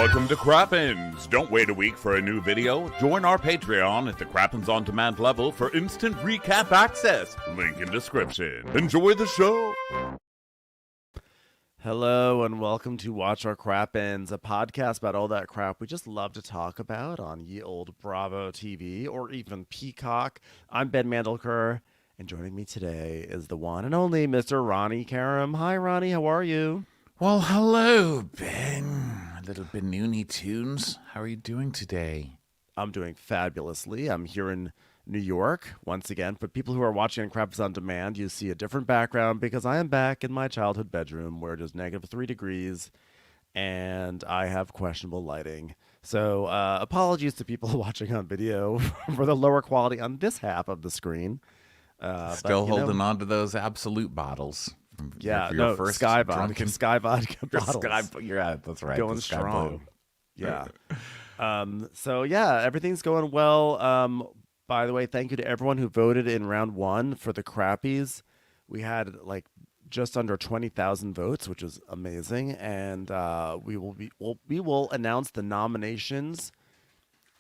Welcome to Crappens. Don't wait a week for a new video. Join our Patreon at the Crappens On Demand level for instant recap access. Link in description. Enjoy the show. Hello and welcome to Watch Our Crappens, a podcast about all that crap we just love to talk about on ye old Bravo TV or even Peacock. I'm Ben Mandelker, and joining me today is the one and only Mr. Ronnie Karam. Hi, Ronnie. How are you? Well, hello, Ben. Little Benoonie Tunes. How are you doing today? I'm doing fabulously. I'm here in New York once again. For people who are watching on Crappens On Demand, you see a different background because I am back in my childhood bedroom where it is -3 degrees and I have questionable lighting. So apologies to people watching on video for the lower quality on this half of the screen. Still holding on to those Absolute bottles. Yeah, no, first Sky drunken... vodka bottles. Yeah, that's right. Going strong. Yeah. So yeah, everything's going well. By the way, thank you to everyone who voted in round one for the Crappies. We had like just under 20,000 votes, which is amazing. And we will announce the nominations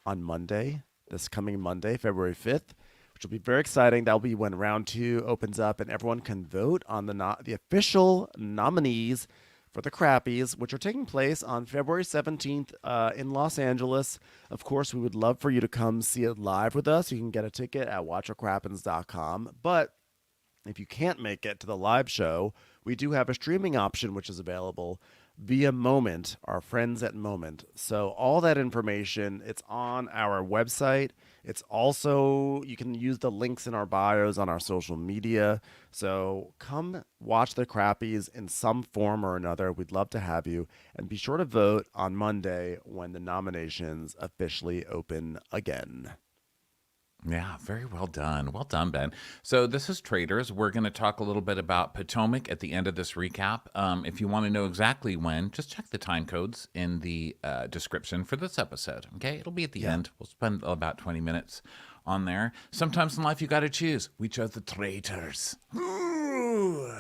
on Monday, this coming Monday, February 5th. Which will be very exciting. That'll be when round two opens up and everyone can vote on the official nominees for the Crappies, which are taking place on February 17th in Los Angeles. Of course, we would love for you to come see it live with us. You can get a ticket at watchourcrappens.com. But if you can't make it to the live show, we do have a streaming option which is available via Moment, our friends at Moment. So all that information, it's on our website. It's also, you can use the links in our bios on our social media. So come watch the Crappies in some form or another. We'd love to have you. And be sure to vote on Monday when the nominations officially open again. Yeah, very well done. Well done, Ben. So this is Traitors. We're going to talk a little bit about Potomac at the end of this recap. If you want to know exactly when, just check the time codes in the description for this episode. Okay, it'll be at the end. We'll spend about 20 minutes on there. Sometimes in life you got to choose. We chose the Traitors. Ooh.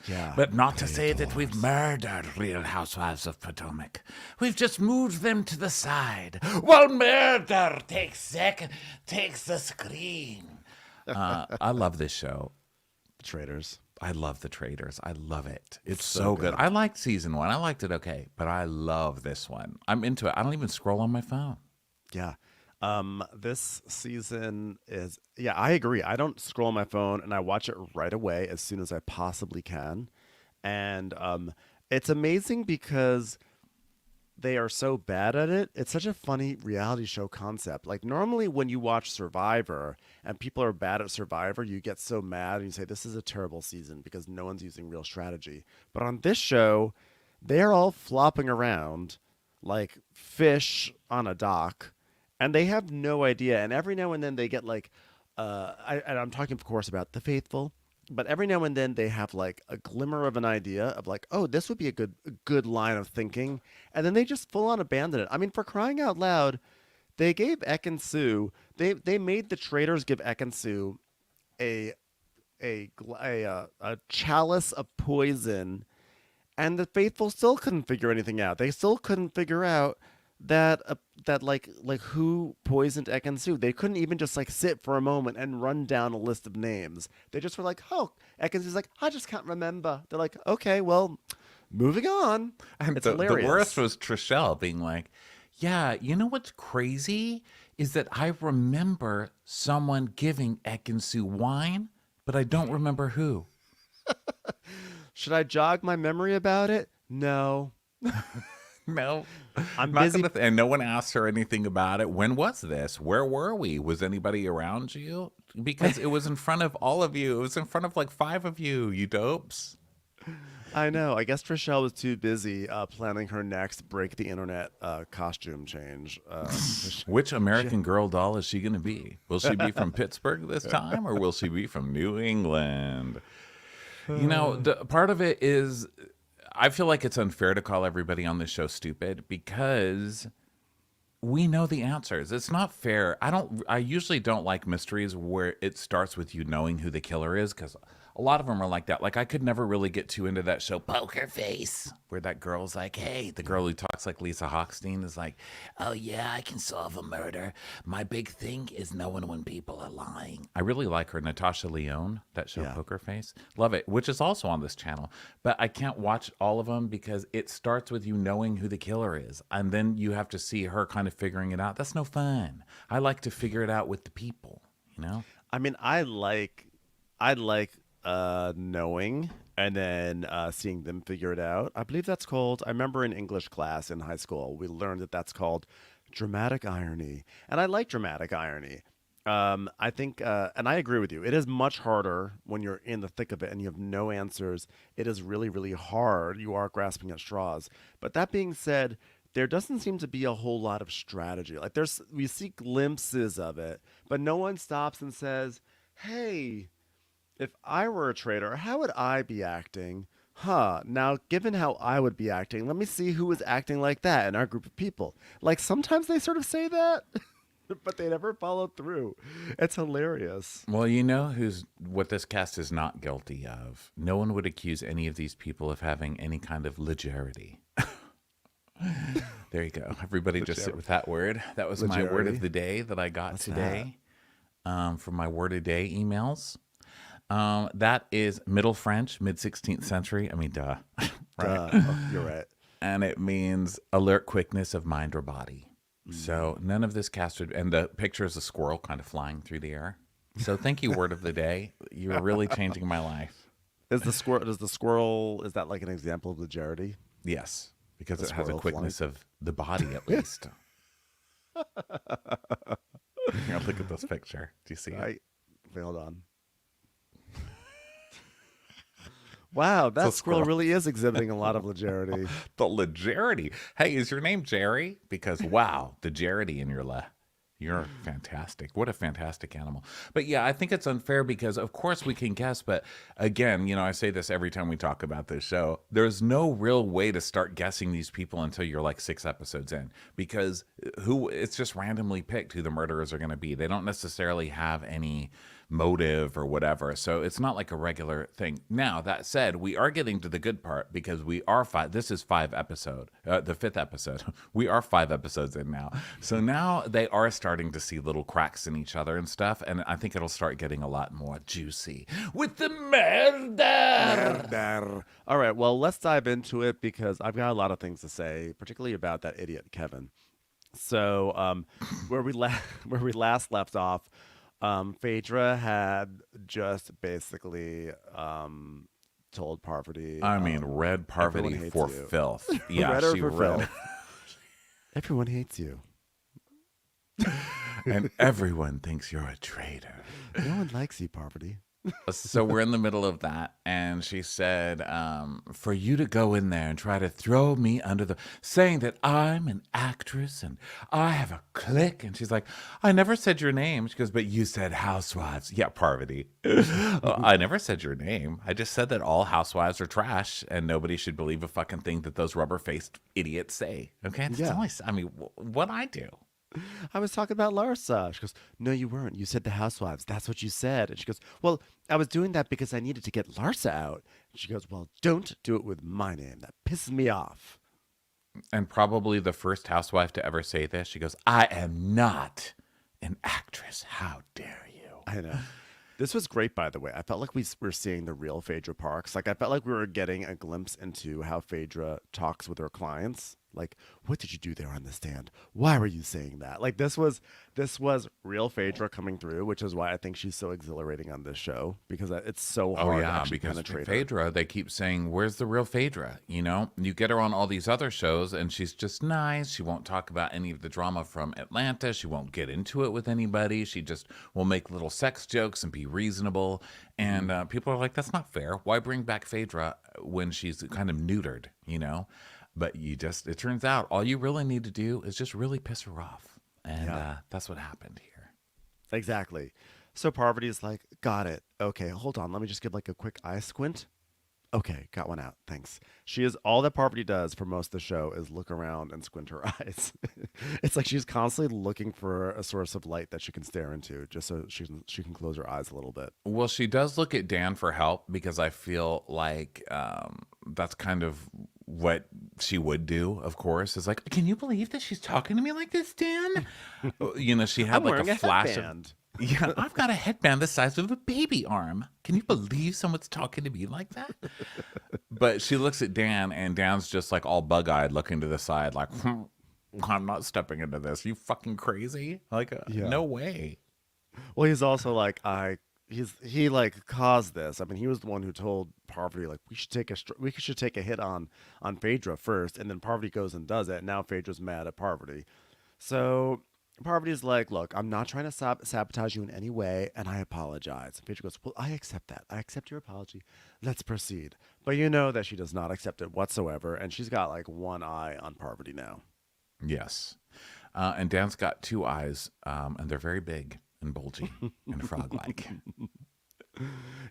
Yeah, but not to say that we've murdered Real Housewives of Potomac. We've just moved them to the side. While murder takes the screen. I love this show. Traitors. I love the Traitors. I love it. It's so good. I liked season one. I liked it okay, but I love this one. I'm into it. I don't even scroll on my phone. Yeah. This season is, I agree. I don't scroll on my phone and I watch it right away as soon as I possibly can. And it's amazing because they are so bad at it. It's such a funny reality show concept. Like normally when you watch Survivor and people are bad at Survivor, you get so mad and you say, this is a terrible season because no one's using real strategy. But on this show, they're all flopping around like fish on a dock. And they have no idea. And every now and then they get like, I'm talking, of course, about The Faithful. But every now and then they have like a glimmer of an idea of like, oh, this would be a good line of thinking. And then they just full on abandon it. I mean, for crying out loud, they gave Ekin-Su, they made the Traitors give Ekin-Su a chalice of poison. And The Faithful still couldn't figure anything out. They still couldn't figure out that like who poisoned Ekin-Su. They couldn't even just like sit for a moment and run down a list of names. They just were like, oh, Ekin-Su's like, I just can't remember. They're like, okay, well, moving on. And it's the hilarious. worst was Trishelle being like, yeah, you know what's crazy is that I remember someone giving Ekin-Su wine, but I don't remember who. Should I jog my memory about it? No. No, I'm not busy. and no one asked her anything about it. When was this? Where were we? Was anybody around you? Because it was in front of all of you. It was in front of like 5 of you, you dopes. I know. I guess Trishelle was too busy planning her next break the internet costume change. Which American Girl doll is she going to be? Will she be from Pittsburgh this time, or will she be from New England? You know, the part of it is, I feel like it's unfair to call everybody on this show stupid because we know the answers. It's not fair. I usually don't like mysteries where it starts with you knowing who the killer is, because a lot of them are like that. Like I could never really get too into that show, Poker Face, where that girl's like, hey, the girl who talks like Lisa Hochstein is like, oh yeah, I can solve a murder. My big thing is knowing when people are lying. I really like her, Natasha Lyonne, that show Poker Face. Love it, which is also on this channel. But I can't watch all of them because it starts with you knowing who the killer is. And then you have to see her kind of figuring it out. That's no fun. I like to figure it out with the people, you know? I mean, I like knowing and then seeing them figure it out. I believe that's called. I remember in English class in high school, we learned that that's called dramatic irony, and I like dramatic irony. I think, and I agree with you. It is much harder when you're in the thick of it and you have no answers. It is really, really hard. You are grasping at straws. But that being said, there doesn't seem to be a whole lot of strategy. Like we see glimpses of it, but no one stops and says, "Hey, if I were a traitor, how would I be acting? Huh, now given how I would be acting, let me see who is acting like that in our group of people." Like sometimes they sort of say that, but they never follow through. It's hilarious. Well, you know what this cast is not guilty of. No one would accuse any of these people of having any kind of legerity. There you go. Everybody just sit with that word. That was my word of the day that I got today from my word a day emails. That is Middle French, mid-16th century. I mean, duh. Right? Oh, you're right. And it means alert quickness of mind or body. So none of this cast would, and the picture is a squirrel kind of flying through the air. So thank you, word of the day. You're really changing my life. Is the squirrel, is that like an example of legerity? Yes, because it has a quickness of the body at least. Here, look at this picture. Do you see it? Wait, hold on. Wow, that squirrel really is exhibiting a lot of legerity. The legerity. Hey, is your name Jerry? Because wow, the Jerry in your you're fantastic. What a fantastic animal. But yeah, I think it's unfair because of course we can guess, but again, you know, I say this every time we talk about this show. There's no real way to start guessing these people until you're like 6 episodes in because it's just randomly picked who the murderers are going to be. They don't necessarily have any motive or whatever. So it's not like a regular thing. Now, that said, we are getting to the good part because we are this is 5 episode, the 5th episode. We are 5 episodes in now. So now they are starting to see little cracks in each other and stuff. And I think it'll start getting a lot more juicy with the murder. All right. Well, let's dive into it because I've got a lot of things to say, particularly about that idiot, Kevin. So where we last left off, Phaedra had just basically told Parvati. I mean, read Parvati for filth. Yeah, she read. Filth. Everyone hates you. And everyone thinks you're a traitor. No one likes you, Parvati. So we're in the middle of that, and she said, for you to go in there and try to throw me under saying that I'm an actress and I have a clique. And she's like, I never said your name. She goes, but you said housewives. Yeah, Parvati. I never said your name. I just said that all housewives are trash and nobody should believe a fucking thing that those rubber-faced idiots say. Okay? That's I mean, what I do. I was talking about Larsa. She goes, no, you weren't. You said the housewives. That's what you said. And she goes, well, I was doing that because I needed to get Larsa out. And she goes, well, don't do it with my name. That pisses me off. And probably the first housewife to ever say this. She goes, I am not an actress. How dare you? I know. This was great, by the way. I felt like we were seeing the real Phaedra Parks. Like, I felt like we were getting a glimpse into how Phaedra talks with her clients. Like, what did you do there on the stand? Why were you saying that? Like, this was real Phaedra coming through, which is why I think she's so exhilarating on this show because it's so hard to actually penetrate Phaedra, her. They keep saying, where's the real Phaedra? You know, you get her on all these other shows and she's just nice. She won't talk about any of the drama from Atlanta. She won't get into it with anybody. She just will make little sex jokes and be reasonable. And people are like, that's not fair. Why bring back Phaedra when she's kind of neutered, you know? But it turns out all you really need to do is just really piss her off. And that's what happened here. Exactly. So Parvati's like, got it. Okay, hold on. Let me just give like a quick eye squint. Okay, got one out. Thanks. She is all that Parvati does for most of the show is look around and squint her eyes. It's like she's constantly looking for a source of light that she can stare into, just so she can close her eyes a little bit. Well, she does look at Dan for help because I feel like that's kind of what she would do, of course, is like, can you believe that she's talking to me like this, Dan? She had I'm like wearing a flash headband. yeah, I've got a headband the size of a baby arm. Can you believe someone's talking to me like that? But she looks at Dan, and Dan's just like all bug-eyed looking to the side like, I'm not stepping into this. You fucking crazy? Like, Yeah. no way. Well, he's also like he like caused this. I mean, he was the one who told Parvati like we should take a hit on Phaedra first, and then Parvati goes and does it. And now Phaedra's mad at Parvati, so Parvati's like, look, I'm not trying to sabotage you in any way, and I apologize. And Phaedra goes, well, I accept that. I accept your apology. Let's proceed. But you know that she does not accept it whatsoever, and she's got like one eye on Parvati now. Yes. And Dan's got two eyes, and they're very big and bulgy and frog-like.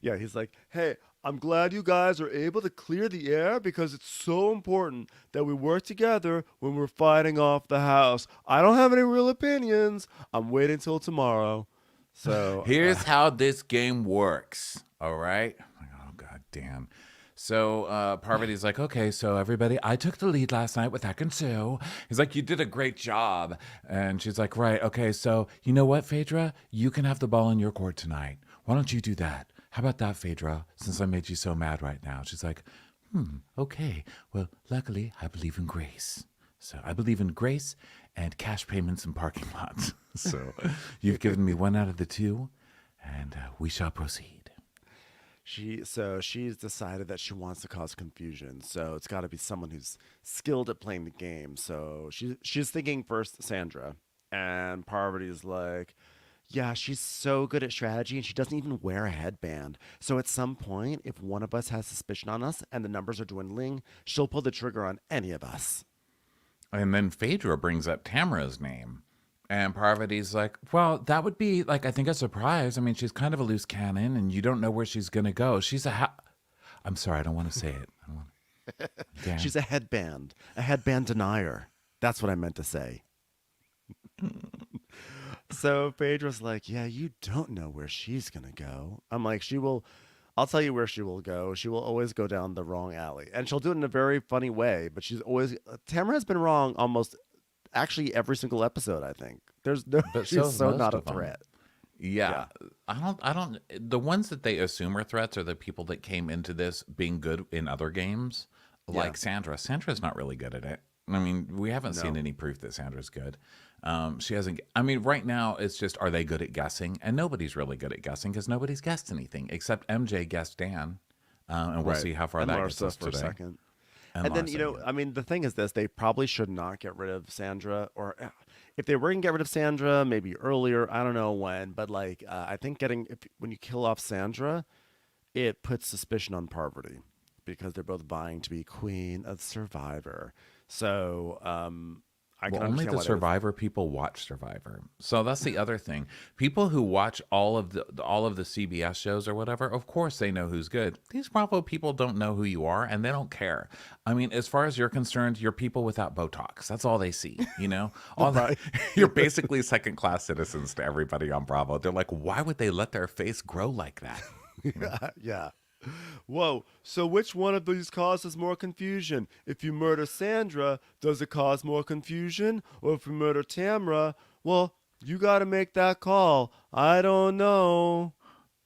Yeah, he's like, hey, I'm glad you guys are able to clear the air because it's so important that we work together when we're fighting off the house. I don't have any real opinions. I'm waiting till tomorrow. So Here's how this game works. All right. Oh, God damn. So Parvati's like, okay, so everybody, I took the lead last night with Sue. He's like, you did a great job. And she's like, right, okay, so you know what, Phaedra? You can have the ball in your court tonight. Why don't you do that? How about that, Phaedra, since I made you so mad right now? She's like, okay. Well, luckily, I believe in grace. So I believe in grace and cash payments and parking lots. So you've given me one out of the two, and we shall proceed. she's decided that she wants to cause confusion. So it's got to be someone who's skilled at playing the game. So she's thinking first Sandra, and Parvati's like, yeah, she's so good at strategy and she doesn't even wear a headband. So at some point, if one of us has suspicion on us and the numbers are dwindling, she'll pull the trigger on any of us. And then Phaedra brings up Tamara's name. And Parvati's like, well, that would be, like, I think a surprise. I mean, she's kind of a loose cannon, and you don't know where she's going to go. She's I'm sorry, I don't want to say it. I don't want... Damn. She's a headband denier. That's what I meant to say. So Phaedra's like, yeah, you don't know where she's going to go. I'm like, I'll tell you where she will go. She will always go down the wrong alley. And she'll do it in a very funny way, but Tamara has been wrong almost actually every single episode, I think. She's so not a threat. Yeah. I don't the ones that they assume are threats are the people that came into this being good in other games, like Sandra. Sandra's not really good at it. I mean, we haven't seen any proof that Sandra's good. She hasn't. I mean, right now it's just, are they good at guessing? And nobody's really good at guessing because nobody's guessed anything except MJ guessed Dan, and we'll see how far that gets us today. Second. And then, Larsa, I mean, the thing is this, they probably should not get rid of Sandra, or if they were going to get rid of Sandra, maybe earlier, I don't know when, but like, I think when you kill off Sandra, it puts suspicion on Parvati because they're both vying to be queen of Survivor. So, I can only the Survivor people watch Survivor. So that's the other thing. People who watch all of the CBS shows or whatever, of course they know who's good. These Bravo people don't know who you are, and they don't care. I mean, as far as you're concerned, you're people without Botox. That's all they see, you know? You're basically second-class citizens to everybody on Bravo. They're like, why would they let their face grow like that? Yeah. Whoa, so which one of these causes more confusion? If you murder Sandra, does it cause more confusion? Or if you murder Tamara, well, you gotta make that call. I don't know.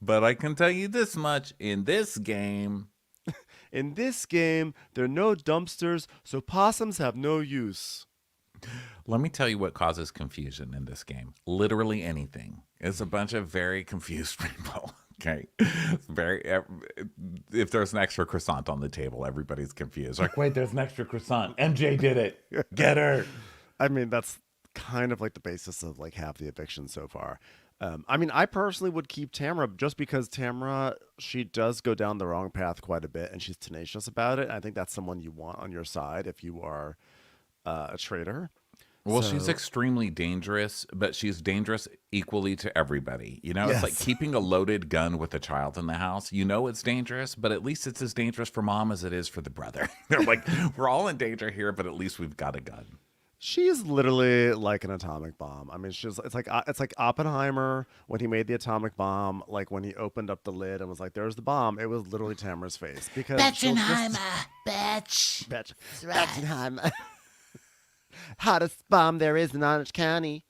But I can tell you this much, in this game, there are no dumpsters, so possums have no use. let me tell you what causes confusion in this game. Literally anything. It's a bunch of very confused people. Okay. If there's an extra croissant on the table, everybody's confused. Like, wait, there's an extra croissant. MJ did it. Get her. I mean, that's kind of like the basis of like half the evictions so far. I mean, I personally would keep Tamara just because Tamara, she does go down the wrong path quite a bit and she's tenacious about it. I think that's someone you want on your side if you are a traitor. Well, she's extremely dangerous, but she's dangerous equally to everybody. You know, it's like Yes. keeping a loaded gun with a child in the house. You know it's dangerous, but at least it's as dangerous for mom as it is for the brother. They're like, we're all in danger here, but at least we've got a gun. She's literally like an atomic bomb. I mean, it's like Oppenheimer when he made the atomic bomb. Like when he opened up the lid and was like, "There's the bomb." It was literally Tamara's face because Betchenheimer, bitch. Betchenheimer, hottest bomb there is in Orange County.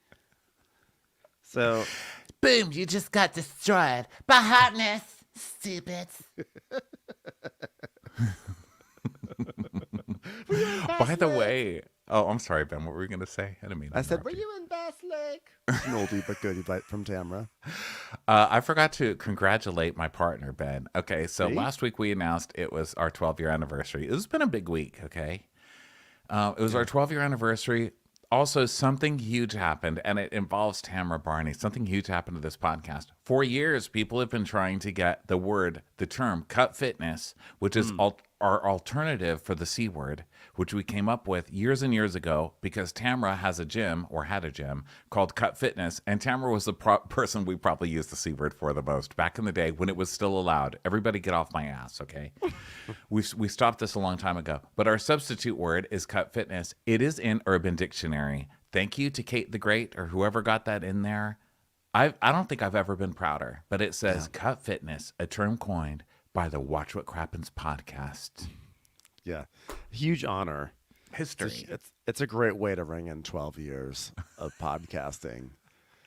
So, Boom, you just got destroyed by hotness, stupid. By the way, oh, I'm sorry, Ben. What were you going to say? I didn't mean to I said, interrupt "Were you in Bass Lake?" An oldie but goodie bite from Tamara. I forgot to congratulate my partner, Ben. Okay, so See? last week we announced it was our 12-year anniversary. It's been a big week, okay? It was our 12-year anniversary. Also, something huge happened, and it involves Tamara Barney. Something huge happened to this podcast. For years, people have been trying to get the term cut fitness, which is our alternative for the C word, which we came up with years and years ago because Tamara has a gym, or had a gym, called Cut Fitness, and Tamara was the person we probably used the C word for the most back in the day when it was still allowed. Everybody get off my ass, okay? we stopped this a long time ago. But our substitute word is Cut Fitness. It is in Urban Dictionary. Thank you to Kate the Great or whoever got that in there. I don't think I've ever been prouder, but it says Cut Fitness, a term coined by the Watch What Crappens podcast. Yeah, huge honor. History. It's a great way to ring in 12 years of podcasting.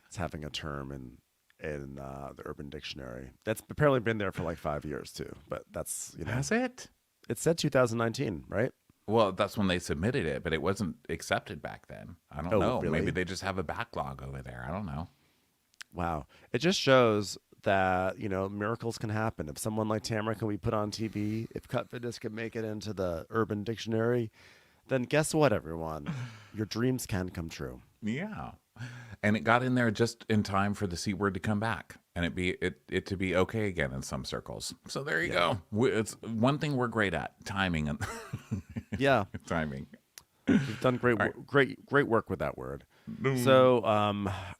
It's having a term in the Urban Dictionary. That's apparently been there for like 5 years too. But that's Has it? It said 2019, right? Well, that's when they submitted it, but it wasn't accepted back then. I don't know. Really? Maybe they just have a backlog over there. I don't know. Wow, it just shows that miracles can happen. If someone like Tamara can be put on TV, if Cut Fitness can make it into the Urban Dictionary, then guess what, everyone? Your dreams can come true. Yeah. And it got in there just in time for the C word to come back and it to be okay again in some circles. So there you go. It's one thing we're great at, timing. And Yeah. Timing. You've done great work with that word. So,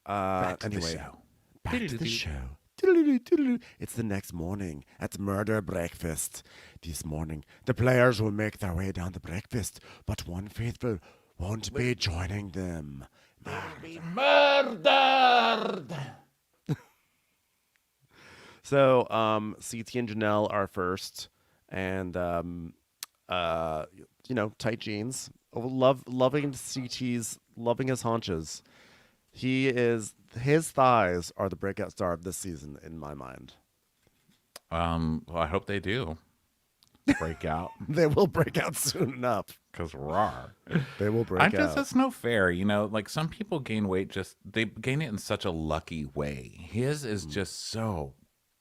back to the show. It's the next morning at murder breakfast. This morning, the players will make their way down the breakfast, but one faithful won't be joining them. Murdered. So, CT and Janelle are first, and tight jeans. Loving CT's, loving his haunches. His thighs are the breakout star of this season in my mind. Well, I hope they do break out. They will break out soon enough. Because raw. They will break out. That's no fair. Like some people gain weight they gain it in such a lucky way. His is just so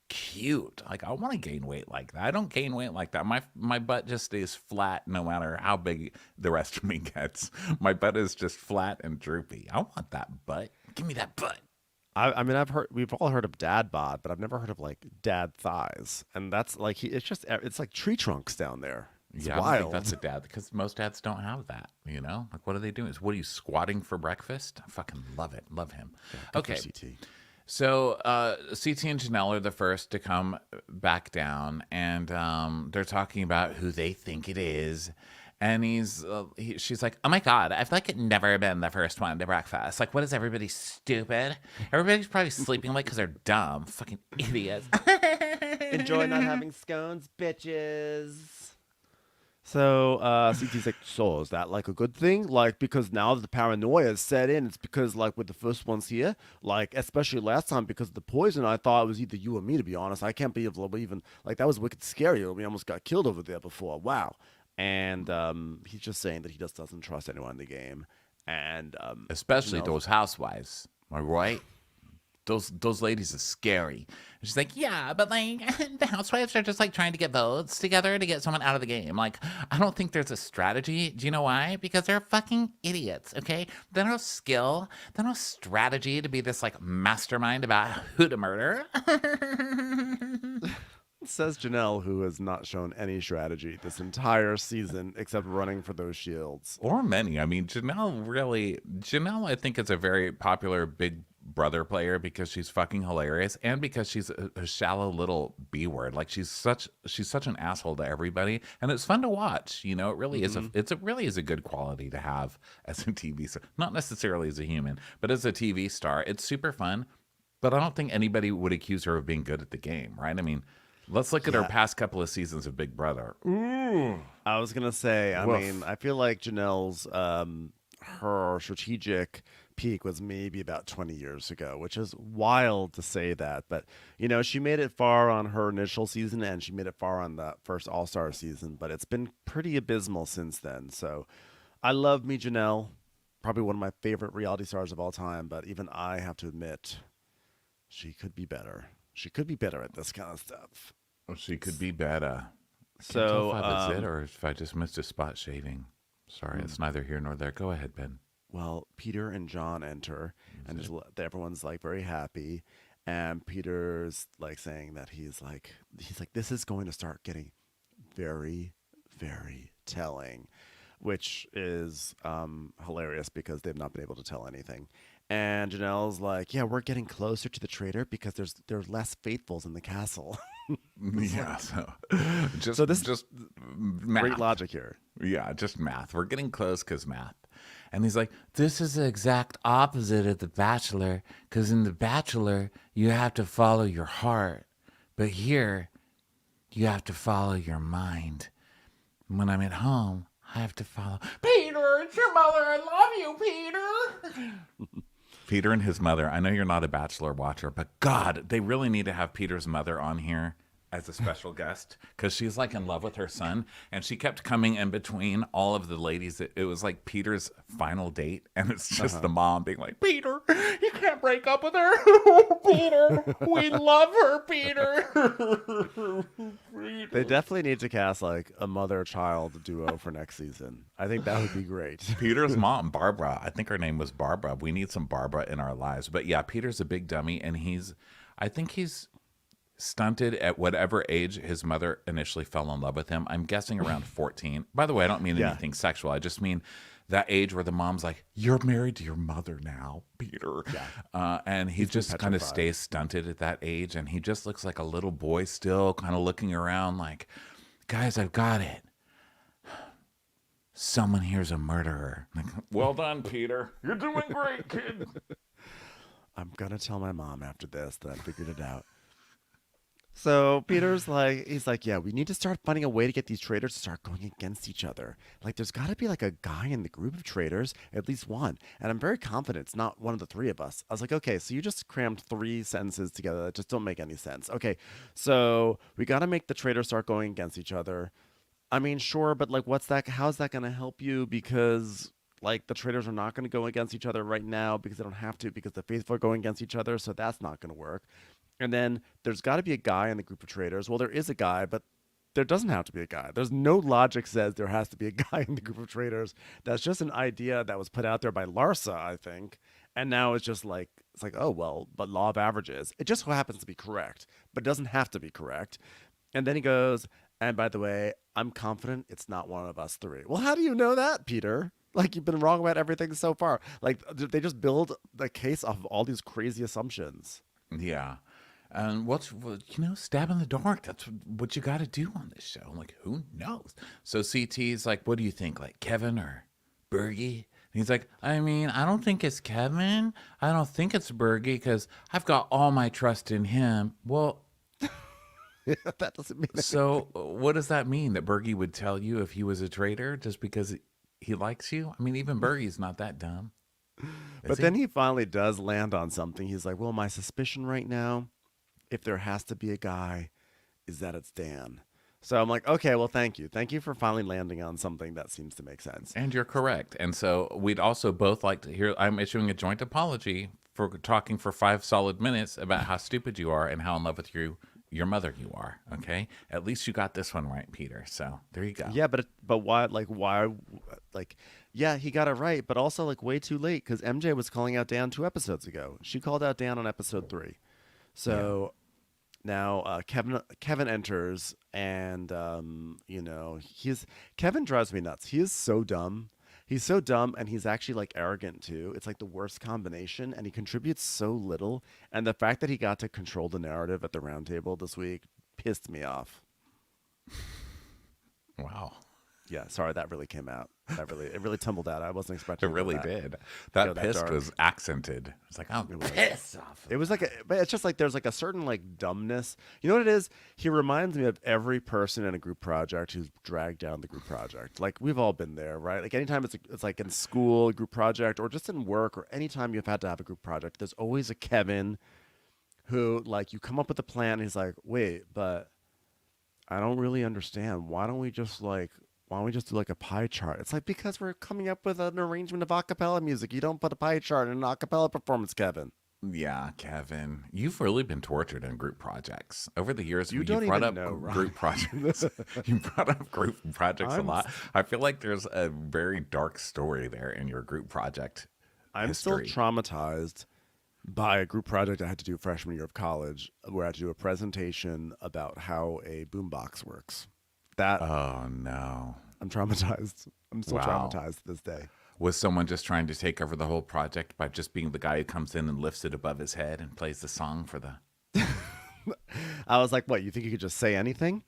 cute. Like, I want to gain weight like that. I don't gain weight like that. My butt just stays flat no matter how big the rest of me gets. My butt is just flat and droopy. I want that butt. Give me that butt. I mean, we've all heard of dad bod, but I've never heard of like dad thighs. And that's like, it's like tree trunks down there. It's I don't wild. think that's a dad because most dads don't have that, Like, what are they doing? What are you squatting for breakfast? I fucking love it. Love him. Yeah, okay. CT. So CT and Janelle are the first to come back down, and they're talking about who they think it is. And she's like, oh my God, I've like never been the first one to breakfast. Like, what is everybody stupid? Everybody's probably sleeping late because they're dumb. Fucking idiots. Enjoy not having scones, bitches. So CT's like, so is that like a good thing? Like, because now that the paranoia is set in, it's because like with the first ones here, like especially last time because of the poison, I thought it was either you or me, to be honest. I can't believe even like that was wicked scary. We almost got killed over there before. Wow. And he's just saying that he just doesn't trust anyone in the game. And especially those housewives. Am I right? Those ladies are scary. And she's like, yeah, but like the housewives are just like trying to get votes together to get someone out of the game. Like, I don't think there's a strategy. Do you know why? Because they're fucking idiots, okay? There's no skill, there's no strategy to be this like mastermind about who to murder. Says Janelle, who has not shown any strategy this entire season except running for those shields. Or many. I mean, Janelle, I think, is a very popular Big Brother player because she's fucking hilarious and because she's a shallow little B word. Like she's such an asshole to everybody, and it's fun to watch. You know, it really is. Really is a good quality to have as a TV star. Not necessarily as a human, but as a TV star, it's super fun. But I don't think anybody would accuse her of being good at the game, right? I mean. Let's look at her past couple of seasons of Big Brother. Ooh. I was going to say, I mean, I feel like Janelle's, her strategic peak was maybe about 20 years ago, which is wild to say that. But, you know, she made it far on her initial season and she made it far on the first All-Star season, but it's been pretty abysmal since then. So I love me, Janelle. Probably one of my favorite reality stars of all time, but even I have to admit, she could be better. She could be better at this kind of stuff. Oh, she could be better. So, can't tell if I was it or if I just missed a spot shaving. Sorry, it's neither here nor there. Go ahead, Ben. Well, Peter and John enter, and everyone's like very happy, and Peter's like saying that he's like this is going to start getting very, very telling, which is hilarious because they've not been able to tell anything. And Janelle's like, yeah, we're getting closer to the traitor because there's less faithfuls in the castle. Yeah, so just math. Great logic here. Yeah, just math. We're getting close because math. And he's like, this is the exact opposite of The Bachelor, because in The Bachelor, you have to follow your heart. But here, you have to follow your mind. When I'm at home, I have to follow, Peter, it's your mother. I love you, Peter. Peter and his mother. I know you're not a Bachelor watcher, but God, they really need to have Peter's mother on here as a special guest because she's like in love with her son, and she kept coming in between all of the ladies. It was like Peter's final date, and it's just the mom being like, Peter, you can't break up with her. Peter, we love her, Peter. They definitely need to cast like a mother-child duo for next season. I think that would be great. Peter's mom, Barbara, I think her name was Barbara. We need some Barbara in our lives. But yeah, Peter's a big dummy, and I think he's stunted at whatever age his mother initially fell in love with him. I'm guessing around 14. By the way, I don't mean anything sexual. I just mean that age where the mom's like, you're married to your mother now, Peter. Yeah. And he just kind of stays stunted at that age. And he just looks like a little boy still, kind of looking around like, guys, I've got it. Someone here's a murderer. Like, well done, Peter. You're doing great, kid. I'm going to tell my mom after this that I figured it out. So Peter's like, he's like, yeah, we need to start finding a way to get these traitors to start going against each other. Like, there's got to be like a guy in the group of traitors, at least one. And I'm very confident it's not one of the three of us. I was like, okay, so you just crammed 3 sentences together that just don't make any sense. Okay, so we got to make the traitors start going against each other. I mean, sure, but like, how's that going to help you? Because like the traitors are not going to go against each other right now because they don't have to, because the faithful are going against each other. So that's not going to work. And then there's got to be a guy in the group of traitors. Well, there is a guy, but there doesn't have to be a guy. There's no logic says there has to be a guy in the group of traitors. That's just an idea that was put out there by Larsa, I think. And now it's just like, it's like, oh, well, but law of averages. It just so happens to be correct, but doesn't have to be correct. And then he goes, and by the way, I'm confident it's not one of us 3. Well, how do you know that, Peter? Like, you've been wrong about everything so far. Like, they just build the case off of all these crazy assumptions. Yeah. And stab in the dark. That's what you got to do on this show. I'm like, who knows? So CT's like, what do you think? Like Kevin or Bergie? And he's like, I mean, I don't think it's Kevin. I don't think it's Bergie because I've got all my trust in him. Well, that doesn't mean anything. So what does that mean? That Bergie would tell you if he was a traitor just because he likes you? I mean, even Bergie's not that dumb. But then he finally does land on something. He's like, well, my suspicion right now, if there has to be a guy, is that it's Dan. So I'm like, okay, well, thank you. Thank you for finally landing on something that seems to make sense. And you're correct. And so we'd also both like to hear, I'm issuing a joint apology for talking for 5 solid minutes about how stupid you are and how in love with your mother you are. Okay. At least you got this one right, Peter. So there you go. Yeah. But why, yeah, he got it right, but also like way too late. Cause MJ was calling out Dan 2 episodes ago. She called out Dan on episode 3. So Now, Kevin enters, and Kevin drives me nuts. He is so dumb. He's so dumb, and he's actually like arrogant too. It's like the worst combination, and he contributes so little. And the fact that he got to control the narrative at the round table this week pissed me off. Wow. Yeah, sorry, that really came out. It really tumbled out. I wasn't expecting. It really did. That pissed was accented. It's like, oh, piss off. It was like, but it's just like there's like a certain like dumbness. You know what it is? He reminds me of every person in a group project who's dragged down the group project. Like we've all been there, right? Like anytime it's like in school, a group project, or just in work, or anytime you've had to have a group project, there's always a Kevin who like you come up with a plan. And he's like, wait, but I don't really understand. Why don't we just do like a pie chart? It's like, because we're coming up with an arrangement of a cappella music. You don't put a pie chart in an a cappella performance, Kevin. Yeah, Kevin, you've really been tortured in group projects over the years. You brought up know, group projects. You brought up group projects a lot. I feel like there's a very dark story there in your group project. I'm history. still traumatized by a group project I had to do freshman year of college, where I had to do a presentation about how a boombox works. Oh no. I'm traumatized. I'm still traumatized to this day. Was someone just trying to take over the whole project by just being the guy who comes in and lifts it above his head and plays the song for the... I was like, what, you think you could just say anything?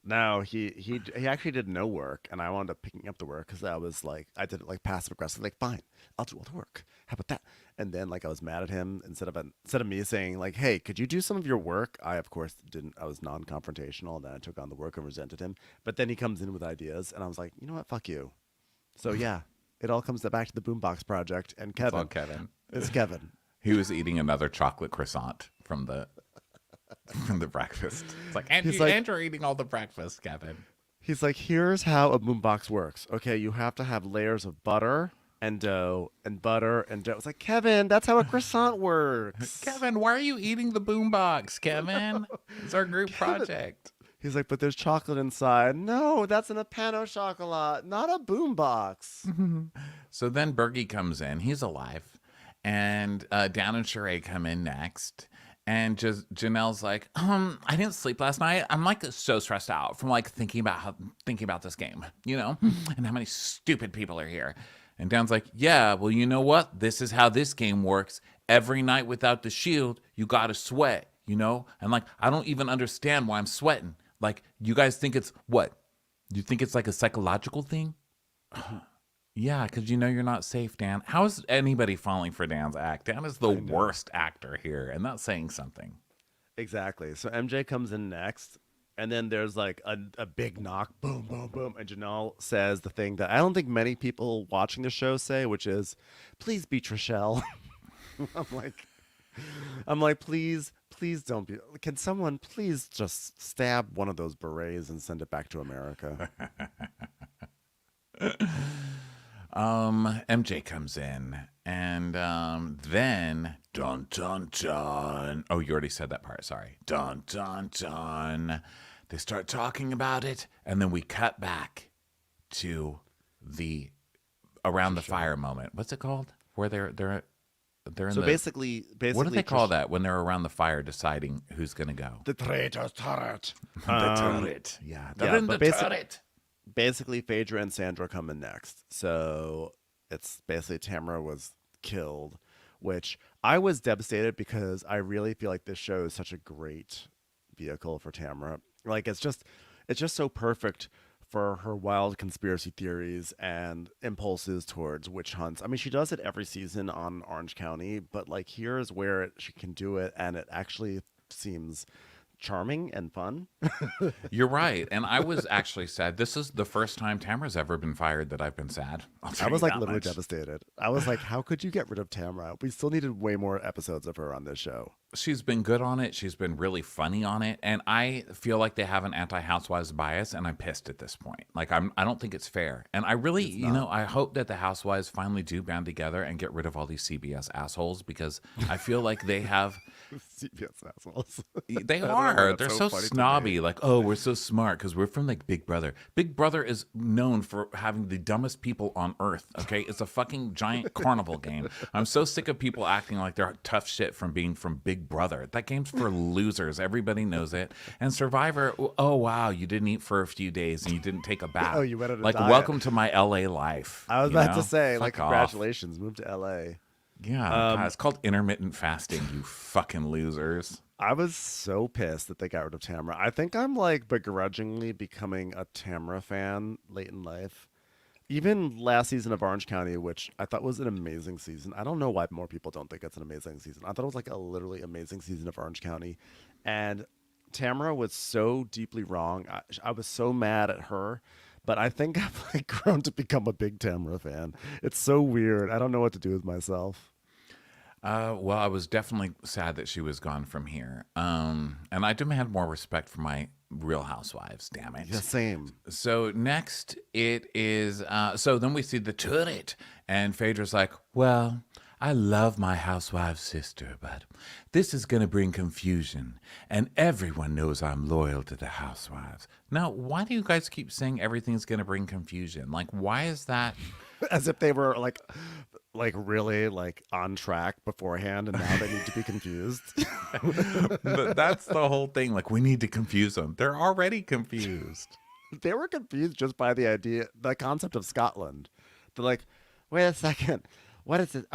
No, he actually did no work, and I wound up picking up the work because I was like, I did it like passive aggressive, like, fine, I'll do all the work. How about that? And then like I was mad at him instead of me saying like, hey, could you do some of your work? I of course didn't. I was non-confrontational, and then I took on the work and resented him. But then he comes in with ideas, and I was like, you know what? Fuck you. So yeah, it all comes back to the Boombox Project and Kevin. It's all Kevin. It's Kevin. He was eating another chocolate croissant from the breakfast. It's like, Andrew eating all the breakfast, Kevin. He's like, here's how a boombox works. Okay, you have to have layers of butter and dough and butter and dough. It's like, Kevin, that's how a croissant works. Kevin, why are you eating the boombox, Kevin? It's our group project. He's like, but there's chocolate inside. No, that's an Apano chocolat, not a boombox. So then Bergie comes in. He's alive. And Dan and Surrey come in next. And Janelle's like, I didn't sleep last night. I'm like so stressed out from like thinking about this game, you know, and how many stupid people are here. And Dan's like, yeah, well, you know what? This is how this game works. Every night without the shield, you got to sweat, you know? And like, I don't even understand why I'm sweating. Like, you guys think it's what? You think it's like a psychological thing? Yeah, because you know you're not safe, Dan. How is anybody falling for Dan's act? Dan is the worst actor here, and that's saying something. Exactly. So MJ comes in next, and then there's like a big knock, boom, boom, boom, and Janelle says the thing that I don't think many people watching the show say, which is, "Please be Trishelle." I'm like, please don't be. Can someone please just stab one of those berets and send it back to America? MJ comes in, and then dun dun dun. Oh, you already said that part. Sorry. Dun dun dun. They start talking about it, and then we cut back to the around the fire moment. What's it called? Where they're in so basically, what do they call that when they're around the fire deciding who's going to go? The Traitors turret. The turret. Yeah, they're in the turret. Basically, Phaedra and Sandra come in next. So it's basically Tamara was killed, which I was devastated because I really feel like this show is such a great vehicle for Tamara. Like it's just so perfect for her wild conspiracy theories and impulses towards witch hunts. I mean, she does it every season on Orange County, but like here's where she can do it, and it actually seems charming and fun. You're right. And I was actually sad. This is the first time Tamara's ever been fired that I've been sad. I was like literally devastated. I was like, how could you get rid of Tamara? We still needed way more episodes of her on this show. She's been good on it. She's been really funny on it. And I feel like they have an anti-housewives bias, and I'm pissed at this point. Like, I don't think it's fair. And I really, I hope that the housewives finally do band together and get rid of all these CBS assholes, because I feel like they have... CBS assholes. They are. They're so snobby. Like, oh, we're so smart because we're from like Big Brother. Big Brother is known for having the dumbest people on earth. Okay, it's a fucking giant carnival game. I'm so sick of people acting like they're tough shit from being from Big Big Brother. That game's for losers. Everybody knows it. And Survivor, oh, wow, you didn't eat for a few days and you didn't take a bath. Oh, you went on a like, diet. welcome to my LA life. I was you about know? to say, Fuck like, off. congratulations, move to LA. Yeah, God, it's called intermittent fasting, you fucking losers. I was so pissed that they got rid of Tamara. I think I'm like begrudgingly becoming a Tamara fan late in life. Even last season of Orange County, which I thought was an amazing season. I don't know why more people don't think it's an amazing season. I thought it was like a literally amazing season of Orange County. And Tamara was so deeply wrong. I was so mad at her. But I think I've like grown to become a big Tamara fan. It's so weird. I don't know what to do with myself. Well, I was definitely sad that she was gone from here. And I demand more respect for my Real Housewives, damn it. The same. So next it is, so then we see the turret. And Phaedra's like, well, I love my housewife sister, but this is going to bring confusion. And everyone knows I'm loyal to the housewives. Now, why do you guys keep saying everything's going to bring confusion? Like, why is that? As if they were like really like on track beforehand and now they need to be confused. But that's the whole thing. Like, we need to confuse them. They're already confused. They were confused just by the concept of Scotland. They're like, wait a second. What is it?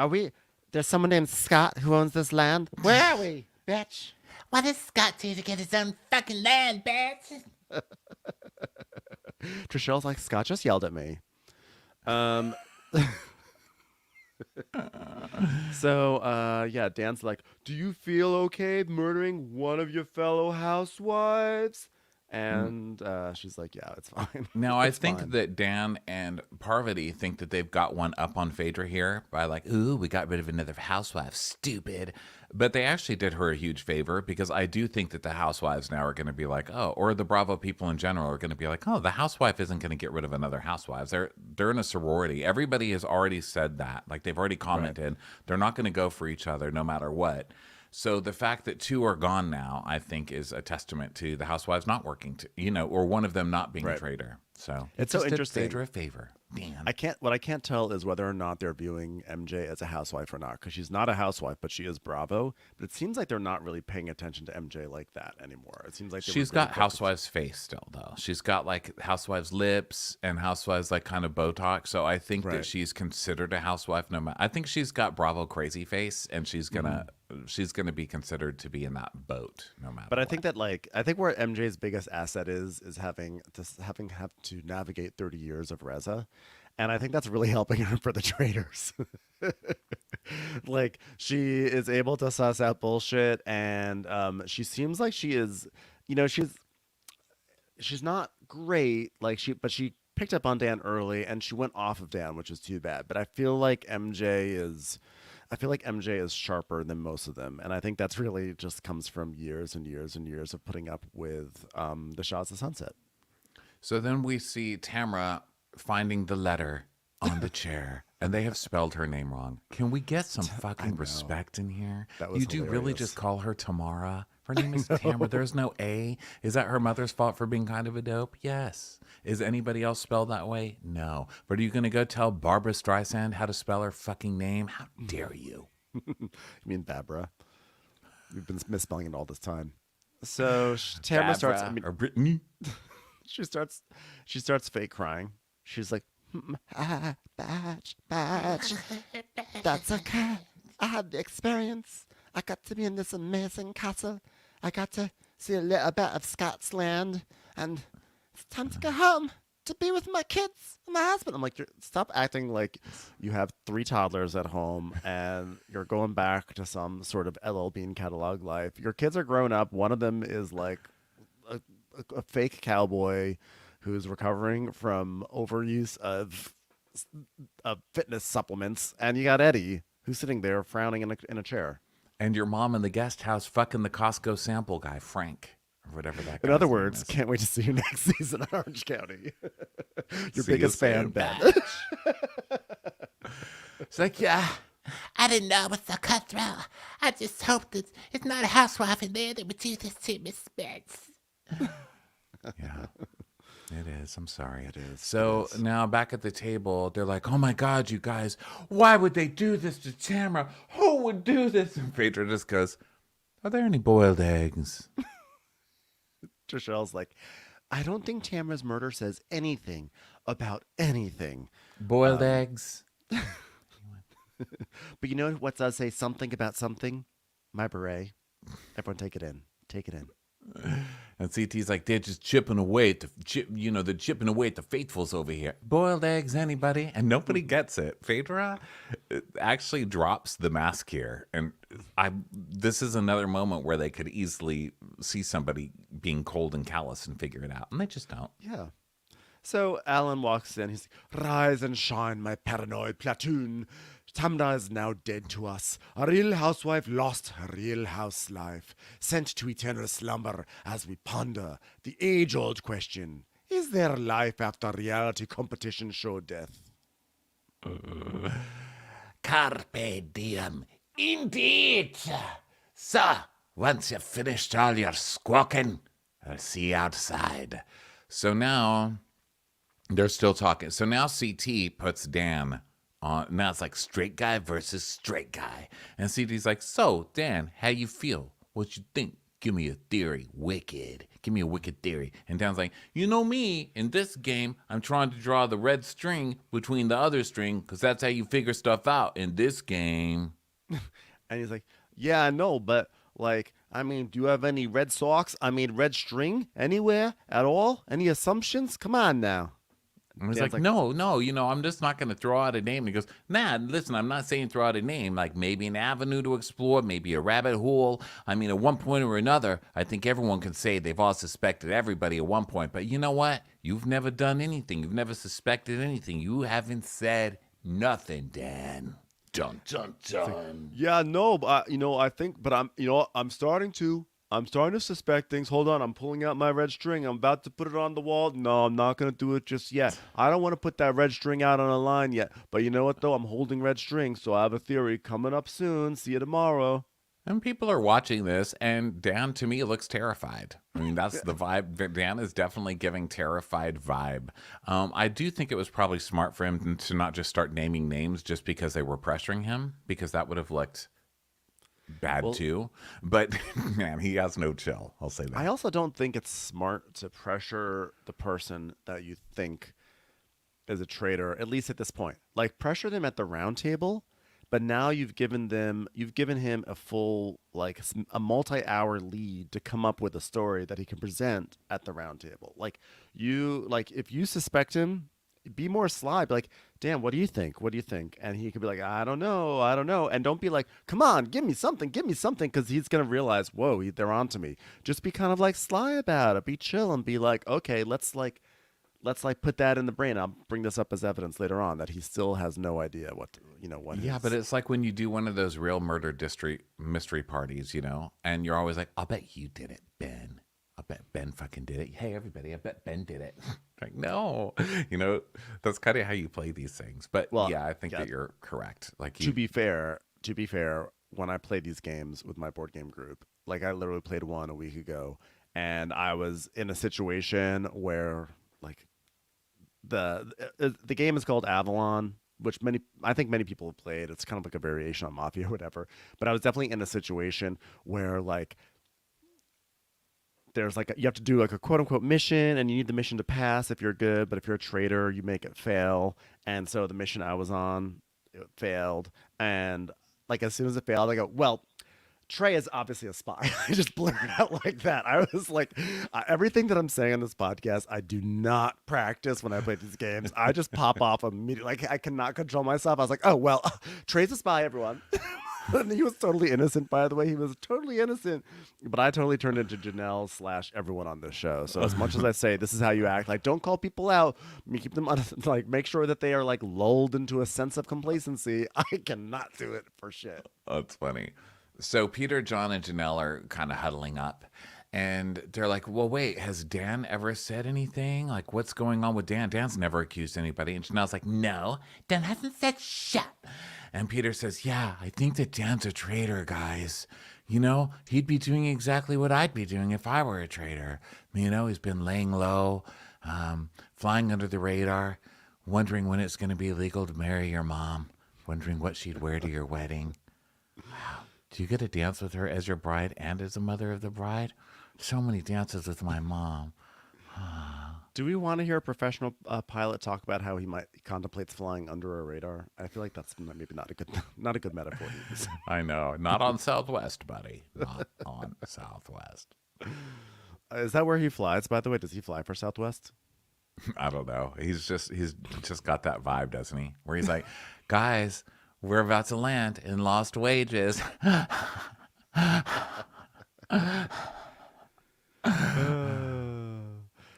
There's someone named Scott who owns this land? Where are we, bitch? What does Scott do to get his own fucking land, bitch? Trichelle's like, Scott just yelled at me. So, yeah, Dan's like, do you feel okay murdering one of your fellow housewives? And she's like, yeah, it's fine. Now, I It's think fine. that Dan and Parvati think that they've got one up on Phaedra here by like, ooh, we got rid of another housewife, stupid. But they actually did her a huge favor because I do think that the housewives now are going to be like, oh, or the Bravo people in general are going to be like, oh, the housewife isn't going to get rid of another housewives. They're in a sorority. Everybody has already said that. Like, they've already commented. They're not going to go for each other no matter what. So the fact that two are gone now, I think, is a testament to the housewives not working, or one of them not being a traitor. So It's so just did interesting. Phaedra a favor. Dan. What I can't tell is whether or not they're viewing MJ as a housewife or not, because she's not a housewife, but she is Bravo. But it seems like they're not really paying attention to MJ like that anymore. It seems like they were She's really got focused- housewives face still, though. She's got like housewives lips and housewives like kind of Botox. So I think that she's considered a housewife. No matter, I think she's got Bravo crazy face, and she's gonna be considered to be in that boat no matter. But I what. think that I think where MJ's biggest asset is having to navigate 30 years of Reza, and I think that's really helping her for the Traitors. Like, she is able to suss out bullshit, and she seems like she is, she's not great, but she picked up on Dan early, and she went off of Dan, which is too bad. But I feel like MJ is sharper than most of them, and I think that's really just comes from years and years and years of putting up with the shots of Sunset. So then we see Tamara finding the letter on the chair, and they have spelled her name wrong. Can we get some fucking respect in here? That was You do really hilarious. just call her Tamara? Her name is Tamara. There's no A. Is that her mother's fault for being kind of a dope? Yes. Is anybody else spelled that way? No. But are you going to go tell Barbara Streisand how to spell her fucking name? How dare you? You mean Barbara? We've been misspelling it all this time. So Tamara starts. I mean, or Brittany? she starts fake crying. She's like, "Batch. That's okay. I had the experience. I got to be in this amazing castle. I got to see a little bit of Scots land, and it's time to go home to be with my kids and my husband." I'm like, stop acting like you have 3 toddlers at home and you're going back to some sort of LL Bean catalog life. Your kids are grown up. One of them is like a fake cowboy who's recovering from overuse of fitness supplements, and you got Eddie who's sitting there frowning in a chair. And your mom in the guest house fucking the Costco sample guy, Frank, or whatever that In guy's other name words, is. can't wait to see you next season in Orange County. Your See biggest you fan, soon, Ben. It's like, yeah. I didn't know it was so cutthroat. I just hoped that it's not a housewife in there that would do this to Miss Spence. Yeah, it is. I'm sorry. It is. So now back at the table, they're like, oh my God, you guys, why would they do this to Tamara? Who would do this? And Phaedra just goes, Are there any boiled eggs? Trishelle's like, I don't think Tamara's murder says anything about anything. Boiled eggs? But you know what does say something about something? My beret. Everyone take it in. Take it in. And CT's like, they're just chipping away at they're chipping away at the faithfuls over here. Boiled eggs, anybody? And nobody gets it. Phaedra actually drops the mask here. And this is another moment where they could easily see somebody being cold and callous and figure it out. And they just don't. Yeah. So Alan walks in. He's like, rise and shine, my paranoid platoon. Tamra is now dead to us. A real housewife lost her real house life, sent to eternal slumber as we ponder the age-old question, is there life after reality competition show death? Carpe diem. Indeed. So, once you've finished all your squawking, I'll see you outside. So now they're still talking. So now CT puts Dan on. Now it's like straight guy versus straight guy. And CT's like, so Dan, how you feel? What you think? Give me a theory. Wicked. Give me a wicked theory. And Dan's like, you know me, in this game, I'm trying to draw the red string between the other string because that's how you figure stuff out in this game. And he's like, yeah, I know, but like, I mean, do you have any red socks? I mean, red string anywhere at all? Any assumptions? Come on now. And he's Dan's like, no, I'm just not going to throw out a name. And he goes, nah, listen, I'm not saying throw out a name. Like maybe an avenue to explore, maybe a rabbit hole. I mean, at one point or another, I think everyone can say they've all suspected everybody at one point. But you know what? You've never done anything. You've never suspected anything. You haven't said nothing, Dan. Dun, dun, dun. Yeah, no, but I think, but I'm starting to suspect things. Hold on, I'm pulling out my red string. I'm about to put it on the wall. No, I'm not gonna do it just yet. I don't want to put that red string out on a line yet. But you know what though? I'm holding red string, so I have a theory coming up soon. See you tomorrow. And people are watching this, and Dan, to me, looks terrified. I mean, that's the vibe. Dan is definitely giving terrified vibe. I do think it was probably smart for him to not just start naming names just because they were pressuring him, because that would have looked bad too. But, man, he has no chill. I'll say that. I also don't think it's smart to pressure the person that you think is a traitor, at least at this point. Like, pressure them at the round table. But now you've given him a full, like, a multi-hour lead to come up with a story that he can present at the round table. If you suspect him, be more sly. Be like, Dan, what do you think? What do you think? And he could be like, I don't know. And don't be like, come on, give me something, because he's gonna realize, whoa, they're onto me. Just be kind of like sly about it. Be chill and be like, okay, let's put that in the brain. I'll bring this up as evidence later on that he still has no idea what. Yeah, but it's like when you do one of those real murder mystery parties, and you're always like, I'll bet you did it, Ben. I bet Ben fucking did it. Hey, everybody, I bet Ben did it. Like, no. That's kind of how you play these things. But yeah, I think that you're correct. Like, to be fair, when I play these games with my board game group, like I literally played one a week ago, and I was in a situation where like the game is called Avalon, which I think many people have played. It's kind of like a variation on Mafia or whatever. But I was definitely in a situation where like there's like you have to do like a quote unquote mission, and you need the mission to pass if you're good, but if you're a traitor, you make it fail. And so the mission I was on, it failed, and like as soon as it failed, I go, well, Trey is obviously a spy. I just blurted out like that. I was like, everything that I'm saying on this podcast, I do not practice when I play these games. I just pop off immediately. Like, I cannot control myself. I was like, oh, well, Trey's a spy, everyone. And he was totally innocent, by the way. He was totally innocent. But I totally turned into Janelle / everyone on this show. So as much as I say, this is how you act, like, don't call people out. Keep them on, like, make sure that they are, like, lulled into a sense of complacency. I cannot do it for shit. That's funny. So Peter, John, and Janelle are kind of huddling up, and they're like, well, wait, has Dan ever said anything? Like, what's going on with Dan? Dan's never accused anybody. And Janelle's like, no, Dan hasn't said shit. And Peter says, yeah, I think that Dan's a traitor, guys. He'd be doing exactly what I'd be doing if I were a traitor. He's been laying low, flying under the radar, wondering when it's going to be legal to marry your mom, wondering what she'd wear to your wedding. Do you get to dance with her as your bride and as the mother of the bride? So many dances with my mom. Do we want to hear a professional pilot talk about how he contemplates flying under a radar? I feel like that's maybe not a good metaphor to use. I know. Not on Southwest, buddy. Not on Southwest. Is that where he flies, by the way? Does he fly for Southwest? I don't know. He's just got that vibe, doesn't he? Where he's like, guys, we're about to land in Lost Wages.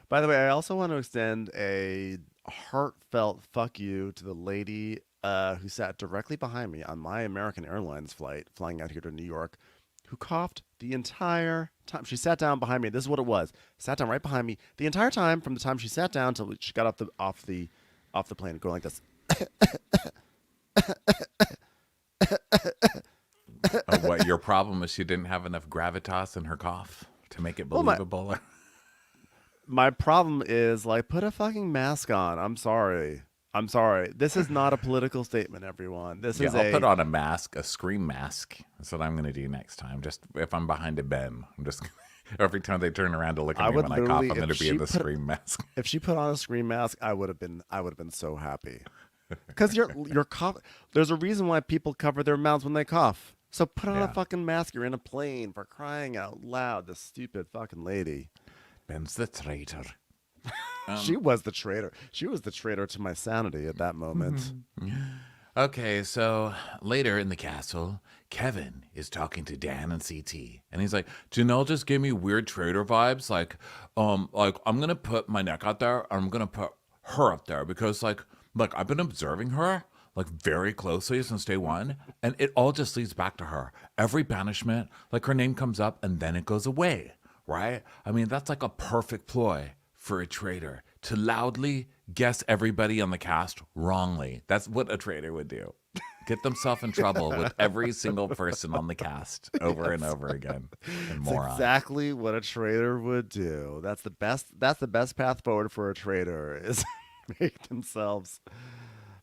By the way, I also want to extend a heartfelt fuck you to the lady who sat directly behind me on my American Airlines flight flying out here to New York, who coughed the entire time. She sat down behind me. This is what it was. Sat down right behind me the entire time, from the time she sat down till she got off the plane, going like this. What your problem is? She didn't have enough gravitas in her cough to make it believable. My problem is, like, put a fucking mask on. I'm sorry. This is not a political statement, everyone. I'll put on a mask, a scream mask. That's what I'm going to do next time. Just if I'm behind a Ben, I'm just every time they turn around to look at me when I cough, I'm going to be in the scream mask. If she put on a scream mask, I would have been so happy. Because your cough. There's a reason why people cover their mouths when they cough. So put on a fucking mask. You're in a plane, for crying out loud. This stupid fucking lady. Ben's the traitor. She was the traitor. She was the traitor to my sanity at that moment. Okay, so later in the castle, Kevin is talking to Dan and CT, and he's like, Janelle just gave me weird traitor vibes. Like I'm gonna put my neck out there. I'm gonna put her up there because like I've been observing her like very closely since day one, and it all just leads back to her. Every banishment, like her name comes up and then it goes away, right? I mean, that's like a perfect ploy for a traitor to loudly guess everybody on the cast wrongly. That's what a traitor would do. Get themselves in trouble with every single person on the cast over and over again. And That's exactly what a traitor would do. That's the best path forward for a traitor, is make themselves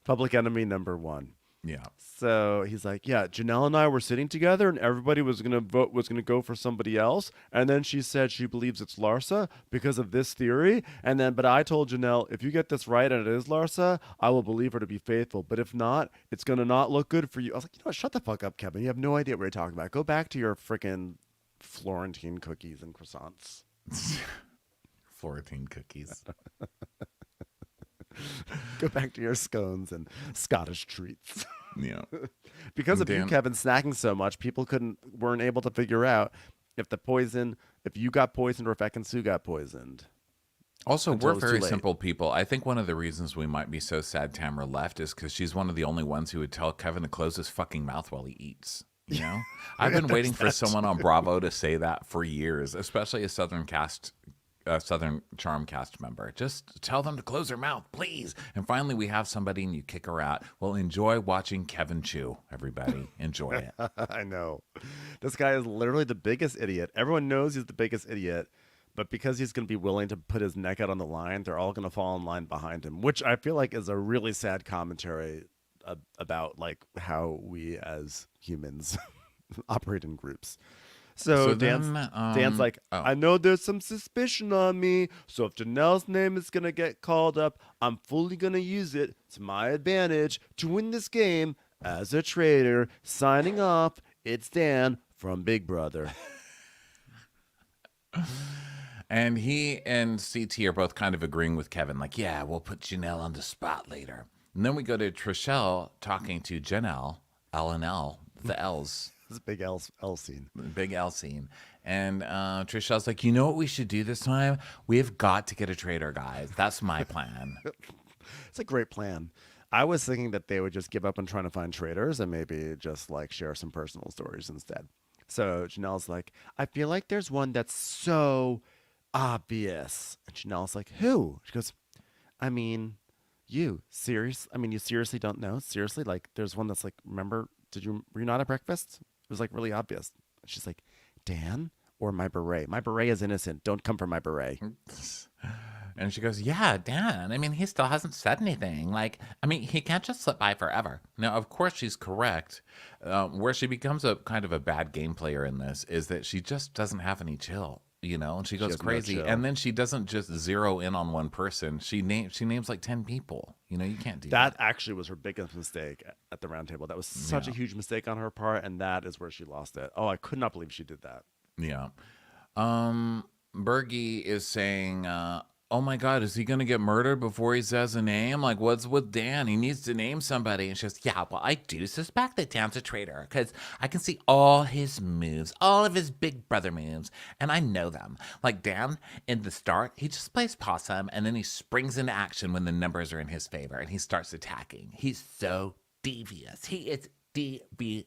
public enemy number one. Yeah. So he's like, yeah, Janelle and I were sitting together and everybody was going to go for somebody else. And then she said she believes it's Larsa because of this theory. But I told Janelle, if you get this right and it is Larsa, I will believe her to be faithful. But if not, it's going to not look good for you. I was like, you know what? Shut the fuck up, Kevin. You have no idea what you're talking about. Go back to your freaking Florentine cookies and croissants. Florentine cookies. Go back to your scones and Scottish treats. Yeah. Because of you, Kevin, snacking so much, people weren't able to figure out if you got poisoned or if Ekin-Su got poisoned. Also, we're very simple people. I think one of the reasons we might be so sad Tamara left is because she's one of the only ones who would tell Kevin to close his fucking mouth while he eats. You know? I've been waiting for someone on Bravo to say that for years, especially a Southern Charm cast member. Just tell them to close their mouth, please. And finally, we have somebody and you kick her out. Well, enjoy watching Kevin chew, everybody. Enjoy it. I know. This guy is literally the biggest idiot. Everyone knows he's the biggest idiot, but because he's going to be willing to put his neck out on the line, they're all going to fall in line behind him, which I feel like is a really sad commentary about like how we as humans operate in groups. So Dan's like, I know there's some suspicion on me, so if Janelle's name is going to get called up, I'm fully going to use it to my advantage to win this game as a traitor. Signing off, it's Dan from Big Brother. And he and CT are both kind of agreeing with Kevin, like, yeah, we'll put Janelle on the spot later. And then we go to Trishelle talking to Janelle, L and L, the L's. This big L scene. Big L scene. And Trishelle's like, you know what we should do this time? We've got to get a traitor, guys. That's my plan. It's a great plan. I was thinking that they would just give up on trying to find traitors and maybe just like share some personal stories instead. So Janelle's like, I feel like there's one that's so obvious. And Janelle's like, who? She goes, I mean, you. You seriously don't know? Seriously? Like, there's one that's like, remember, were you not at breakfast? It was like really obvious. She's like, Dan or my beret? My beret is innocent. Don't come for my beret. And she goes, yeah, Dan. I mean, he still hasn't said anything. Like, I mean, he can't just slip by forever. Now, of course, she's correct. Where she becomes a kind of a bad game player in this is that she just doesn't have any chill, and she goes has no crazy. chill. And then she doesn't just zero in on one person. She names like 10 people. You can't do That actually was her biggest mistake at the round table. That was such a huge mistake on her part, and that is where she lost it. Oh, I could not believe she did that. Yeah. Bergie is saying, oh my God, is he going to get murdered before he says a name? Like, what's with Dan? He needs to name somebody. And she goes, yeah, well, I do suspect that Dan's a traitor because I can see all his moves, all of his big brother moves, and I know them. Like Dan, in the start, he just plays possum, and then he springs into action when the numbers are in his favor, and he starts attacking. He's so devious. He is devious.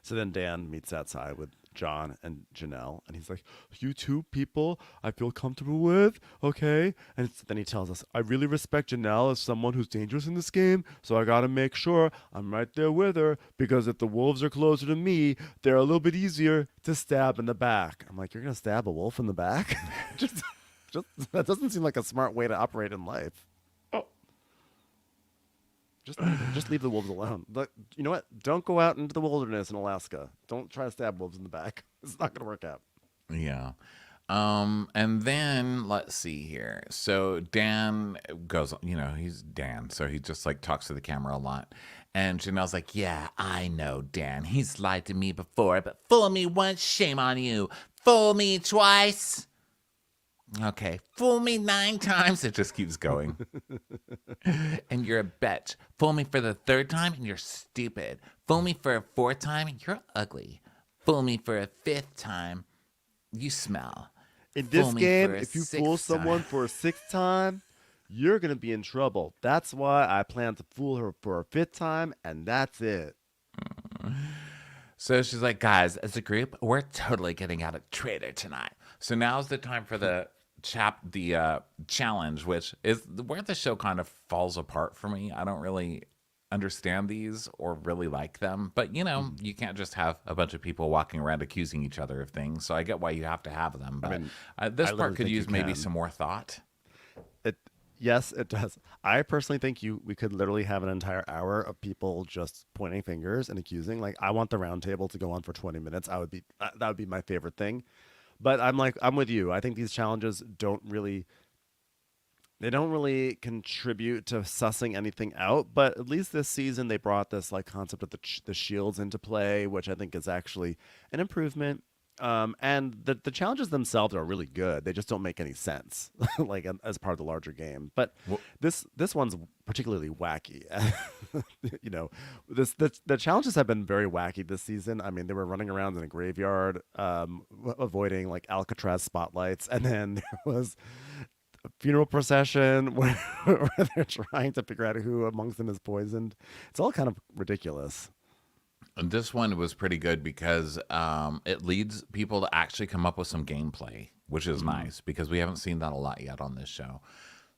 So then Dan meets outside with John and Janelle, and he's like, you two people I feel comfortable with, okay? And then he tells us, I really respect Janelle as someone who's dangerous in this game, so I gotta make sure I'm right there with her, because if the wolves are closer to me, they're a little bit easier to stab in the back. I'm like, you're gonna stab a wolf in the back? just that doesn't seem like a smart way to operate in life. Just leave the wolves alone. But you know what? Don't go out into the wilderness in Alaska. Don't try to stab wolves in the back. It's not going to work out. Yeah. And then let's see here. So Dan goes, he's Dan. So he just like talks to the camera a lot. And Janelle's like, yeah, I know Dan. He's lied to me before, but fool me once, shame on you. Fool me twice. Okay, fool me 9 times. It just keeps going. And you're a bitch. Fool me for the 3rd time, and you're stupid. Fool me for a 4th time, and you're ugly. Fool me for a 5th time, you smell. In this game, if you fool 6th someone for a 6th time, you're going to be in trouble. That's why I plan to fool her for a 5th time, and that's it. So she's like, guys, as a group, we're totally getting out a traitor tonight. So now's the time for the challenge, which is where the show kind of falls apart for me. I don't really understand these or really like them, but you can't just have a bunch of people walking around accusing each other of things. So I get why you have to have them, but this part could use maybe some more thought. Yes, it does. I personally think we could literally have an entire hour of people just pointing fingers and accusing. Like, I want the round table to go on for 20 minutes. That would be my favorite thing. But I'm with you. I think these challenges don't really contribute to sussing anything out. But at least this season they brought this like concept of the shields into play, which I think is actually an improvement. And the challenges themselves are really good. They just don't make any sense, like as part of the larger game. But this one's particularly wacky. The challenges have been very wacky this season. I mean, they were running around in a graveyard, avoiding like Alcatraz spotlights, and then there was a funeral procession where they're trying to figure out who amongst them is poisoned. It's all kind of ridiculous. And this one was pretty good because it leads people to actually come up with some gameplay, which is nice because we haven't seen that a lot yet on this show.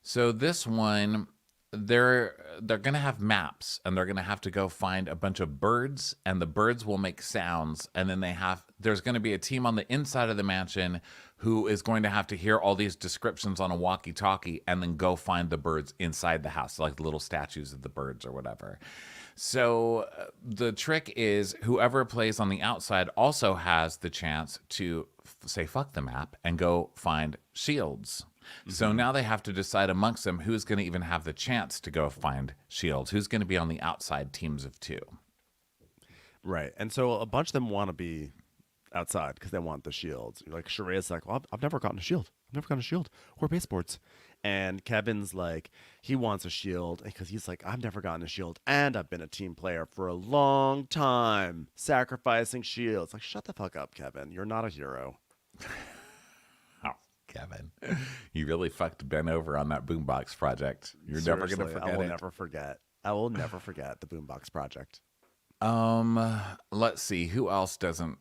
So this one, they're going to have maps, and they're going to have to go find a bunch of birds, and the birds will make sounds. And then there's going to be a team on the inside of the mansion who is going to have to hear all these descriptions on a walkie-talkie and then go find the birds inside the house, like the little statues of the birds or whatever. So the trick is whoever plays on the outside also has the chance to say fuck the map and go find shields. Mm-hmm. So now they have to decide amongst them who's going to even have the chance to go find shields, who's going to be on the outside teams of 2. Right. And so a bunch of them want to be outside because they want the shields. Like Sherea's like, well, I've never gotten a shield. We're baseboards. And Kevin's like, he wants a shield because he's like, I've never gotten a shield, and I've been a team player for a long time, sacrificing shields. Like, shut the fuck up, Kevin. You're not a hero. Oh, Kevin, you really fucked Ben over on that Boombox project. You're never gonna forget it. I will never forget the Boombox project. Let's see who else doesn't.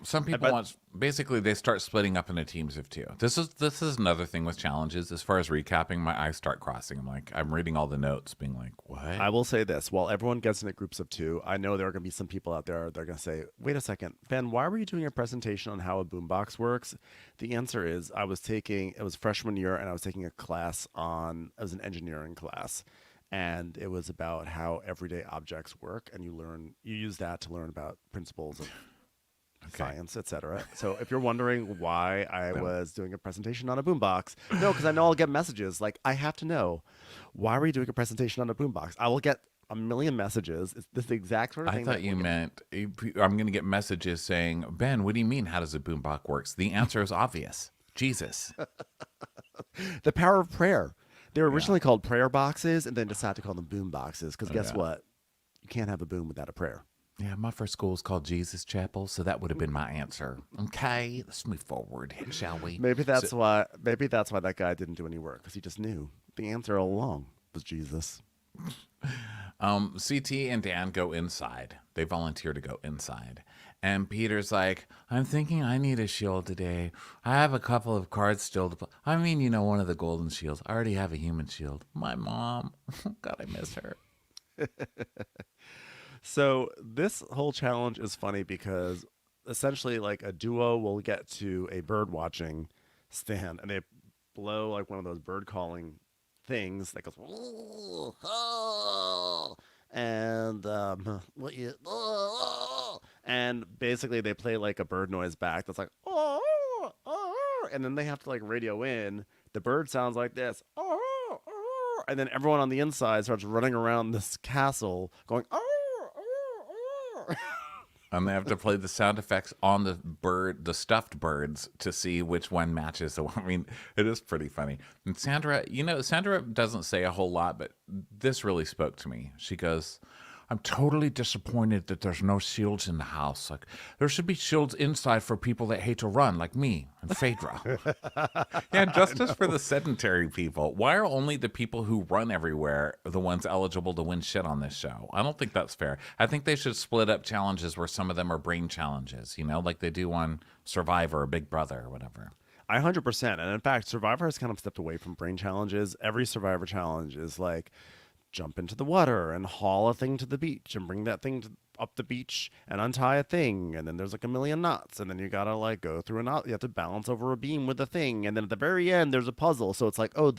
some people want, basically they start splitting up into teams of two. This is another thing with challenges. As far as recapping, my eyes start crossing. I'm reading all the notes being like, what? I will say this, while everyone gets into groups of two, I know there are going to be some people out there that are going to say, wait a second, Ben, why were you doing a presentation on how a boombox works? The answer is it was freshman year, and I was taking a class it was an engineering class. And it was about how everyday objects work, and you use that to learn about principles of science, etc. So if you're wondering why I was doing a presentation on a boombox, no, because I know I'll get messages like, I have to know, why were you doing a presentation on a boombox? I will get a million messages. It's this exact sort of thing. I thought you meant I'm going to get messages saying, Ben, what do you mean? How does a boombox works? The answer is obvious. Jesus. The power of prayer. They were originally called prayer boxes, and then decided to call them boom boxes. Because guess what? You can't have a boom without a prayer. Yeah, my first school was called Jesus Chapel, so that would have been my answer. Okay, let's move forward, shall we? Maybe that's why that guy didn't do any work, because he just knew the answer all along was Jesus. CT and Dan go inside. They volunteer to go inside. And Peter's like, I'm thinking I need a shield today. I have a couple of cards still to play. I mean, one of the golden shields. I already have a human shield. My mom. God, I miss her. So this whole challenge is funny because essentially like a duo will get to a bird watching stand, and they blow like one of those bird calling things that goes, and and basically they play like a bird noise back that's like, and then they have to like radio in. The bird sounds like this, and then everyone on the inside starts running around this castle going, and they have to play the sound effects on the stuffed birds to see which one matches the one. I mean, it is pretty funny. And Sandra doesn't say a whole lot, but this really spoke to me. She goes, I'm totally disappointed that there's no shields in the house. Like, there should be shields inside for people that hate to run, like me and Phaedra. Yeah, justice for the sedentary people. Why are only the people who run everywhere the ones eligible to win shit on this show? I don't think that's fair. I think they should split up challenges where some of them are brain challenges, like they do on Survivor or Big Brother or whatever. 100%. And in fact, Survivor has kind of stepped away from brain challenges. Every Survivor challenge is like, jump into the water and haul a thing to the beach and bring that thing up the beach and untie a thing, and then there's like a million knots, and then you gotta like go through a knot. You have to balance over a beam with the thing, and then at the very end there's a puzzle. So it's like, oh,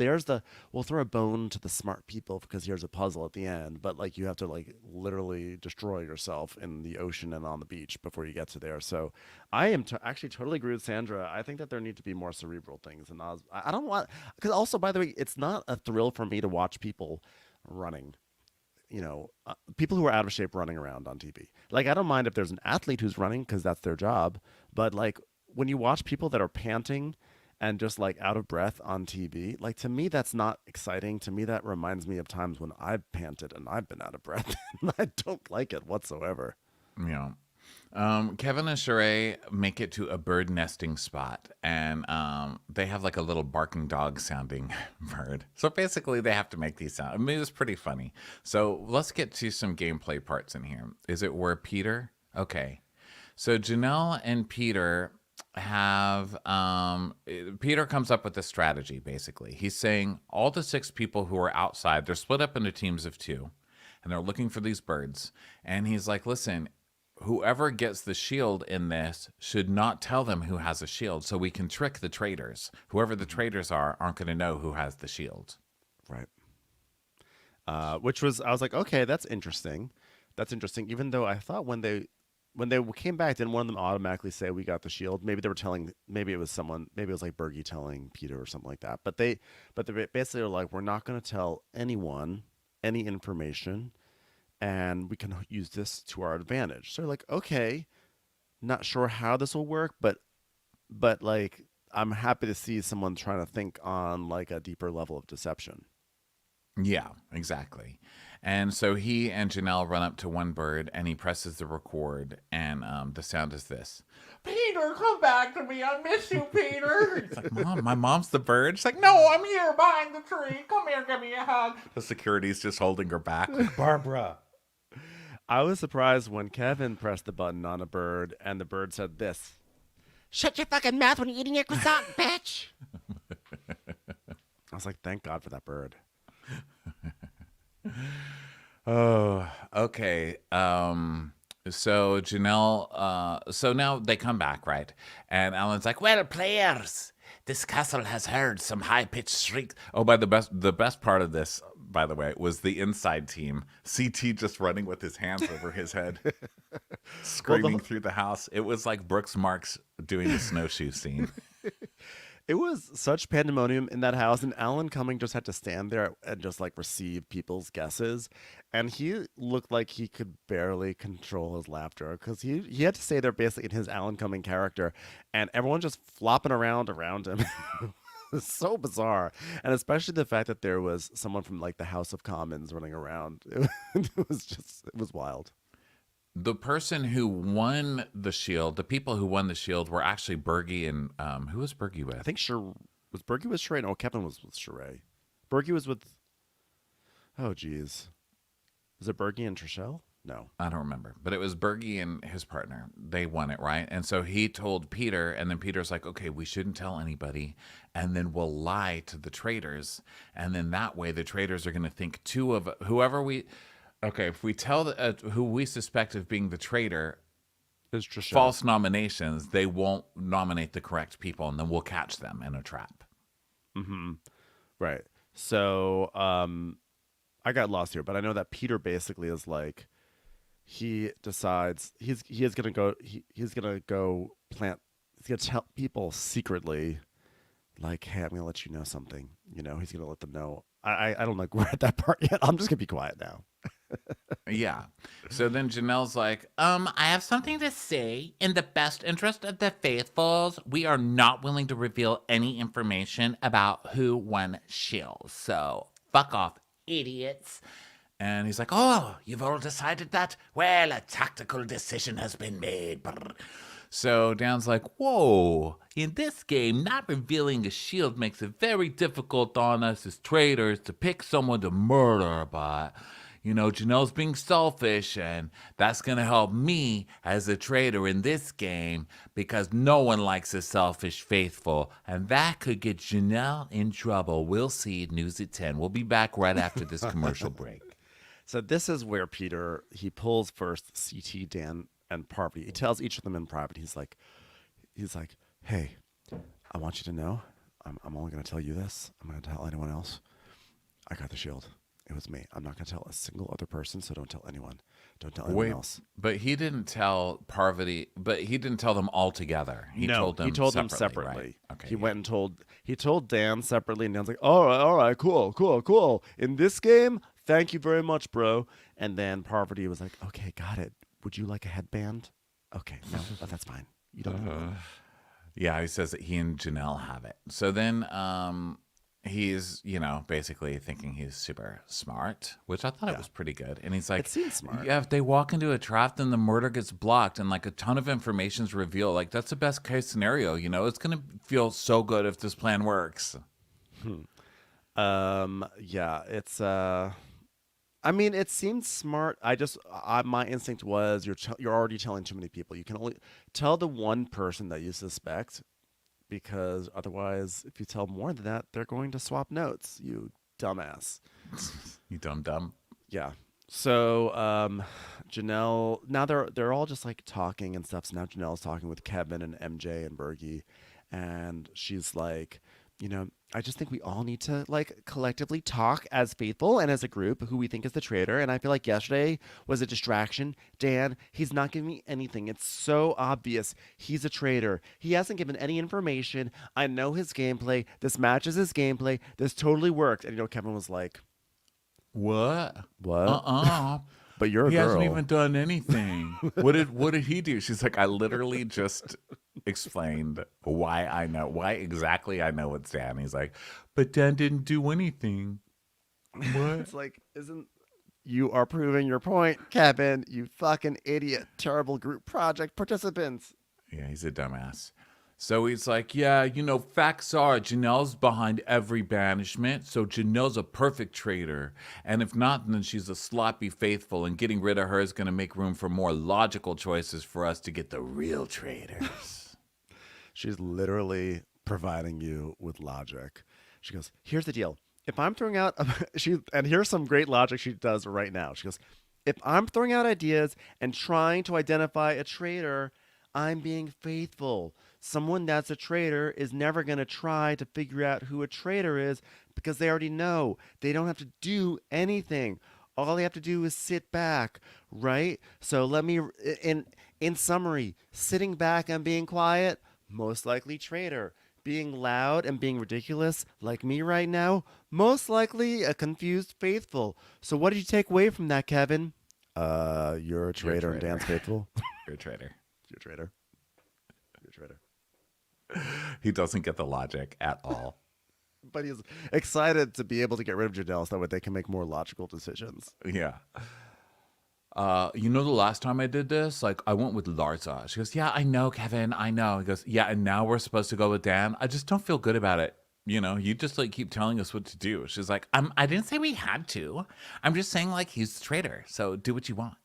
we'll throw a bone to the smart people because here's a puzzle at the end, but like you have to like literally destroy yourself in the ocean and on the beach before you get to there. So I am actually totally agree with Sandra. I think that there need to be more cerebral things, and I don't want, because also, by the way, it's not a thrill for me to watch people running, people who are out of shape running around on TV. Like, I don't mind if there's an athlete who's running because that's their job, but like when you watch people that are panting and just like out of breath on TV, like to me that's not exciting. To me that reminds me of times when I've panted and I've been out of breath and I don't like it whatsoever. Yeah. Kevin and Surrey make it to a bird nesting spot, and they have like a little barking dog sounding bird. So basically they have to make these sounds. I mean, it's pretty funny. So let's get to some gameplay parts in here. Is it where Peter? Okay. So Janelle and Peter have, Peter comes up with a strategy, basically. He's saying all the 6 people who are outside, they're split up into teams of 2, and they're looking for these birds. And he's like, listen, whoever gets the shield in this should not tell them who has a shield, so we can trick the traitors. Whoever the traitors aren't going to know who has the shield. Right. I was like, okay, that's interesting. That's interesting. Even though I thought when they came back, didn't one of them automatically say we got the shield? Maybe they were telling, maybe it was like Bergie telling Peter or something like that. But they basically were like, we're not going to tell anyone any information, and we can use this to our advantage. So like, okay, not sure how this will work, but like, I'm happy to see someone trying to think on like a deeper level of deception. Yeah, exactly. And so he and Janelle run up to one bird, and he presses the record, and the sound is this. Peter, come back to me. I miss you, Peter. He's like, Mom, my mom's the bird. She's like, no, I'm here behind the tree. Come here, give me a hug. The security's just holding her back. Barbara. I was surprised when Kevin pressed the button on a bird and the bird said this. Shut your fucking mouth when you're eating your croissant, bitch. I was like, thank God for that bird. Oh, okay. So Janelle, so now they come back, right? And Alan's like, Well, players, this castle has heard some high-pitched shrieks. oh, the best part of this, by the way, was the inside team. CT just running with his hands over his head, screaming through the house. It was like Brooks Marks doing the snowshoe scene. It was such pandemonium in that house, and Alan Cumming just had to stand there and just like receive people's guesses. And he looked like he could barely control his laughter because he had to stay there basically in his Alan Cumming character, and everyone just flopping around him. It was so bizarre. And especially the fact that there was someone from like the House of Commons running around. It was wild. The person who won the shield, the people who won the shield were actually Bergie and who was Bergie with? I think was Bergie with Sheree? No, Kevin was with Sheree. Bergie was with, oh geez. Was it Bergie and Trishelle? No. I don't remember, but it was Bergie and his partner. They won it, right? And so he told Peter, and then Peter's like, okay, we shouldn't tell anybody, and then we'll lie to the traitors, and then that way the traitors are going to think whoever we... Okay, if we tell who we suspect of being the traitor It's Trishelle. false nominations, they won't nominate the correct people, and then we'll catch them in a trap. Mm-hmm. Right. So I got lost here, but I know that Peter basically is like, he decides he's gonna go tell people secretly, like, hey, I'm gonna let you know something. You know, he's gonna let them know. I don't know, we're at that part yet. I'm just gonna be quiet now. Yeah. So then Janelle's like, I have something to say. In the best interest of the faithfuls, we are not willing to reveal any information about who won Shield. So, fuck off, idiots. and he's like, Oh, you've all decided that? Well, a tactical decision has been made. Brr. so Dan's like, whoa, in this game, not revealing a shield makes it very difficult on us as traitors to pick someone to murder, but, you know, Janelle's being selfish, and that's going to help me as a traitor in this game because no one likes a selfish faithful, and that could get Janelle in trouble. We'll see at News at 10. We'll be back right after this commercial break. So this is where Peter, he pulls first CT, Dan, and Parvati. He tells each of them in private. He's like, hey, I want you to know, I'm only going to tell you this. I'm going to tell anyone else. I got the shield. It was me. I'm not going to tell a single other person, so don't tell anyone. Don't tell anyone else. But he didn't tell Parvati, but he didn't tell them all together. He told them separately. Right? Okay, he went and he told Dan separately, and Dan's like, all right, cool. In this game, thank you very much, bro. And then Parvati was like, okay, got it. Would you like a headband? Okay, no, that's fine. You don't have one. Yeah, he says that he and Janelle have it. So then he's, you know, basically thinking he's super smart, which I thought it was pretty good. And he's like, it seems smart. Yeah, if they walk into a trap, then the murder gets blocked and like a ton of information's revealed. Like that's the best case scenario, you know? It's going to feel so good if this plan works. Yeah, it's I mean, it seems smart. My instinct was you're already telling too many people. You can only tell the one person that you suspect, because otherwise, if you tell more than that, they're going to swap notes. You dumbass. You dumb. Yeah. So Janelle, now they're all just like talking and stuff. So now Janelle's talking with Kevin and MJ and Bergie, and she's like, you know, I just think we all need to like collectively talk as faithful and as a group who we think is the traitor. And I feel like yesterday was a distraction. Dan, he's not giving me anything. It's so obvious. He's a traitor. He hasn't given any information. I know his gameplay. This matches his gameplay. This totally worked. And you know, Kevin was like, What? But you're a He girl. hasn't even done anything. What did he do? She's like, I literally just explained why exactly I know it's Dan. He's like, but Dan didn't do anything. What? It's like, you are proving your point, Kevin, you fucking idiot. Terrible group project participants. Yeah, he's a dumbass. So he's like, yeah, facts are Janelle's behind every banishment, so Janelle's a perfect traitor. And if not, then she's a sloppy faithful, and getting rid of her is going to make room for more logical choices for us to get the real traitors. She's literally providing you with logic. She goes, here's the deal. If I'm throwing out, and here's some great logic she does right now. She goes, if I'm throwing out ideas and trying to identify a traitor, I'm being faithful. Someone that's a traitor is never going to try to figure out who a traitor is because they already know. They don't have to do anything. All they have to do is sit back, right? So let me, in summary, sitting back and being quiet, most likely traitor. Being loud and being ridiculous, like me right now, most likely a confused faithful. So what did you take away from that, Kevin? You're a traitor and Dan's faithful. You're a traitor. You're a traitor. You're a traitor. He doesn't get the logic at all. But he's excited to be able to get rid of Janelle so that way they can make more logical decisions. Yeah. The last time I did this, I went with Larsa. She goes, yeah, I know, Kevin, I know. He goes, yeah, and now we're supposed to go with Dan. I just don't feel good about it. You just keep telling us what to do. She's like, I didn't say we had to. I'm just saying he's the traitor. So do what you want.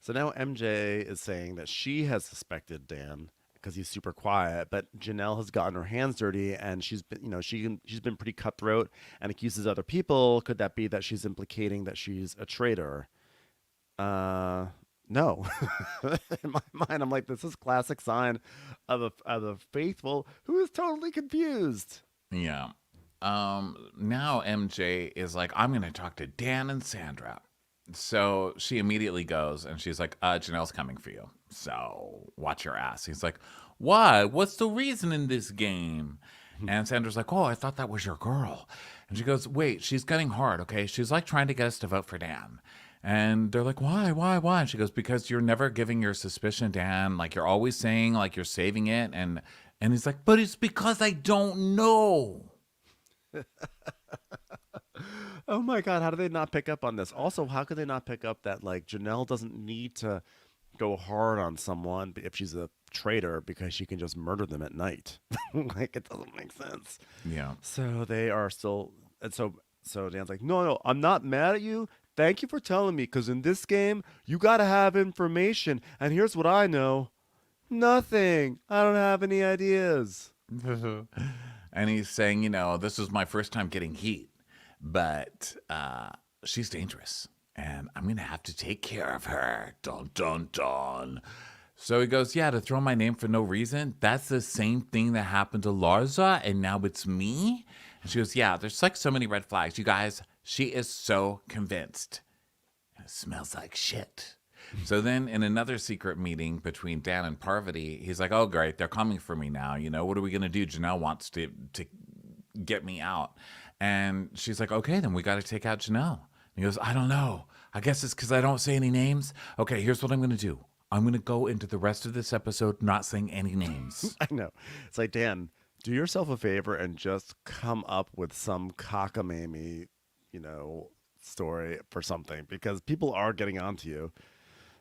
So now MJ is saying that she has suspected Dan because he's super quiet, but Janelle has gotten her hands dirty and she's been, she's been pretty cutthroat and accuses other people. Could that be that she's implicating that she's a traitor? No. In my mind, I'm like, this is classic sign of a faithful who is totally confused. yeah. Now MJ is like, I'm going to talk to Dan and Sandra. So she immediately goes and she's like, Janelle's coming for you. So watch your ass. He's like, why? What's the reason in this game? And Sandra's like, oh, I thought that was your girl. And she goes, wait, she's getting hard, okay? She's trying to get us to vote for Dan. And they're like, why? And she goes, because you're never giving your suspicion, Dan. You're always saying you're saving it. And he's like, but it's because I don't know. Oh my God, how do they not pick up on this? Also, how could they not pick up that Janelle doesn't need to go hard on someone if she's a traitor because she can just murder them at night? It doesn't make sense. Yeah. So they are still, and so Dan's like, no, I'm not mad at you. Thank you for telling me, because in this game, you got to have information. And here's what I know. Nothing. I don't have any ideas. And he's saying, this is my first time getting heat, but she's dangerous, and I'm going to have to take care of her. Dun, dun, dun. So he goes, yeah, to throw my name for no reason, that's the same thing that happened to Larsa, and now it's me? And she goes, yeah, there's so many red flags. You guys, she is so convinced. It smells like shit. So then in another secret meeting between Dan and Parvati, he's like, oh, great, they're coming for me now. What are we going to do? Janelle wants to get me out. And she's like, okay, then we got to take out Janelle. And he goes, I don't know. I guess it's because I don't say any names. Okay, here's what I'm going to do. I'm going to go into the rest of this episode not saying any names. I know. It's like, Dan, do yourself a favor and just come up with some cockamamie, story for something, because people are getting onto you.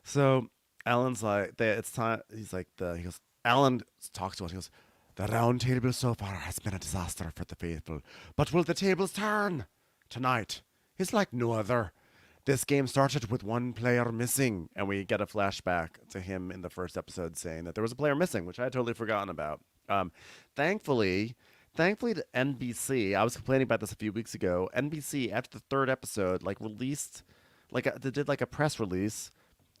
So Alan's like, it's time. He's like, he goes, Alan talks to us. He goes, the round table so far has been a disaster for the faithful, but will the tables turn? Tonight is like no other. This game started with one player missing, and we get a flashback to him in the first episode saying that there was a player missing, which I had totally forgotten about. Thankfully to NBC, I was complaining about this a few weeks ago. NBC, after the third episode, released, they did a press release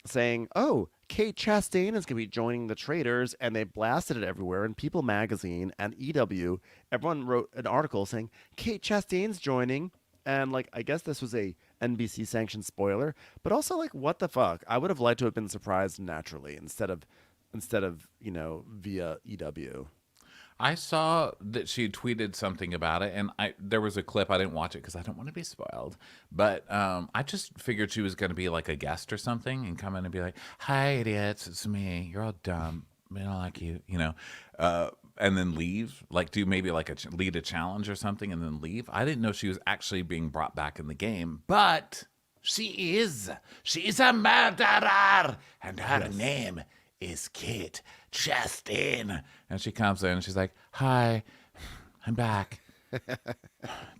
saying, oh, Kate Chastain is going to be joining the Traitors, and they blasted it everywhere in People Magazine and EW. Everyone wrote an article saying, Kate Chastain's joining, and, I guess this was a NBC-sanctioned spoiler, but also, what the fuck? I would have liked to have been surprised naturally instead of via EW. I saw that she tweeted something about it, and there was a clip. I didn't watch it because I don't want to be spoiled. But I just figured she was going to be a guest or something and come in and be like, "Hi, idiots, it's me. You're all dumb. I don't like you," and then leave. Do maybe lead a challenge or something and then leave. I didn't know she was actually being brought back in the game, but she is. She is a murderer, and her name is Kate Chastain. And she comes in and she's like, hi, I'm back.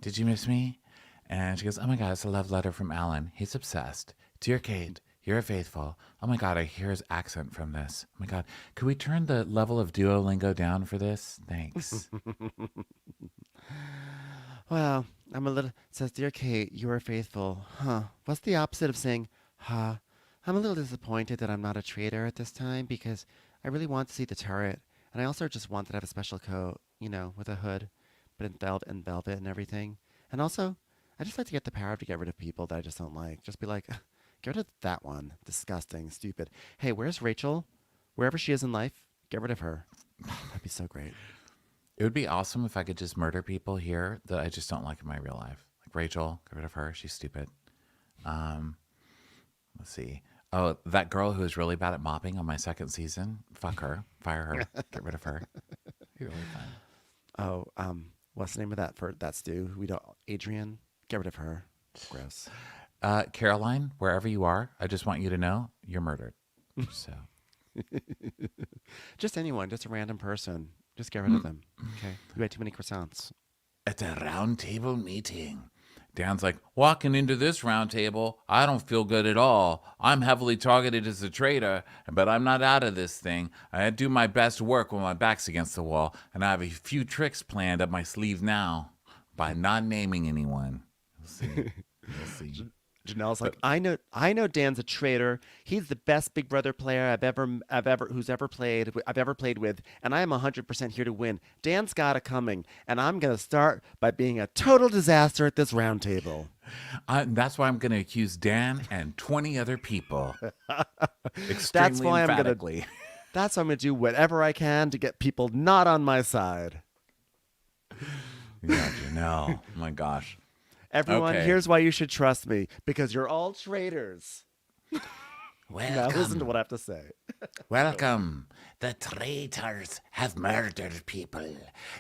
Did you miss me? And she goes, oh my God, it's a love letter from Alan. He's obsessed. Dear Kate, you're faithful. Oh my God, I hear his accent from this. Oh my God, could we turn the level of Duolingo down for this? Thanks. Well, I'm a little. It says, dear Kate, you are faithful. Huh? What's the opposite of saying, huh? I'm a little disappointed that I'm not a traitor at this time because I really want to see the turret, and I also just wanted to have a special coat, with a hood, but in velvet and everything. And also, I just like to get the power to get rid of people that I just don't like. Just be like, get rid of that one. Disgusting, stupid. Hey, where's Rachel? Wherever she is in life, get rid of her. That'd be so great. It would be awesome if I could just murder people here that I just don't like in my real life. Like Rachel, get rid of her. She's stupid. Let's see. Oh, that girl who was really bad at mopping on my second season. Fuck her. Fire her. Get rid of her. Be really fun. Oh, what's the name of that stew? Adrian. Get rid of her. Gross. Caroline, wherever you are, I just want you to know you're murdered. So, Just anyone, just a random person. Just get rid of them. Okay. You ate too many croissants. at a round table meeting. Dan's like, walking into this round table, I don't feel good at all. I'm heavily targeted as a traitor, but I'm not out of this thing. I do my best work when my back's against the wall, and I have a few tricks planned up my sleeve now by not naming anyone. We'll see. We'll see. Janelle's like, I know Dan's a traitor. He's the best Big Brother player I've ever played with, and I am 100% here to win. Dan's got it coming, and I'm gonna start by being a total disaster at this round table. That's why I'm going to accuse Dan and 20 other people. That's why emphatically. That's why I'm gonna do whatever I can to get people not on my side. Yeah, Janelle. Oh my gosh. Everyone, Okay. here's why you should trust me, because you're all traitors. Now listen to what I have to say. Welcome. The traitors have murdered people.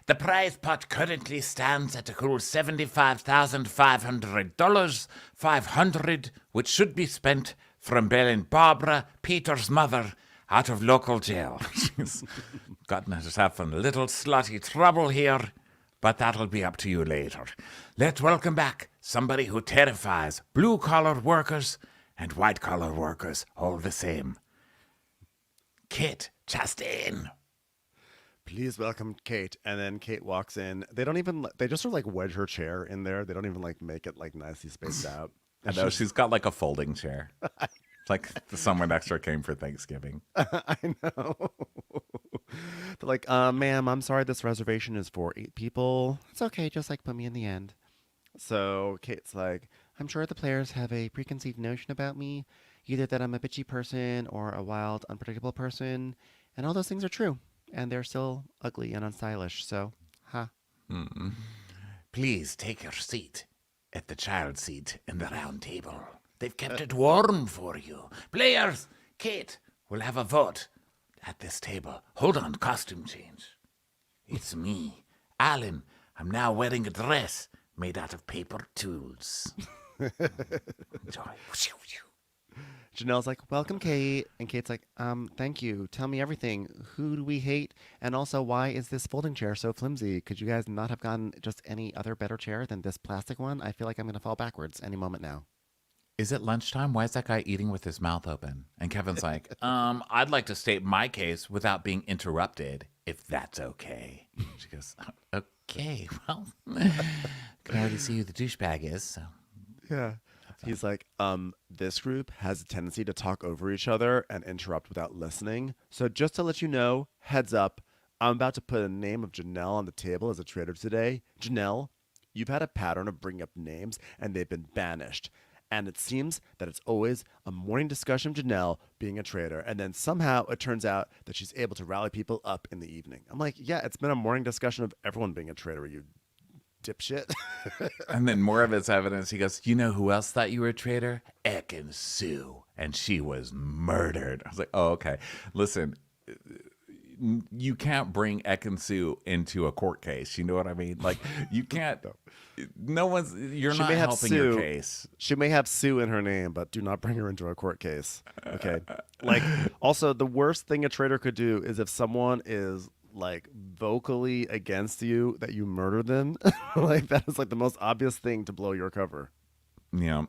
The prize pot currently stands at a cool $75,500. $500, which should be spent from bailing Barbara, Peter's mother, out of local jail. She's gotten herself in a little slutty trouble here, but that'll be up to you later. Let's welcome back somebody who terrifies blue-collar workers and white-collar workers all the same. Kit Chastain. Please welcome Kate. And then Kate walks in. They just sort of like wedge her chair in there. They don't even like make it like nicely spaced out. I know, she's got like a folding chair. It's like someone extra came for Thanksgiving. I know. They're like, ma'am, I'm sorry, this reservation is for 8 people. It's okay, just like put me in the end. So Kate's like, I'm sure the players have a preconceived notion about me, either that I'm a bitchy person or a wild, unpredictable person, and all those things are true, and they're still ugly and unstylish. So, Please take your seat at the child seat in the round table. They've kept it warm for you. Players, Kate will have a vote at this table. Hold on, costume change. It's me, Alan. I'm now wearing a dress made out of paper tools. Enjoy. Janelle's like, welcome, Kate. And Kate's like, thank you. Tell me everything. Who do we hate? And also, why is this folding chair so flimsy? Could you guys not have gotten just any other better chair than this plastic one? I feel like I'm going to fall backwards any moment now. Is it lunchtime? Why is that guy eating with his mouth open? And Kevin's like, I'd like to state my case without being interrupted, if that's okay. She goes, okay, well, can already see who the douchebag is. So. Yeah. He's like, this group has a tendency to talk over each other and interrupt without listening. So just to let you know, heads up, I'm about to put a name of Janelle on the table as a traitor today. Janelle, you've had a pattern of bringing up names and they've been banished. And it seems that it's always a morning discussion of Janelle being a traitor. And then somehow it turns out that she's able to rally people up in the evening. I'm like, yeah, it's been a morning discussion of everyone being a traitor, you dipshit. And then more of his evidence. He goes, you know who else thought you were a traitor? Ekin Sue. And she was murdered. I was like, oh, okay. Listen, you can't bring Ekin Sue into a court case. You know what I mean? Like, you can't. You're She not may have helping your Sue. case. She may have Sue in her name, but do not bring her into a court case. Okay. Like, also, the worst thing a traitor could do is if someone is like vocally against you, that you murder them. Like, that is like the most obvious thing to blow your cover. Yeah.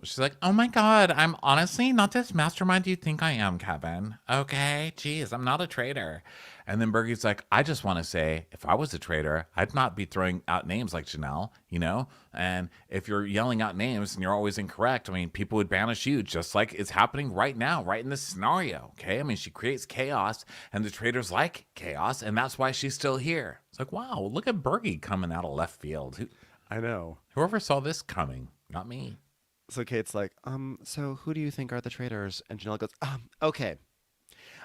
She's like, oh my God, I'm honestly not this mastermind you think I am, Kevin. Okay, geez, I'm not a traitor. And then Bergie's like, I just want to say, if I was a traitor, I'd not be throwing out names like Janelle, you know? And if you're yelling out names and you're always incorrect, I mean, people would banish you just like it's happening right now, right in this scenario, okay? I mean, she creates chaos and the traitors like chaos, and that's why she's still here. It's like, wow, look at Bergie coming out of left field. I know. Whoever saw this coming, not me. So Kate's like, so who do you think are the traitors? And Janelle goes, okay.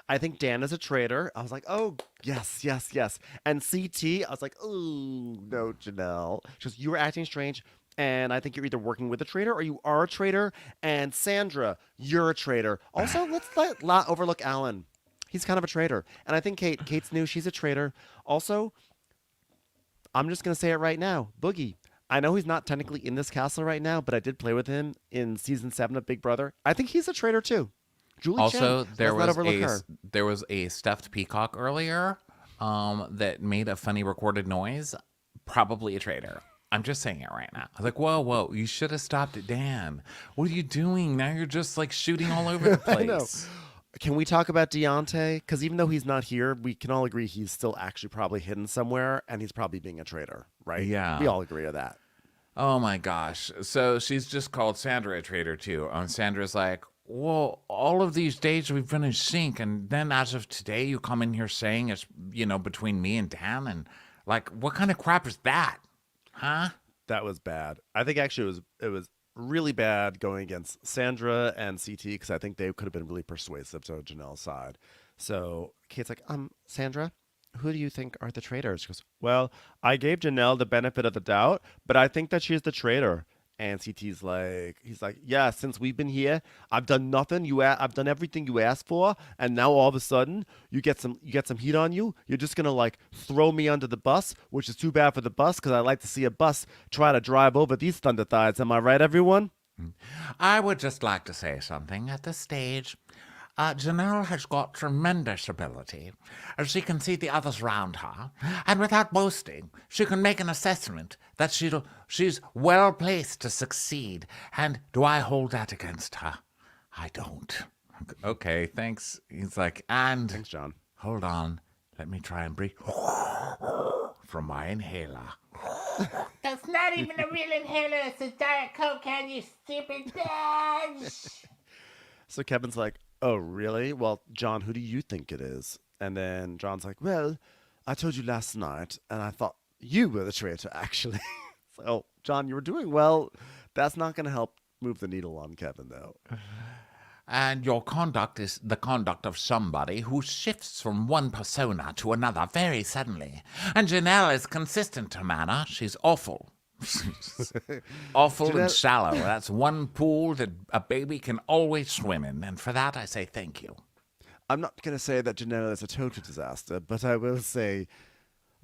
I think Dan is a traitor. I was like, oh, yes, yes, yes. And CT, I was like, oh, no, Janelle. She goes, you were acting strange, and I think you're either working with a traitor or you are a traitor. And Sandra, you're a traitor. Also, let's not overlook Alan. He's kind of a traitor. And I think Kate's new. She's a traitor. Also, I'm just going to say it right now. Boogie. I know he's not technically in this castle right now, but I did play with him in season 7 of Big Brother. I think he's a traitor too. Julie Also, Chen, there let's not overlook her. was a stuffed peacock earlier that made a funny recorded noise. Probably a traitor. I'm just saying it right now. I was like, whoa, you should have stopped it, Dan. What are you doing? Now you're just like shooting all over the place. I know. Can we talk about Deontay? Because even though he's not here, we can all agree he's still actually probably hidden somewhere, and he's probably being a traitor, right? Yeah. We all agree on that. Oh my gosh. So she's just called Sandra a traitor too. And Sandra's like, well, all of these days we've been in sync, and then as of today you come in here saying it's, between me and Dan, and like, what kind of crap is that? Huh? That was bad. I think actually it was really bad going against Sandra and CT, because I think they could have been really persuasive to Janelle's side. So Kate's like, Sandra, who do you think are the traitors? She goes, well, I gave Janelle the benefit of the doubt, but I think that she's the traitor. And CT's like, he's like, yeah, since we've been here, I've done nothing. I've done everything you asked for, and now all of a sudden you get some heat on you. You're just gonna like throw me under the bus, which is too bad for the bus, because I like to see a bus try to drive over these thunder thighs. Am I right, everyone? I would just like to say something at this stage. Janelle has got tremendous ability, as she can see the others round her, and without boasting, she can make an assessment that she's well placed to succeed. And do I hold that against her? I don't. Okay, thanks. He's like, Thanks, John. hold on. Let me try and breathe from my inhaler. That's not even a real inhaler. It's a Diet Coke can, you stupid bitch. So Kevin's like, oh, really? Well, John, who do you think it is? And then John's like, well, I told you last night, and I thought you were the traitor, actually. It's like, oh, John, you were doing well. That's not going to help move the needle on Kevin, though. And your conduct is the conduct of somebody who shifts from one persona to another very suddenly. And Janelle is consistent to manner. She's awful. Awful and shallow. That's one pool that a baby can always swim in. And for that, I say thank you. I'm not going to say that Janelle is a total disaster, but I will say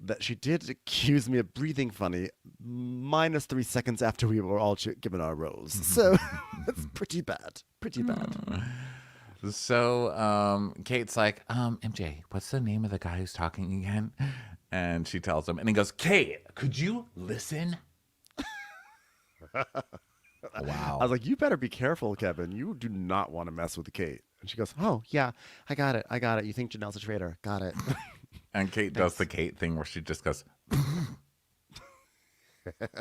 that she did accuse me of breathing funny minus 3 seconds after we were all given our roles. So it's pretty bad. Pretty bad. So Kate's like, MJ, what's the name of the guy who's talking again? And she tells him, and he goes, Kate, could you listen? Wow. I was like, you better be careful, Kevin. You do not want to mess with Kate. And she goes, oh, yeah, I got it. You think Janelle's a traitor. Got it. And Kate does the Kate thing where she just goes,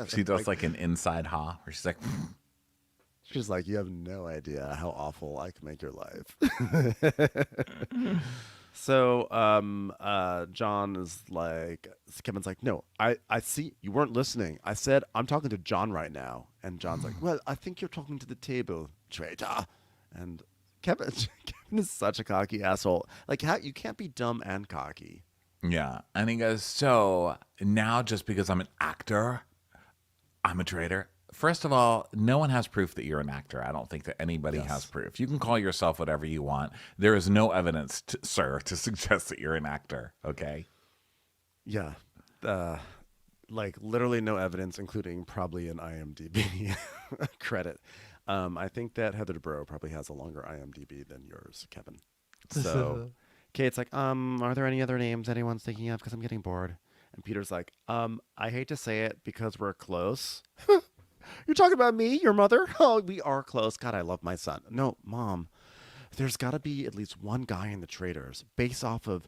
she does like an inside ha, where she's like, she's like, you have no idea how awful I can make your life. So John is like, Kevin's like, no, I see you weren't listening. I said, I'm talking to John right now. And John's like, well, I think you're talking to the table, traitor. And Kevin is such a cocky asshole. Like, how you can't be dumb and cocky. yeah. And he goes, so now just because I'm an actor, I'm a traitor? First of all, no one has proof that you're an actor. I don't think that anybody has proof. You can call yourself whatever you want. There is no evidence, sir, to suggest that you're an actor, okay? Yeah. like literally no evidence, including probably an IMDb credit. I think that Heather Dubrow probably has a longer IMDb than yours, Kevin. So Kate's like, are there any other names anyone's thinking of? Because I'm getting bored. And Peter's like, I hate to say it because we're close. You're talking about me, your mother? Oh, we are close. God, I love my son. No, Mom, there's got to be at least one guy in the Traitors based off of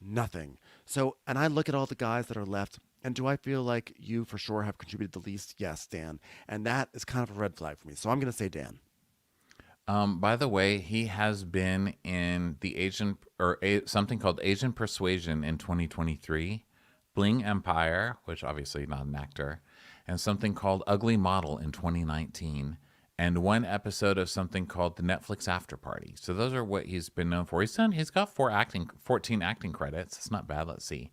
nothing. So, and I look at all the guys that are left, and do I feel like you for sure have contributed the least? Yes, Dan. And that is kind of a red flag for me. So I'm going to say Dan. By the way, he has been in the Asian or something called Asian Persuasion in 2023, Bling Empire, which obviously not an actor, and something called Ugly Model in 2019, and one episode of something called the Netflix After Party. So those are what he's been known for. He's got 14 acting credits. It's not bad. Let's see.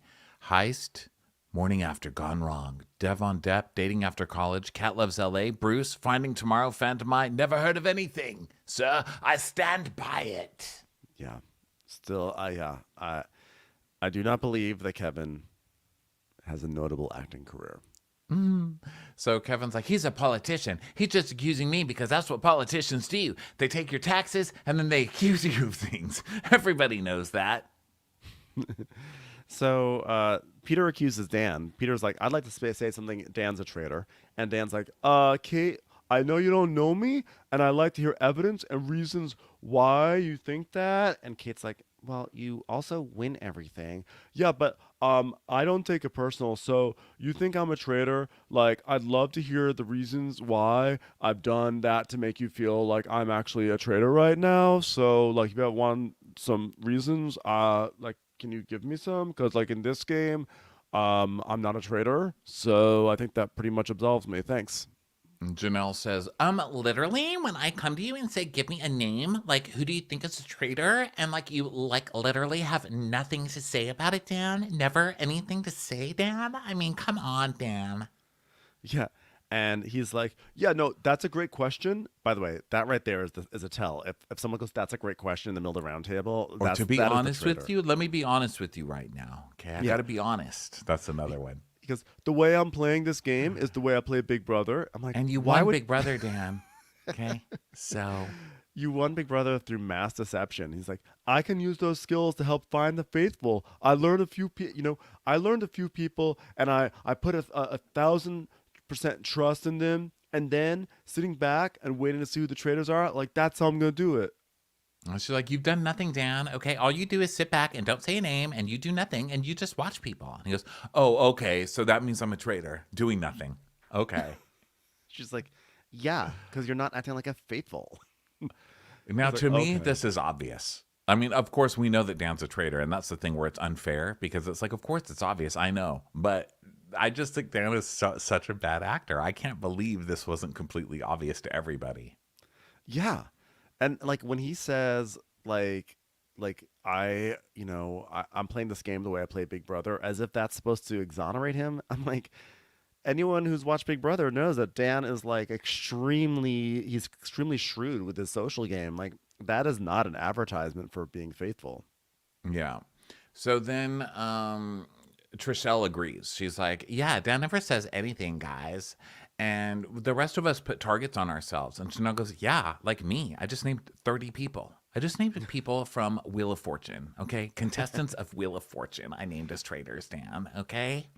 Heist, Morning After Gone Wrong, Dev on Depp, Dating After College, Cat Loves L.A., Bruce, Finding Tomorrow, Phantomite, Never Heard of Anything. Sir, I stand by it. Yeah. Still, I do not believe that Kevin has a notable acting career. So Kevin's like, he's a politician. He's just accusing me because that's what politicians do. They take your taxes and then they accuse you of things. Everybody knows that. So Peter accuses Dan. Peter's like, I'd like to say something. Dan's a traitor. And Dan's like, Kate, I know you don't know me, and I'd like to hear evidence and reasons why you think that. And Kate's like, well, you also win everything. Yeah, but I don't take it personal. So you think I'm a traitor? Like, I'd love to hear the reasons why I've done that to make you feel like I'm actually a traitor right now. So, like, if you want some reasons, like, can you give me some? Because, like, in this game, I'm not a traitor. So I think that pretty much absolves me. Thanks. Janelle says, Literally, when I come to you and say, give me a name, like, who do you think is a traitor? And, like, you, like, literally have nothing to say about it, Dan? Never anything to say, Dan? I mean, come on, Dan. Yeah. And he's like, yeah, no, that's a great question. By the way, that right there is a tell. If someone goes, that's a great question in the middle of the round table. or to be honest with you, let me be honest with you right now. Okay, I got to be honest. That's another one. Because the way I'm playing this game is the way I play Big Brother. I'm like, and you won Big Brother, Dan. Okay, so you won Big Brother through mass deception. He's like, I can use those skills to help find the faithful. I learned a few people, and I put a 1,000% trust in them. And then sitting back and waiting to see who the traitors are, like, that's how I'm gonna do it. And she's like, you've done nothing, Dan. Okay, all you do is sit back and don't say a name, and you do nothing, and you just watch people. And he goes, oh, okay, so that means I'm a traitor, doing nothing. Okay. She's like, yeah, because you're not acting like a faithful. Now, like, to me, okay. this is obvious. I mean, of course, we know that Dan's a traitor, and that's the thing where it's unfair, because it's like, of course, it's obvious. I know. But I just think Dan is such a bad actor. I can't believe this wasn't completely obvious to everybody. Yeah. And like when he says I'm playing this game the way I play Big Brother, as if that's supposed to exonerate him. I'm like, anyone who's watched Big Brother knows that Dan is like he's extremely shrewd with his social game. Like, that is not an advertisement for being faithful. Yeah. So then Trishelle agrees. She's like, yeah, Dan never says anything, guys. And the rest of us put targets on ourselves. And Chanel goes, yeah, like me. I just named 30 people. I just named people from Wheel of Fortune, okay? Contestants of Wheel of Fortune I named as traitors, Dan, okay?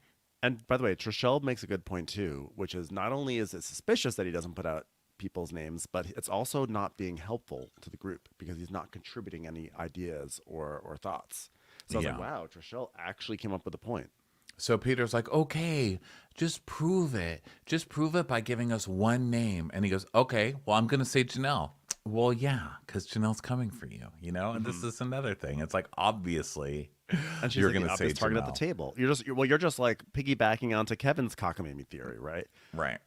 And by the way, Trishelle makes a good point too, which is not only is it suspicious that he doesn't put out people's names, but it's also not being helpful to the group because he's not contributing any ideas or thoughts. So I was like, wow, Trishelle actually came up with a point. So Peter's like, okay, just prove it. Just prove it by giving us one name. And he goes, okay, well, I'm going to say Janelle. Well, yeah, because Janelle's coming for you, you know? And this is another thing. It's like, obviously, and she's you're like going to say target Janelle. at the table. You're just like piggybacking onto Kevin's cockamamie theory, right? Right.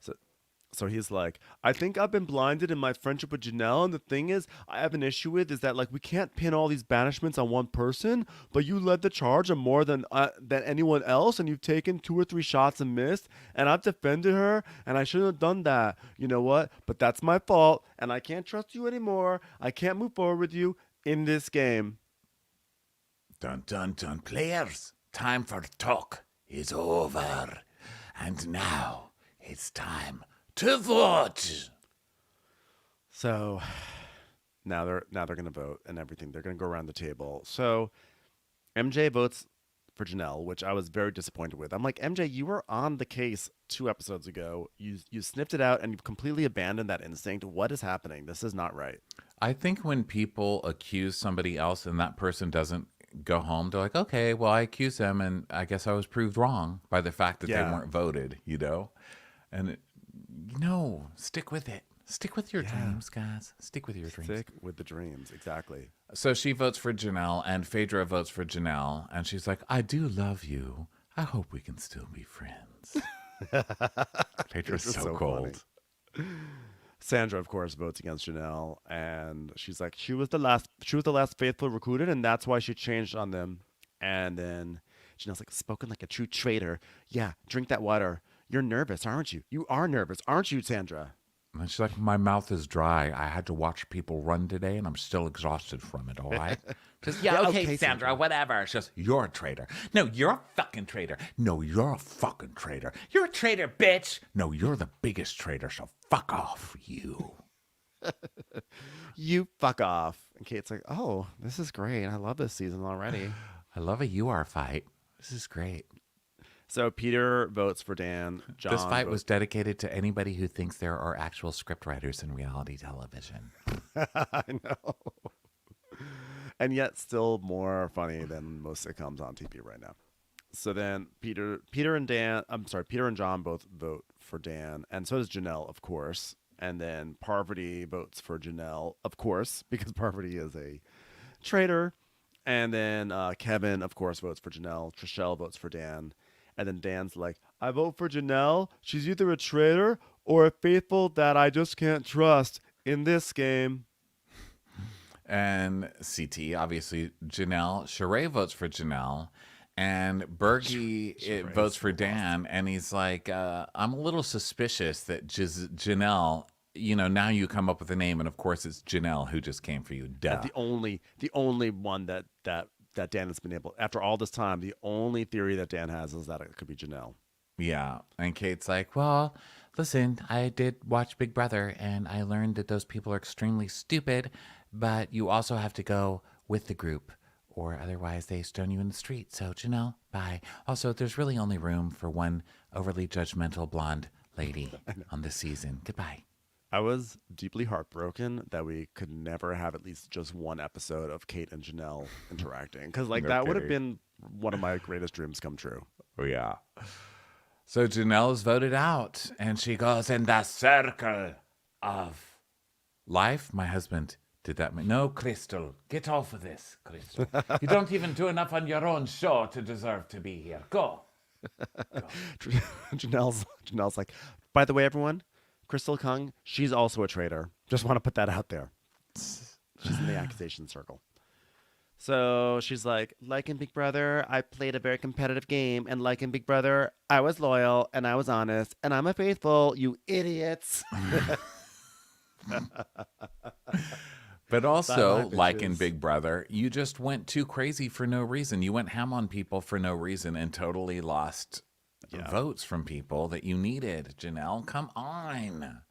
So he's like, I think I've been blinded in my friendship with Janelle. And the thing is, I have an issue with is that, like, we can't pin all these banishments on one person, but you led the charge on more than anyone else. And you've taken 2 or 3 shots and missed. And I've defended her. And I shouldn't have done that. You know what? But that's my fault. And I can't trust you anymore. I can't move forward with you in this game. Dun, dun, dun. Players, time for talk is over. And now it's time to vote. So now they're gonna vote and everything. They're gonna go around the table. So MJ votes for Janelle, which I was very disappointed with. I'm like, MJ, you were on the case 2 episodes ago. You sniffed it out and you've completely abandoned that instinct. What is happening? This is not right. I think when people accuse somebody else and that person doesn't go home, they're like, okay, well, I accused them and I guess I was proved wrong by the fact that they weren't voted, And stick with it. Stick with your dreams, guys. Stick with your dreams. Stick with the dreams, exactly. So she votes for Janelle, and Phaedra votes for Janelle, and she's like, I do love you. I hope we can still be friends. Phaedra's so cold. Funny. Sandra, of course, votes against Janelle, and she's like, she was the last faithful recruited, and that's why she changed on them. And then Janelle's like, spoken like a true traitor. Yeah, drink that water. You're nervous, aren't you? You are nervous, aren't you, Sandra? And she's like, my mouth is dry. I had to watch people run today, and I'm still exhausted from it, all right? Just, okay, Sandra, whatever. She's just, you're a traitor. No, you're a fucking traitor. No, you're a fucking traitor. You're a traitor, bitch. No, you're the biggest traitor, so fuck off, you. You fuck off. And Kate's like, oh, this is great. I love this season already. I love a you are fight. This is great. So Peter votes for Dan. John this fight was dedicated to anybody who thinks there are actual scriptwriters in reality television. I know. And yet still more funny than most sitcoms on TV right now. So then Peter and John both vote for Dan, and so does Janelle, of course. And then Parvati votes for Janelle, of course, because Parvati is a traitor. And then Kevin, of course, votes for Janelle. Trishelle votes for Dan. And then Dan's like, I vote for Janelle. She's either a traitor or a faithful that I just can't trust in this game. And CT, obviously, Janelle. Surrey votes for Janelle. And Bergie votes for Dan. And he's like, I'm a little suspicious that Janelle, now you come up with a name. And of course, it's Janelle who just came for you. Duh. The only one that Dan has been able, after all this time, the only theory that Dan has is that it could be Janelle. Yeah. And Kate's like, well, listen, I did watch Big Brother and I learned that those people are extremely stupid, but you also have to go with the group or otherwise they stone you in the street. So Janelle, bye. Also, there's really only room for one overly judgmental blonde lady on this season. Goodbye. I was deeply heartbroken that we could never have at least just one episode of Kate and Janelle interacting. Because that would have been one of my greatest dreams come true. Oh, yeah. So Janelle is voted out, and she goes in the circle of life. My husband did that. No, Crystal, get off of this, Crystal. You don't even do enough on your own show to deserve to be here. Go. Janelle's like, by the way, everyone, Crystal Kung, she's also a traitor. Just want to put that out there. She's in the accusation circle. So she's like in Big Brother, I played a very competitive game. And like in Big Brother, I was loyal and I was honest. And I'm a faithful, you idiots. But also, like in Big Brother, you just went too crazy for no reason. You went ham on people for no reason and totally lost votes from people that you needed. Janelle, come on.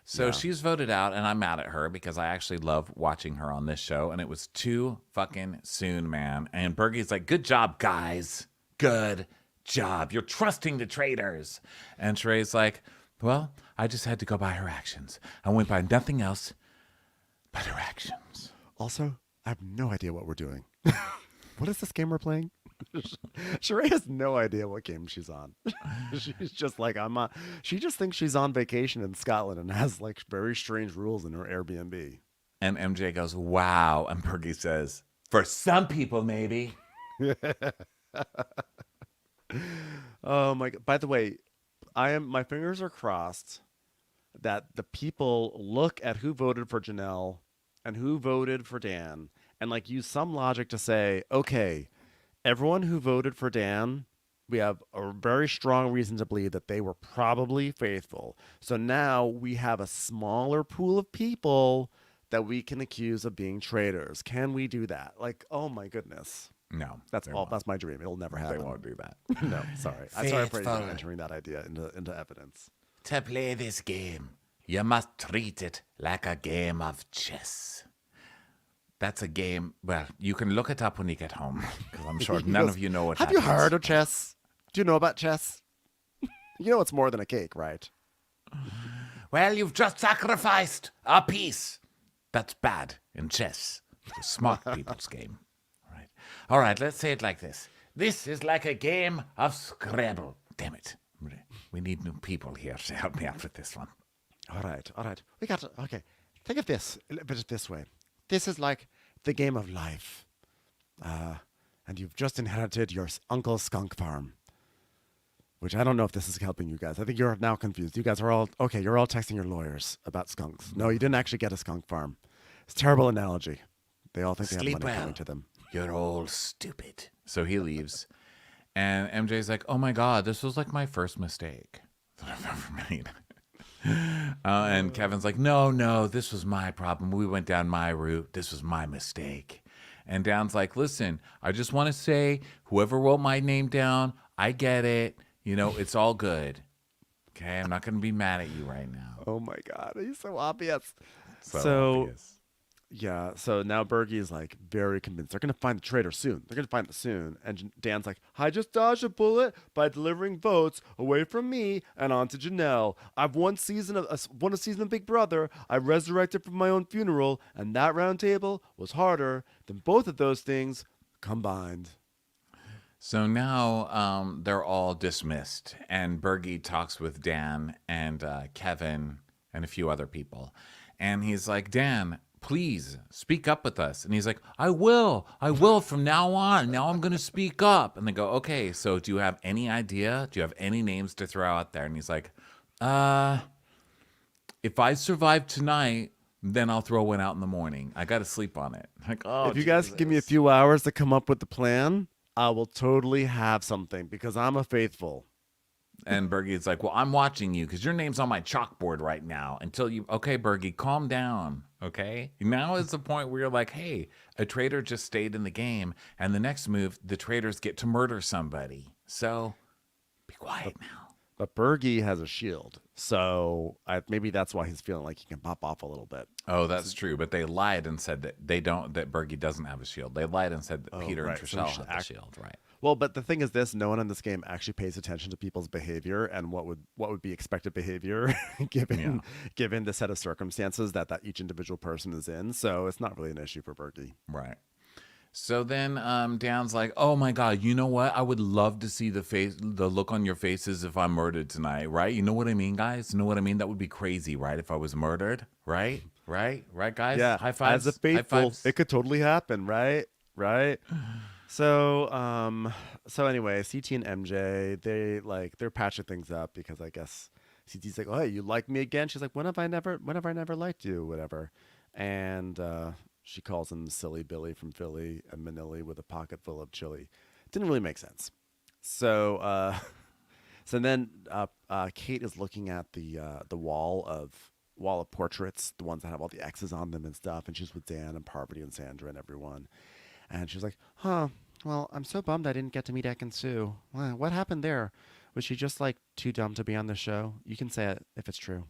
So she's voted out, and I'm mad at her because I actually love watching her on this show, and it was too fucking soon, man. And Bergie's like, good job, guys. Good job. You're trusting the traitors. And Sheray's like, well, I just had to go by her actions. I went by nothing else but her actions. Also, I have no idea what we're doing. What is this game we're playing? Sheree has no idea what game she's on. She's just like, she just thinks she's on vacation in Scotland and has like very strange rules in her Airbnb. And MJ goes, wow. And Bergie says, for some people, maybe. Oh my God. By the way, my fingers are crossed that the people look at who voted for Janelle and who voted for Dan and like use some logic to say, okay, everyone who voted for Dan, we have a very strong reason to believe that they were probably faithful. So now we have a smaller pool of people that we can accuse of being traitors. Can we do that? Like, oh my goodness. No, That's they all. won't. That's my dream. It'll never They happen. won't do that. No, sorry. I'm sorry for Faithful. entering that idea into evidence. To play this game, you must treat it like a game of chess. That's a game. Well, you can look it up when you get home, because I'm sure none of you know what Have happens. you heard of chess? Do you know about chess? You know it's more than a cake, right? Well, you've just sacrificed a piece. That's bad in chess. It's a smart people's game. Right. All right, let's say it like this. This is like a game of Scrabble. Damn it. We need new people here to help me out with this one. All right. We got to, okay. Think of this, put it this way. This is like the game of life. And you've just inherited your uncle's skunk farm. Which I don't know if this is helping you guys. I think you're now confused. You guys are all, okay, you're all texting your lawyers about skunks. No, you didn't actually get a skunk farm. It's a terrible analogy. They all think they Sleep have money well. coming to them. You're all stupid. So he leaves, and MJ's like, "Oh my God, this was like my first mistake that I've ever made." And Kevin's like, "No, this was my problem. We went down my route. This was my mistake." And Dan's like, "Listen, I just want to say, whoever wrote my name down, I get it. You know, it's all good. Okay, I'm not going to be mad at you right now." Oh my God, he's so obvious. So obvious. Yeah, so now Bergie is like very convinced. They're going to find the traitor soon. They're going to find it soon. And Dan's like, I just dodged a bullet by delivering votes away from me and onto Janelle. I've won a season of Big Brother. I resurrected from my own funeral. And that round table was harder than both of those things combined. So now they're all dismissed, and Bergie talks with Dan and Kevin and a few other people. And he's like, Dan, please speak up with us. And he's like, I will from now on. Now I'm going to speak up. And they go, okay, so do you have any idea? Do you have any names to throw out there? And he's like, if I survive tonight, then I'll throw one out in the morning. I got to sleep on it. Like, oh, if you guys give me a few hours to come up with the plan, I will totally have something because I'm a faithful. And Bergie's like, well, I'm watching you because your name's on my chalkboard right now until you, okay, Bergie, calm down, okay? Now is the point where you're like, hey, a traitor just stayed in the game, and the next move, the traitors get to murder somebody. So be quiet now. But Bergie has a shield, so maybe that's why he's feeling like he can pop off a little bit. Oh, that's true, but they lied and said that that Bergie doesn't have a shield. They lied and said that Peter right. and So Trishelle he should have the shield, right? Well, but the thing is this, no one in this game actually pays attention to people's behavior and what would be expected behavior given the set of circumstances that each individual person is in. So it's not really an issue for Bergie. Right. So then Dan's like, oh my God, you know what? I would love to see the look on your faces if I'm murdered tonight, right? You know what I mean, guys? You know what I mean? That would be crazy, right? If I was murdered, right? Right, guys? Yeah. High fives. As a faithful, it could totally happen, right? So, anyway, CT and MJ, they're patching things up because I guess CT's like, oh, hey, you like me again? She's like, when have I never liked you? Whatever. And, she calls him Silly Billy from Philly and Manili with a pocket full of chili. Didn't really make sense. So, then Kate is looking at the wall of portraits, the ones that have all the X's on them and stuff. And she's with Dan and Parvati and Sandra and everyone. And she's like, well, I'm so bummed I didn't get to meet Ek and Sue. What happened there? Was she just like too dumb to be on the show? You can say it if it's true.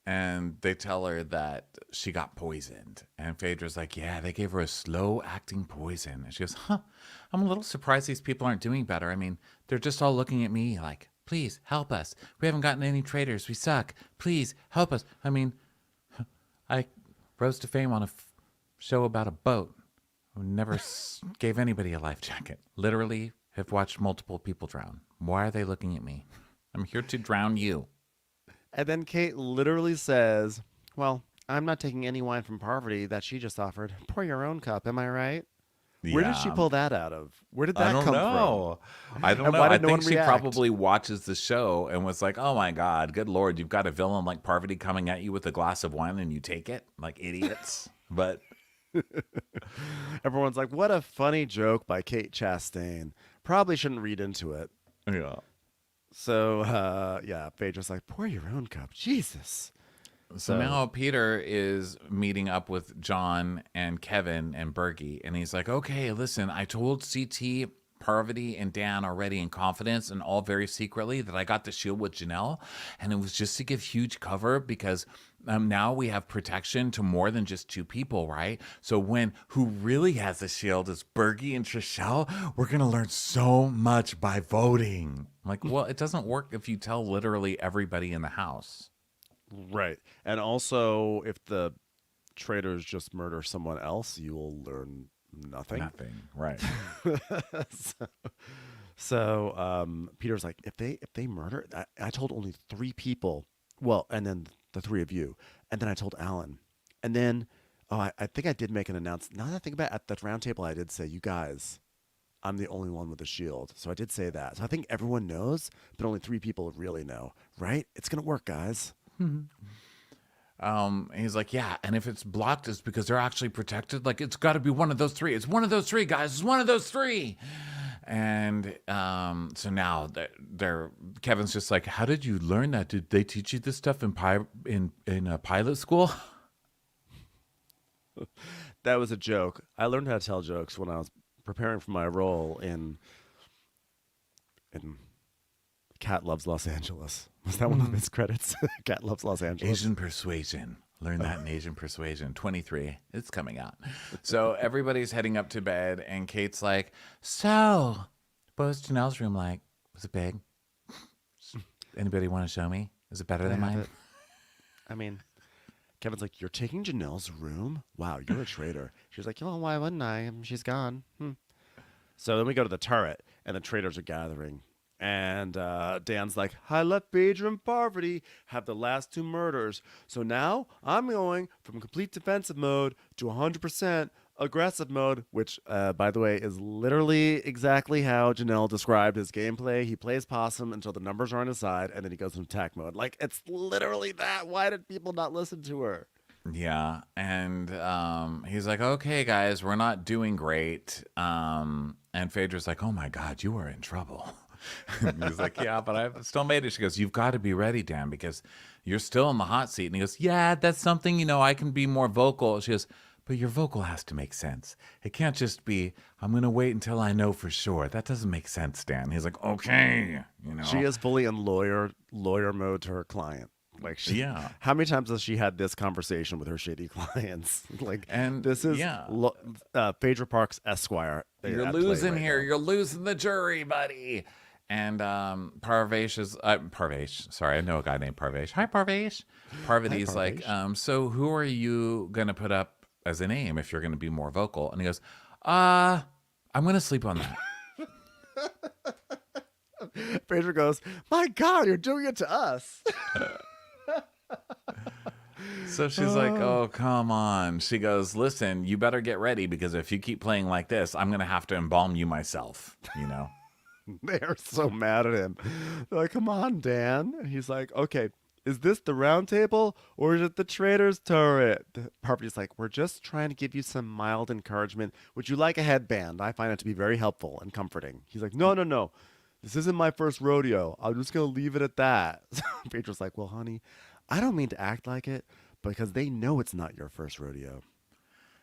And they tell her that she got poisoned. And Phaedra's like, yeah, they gave her a slow-acting poison. And she goes, I'm a little surprised these people aren't doing better. I mean, they're just all looking at me like, please, help us. We haven't gotten any traitors. We suck. Please, help us. I mean, I rose to fame on a show about a boat. Who never gave anybody a life jacket. Literally have watched multiple people drown. Why are they looking at me? I'm here to drown you. And then Kate literally says, well, I'm not taking any wine from Parvati that she just offered. Pour your own cup, am I right? Yeah. Where did she pull that out of? Where did that come from? I don't And know. why I did no think one she react? probably watches the show and was like, oh my God, good Lord, you've got a villain like Parvati coming at you with a glass of wine and you take it like idiots. But Everyone's like, what a funny joke by Kate Chastain. Probably shouldn't read into it. yeah. So, Phaedra's like, pour your own cup. Jesus. So now Peter is meeting up with John and Kevin and Bergie, and he's like, okay, listen, I told CT, Parvati, and Dan already in confidence and all very secretly that I got the shield with Janelle, and it was just to give huge cover because now we have protection to more than just 2 people, right? So who really has the shield is Bergie and Trishelle, we're going to learn so much by voting. I'm like, well, it doesn't work if you tell literally everybody in the house. Right. And also, if the traitors just murder someone else, you will learn nothing. Nothing, right. So Peter's like, if they murder, I told only 3 people. Well, and then the 3 of you. And then I told Alan. And then, I think I did make an announcement. Now that I think about it, at the round table, I did say, you guys, I'm the only one with a shield. So I did say that. So I think everyone knows, but only 3 people really know, right? It's going to work, guys. He's like, yeah, and if it's blocked, it's because they're actually protected. Like, it's got to be one of those 3. It's one of those 3, guys. It's one of those 3. And so now Kevin's just like, how did you learn that? Did they teach you this stuff in pilot school? That was a joke. I learned how to tell jokes when I was preparing for my role in Cat Loves Los Angeles. Was that one of his credits? Cat Loves Los Angeles. Asian Persuasion. Learn that in Asian Persuasion. 23. It's coming out. So everybody's heading up to bed, and Kate's like, so, what was Janelle's room like? Was it big? Anybody want to show me? Is it better than mine? I mean, Kevin's like, you're taking Janelle's room? Wow, you're a traitor. She's like, oh, why wouldn't I? She's gone. So then we go to the turret, and the traitors are gathering. And Dan's like, I let Phaedra and Parvati have the last 2 murders. So now I'm going from complete defensive mode to 100% aggressive mode, which, by the way, is literally exactly how Janelle described his gameplay. He plays possum until the numbers are on his side, and then he goes into attack mode. Like, it's literally that. Why did people not listen to her? Yeah, and he's like, okay, guys, we're not doing great. And Phaedra's like, oh, my God, you are in trouble. He's like, yeah, but I've still made it. She goes, you've got to be ready, Dan, because you're still in the hot seat. And he goes, yeah, that's something, I can be more vocal. She goes, but your vocal has to make sense. It can't just be, I'm going to wait until I know for sure. That doesn't make sense, Dan. He's like, okay. She is fully in lawyer mode to her client. Like, yeah. How many times has she had this conversation with her shady clients? This is Phaedra Parks Esquire. You're losing here. You're losing the jury, buddy. And Parvesh is Parvesh. Sorry, I know a guy named Parvesh. Hi, Parvesh. Parvati's like, so who are you gonna put up as a name if you're gonna be more vocal? And he goes, I'm gonna sleep on that. Phaedra goes, my God, you're doing it to us. So she's like, oh, come on. She goes, listen, you better get ready because if you keep playing like this, I'm gonna have to embalm you myself. They're so mad at him. They're like, come on, Dan. And he's like, okay, is this the round table or is it the traitor's turret? Parvati's like, we're just trying to give you some mild encouragement. Would you like a headband? I find it to be very helpful and comforting. He's like, no. This isn't my first rodeo. I'm just going to leave it at that. Phaedra's like, well, honey, I don't mean to act like it because they know it's not your first rodeo.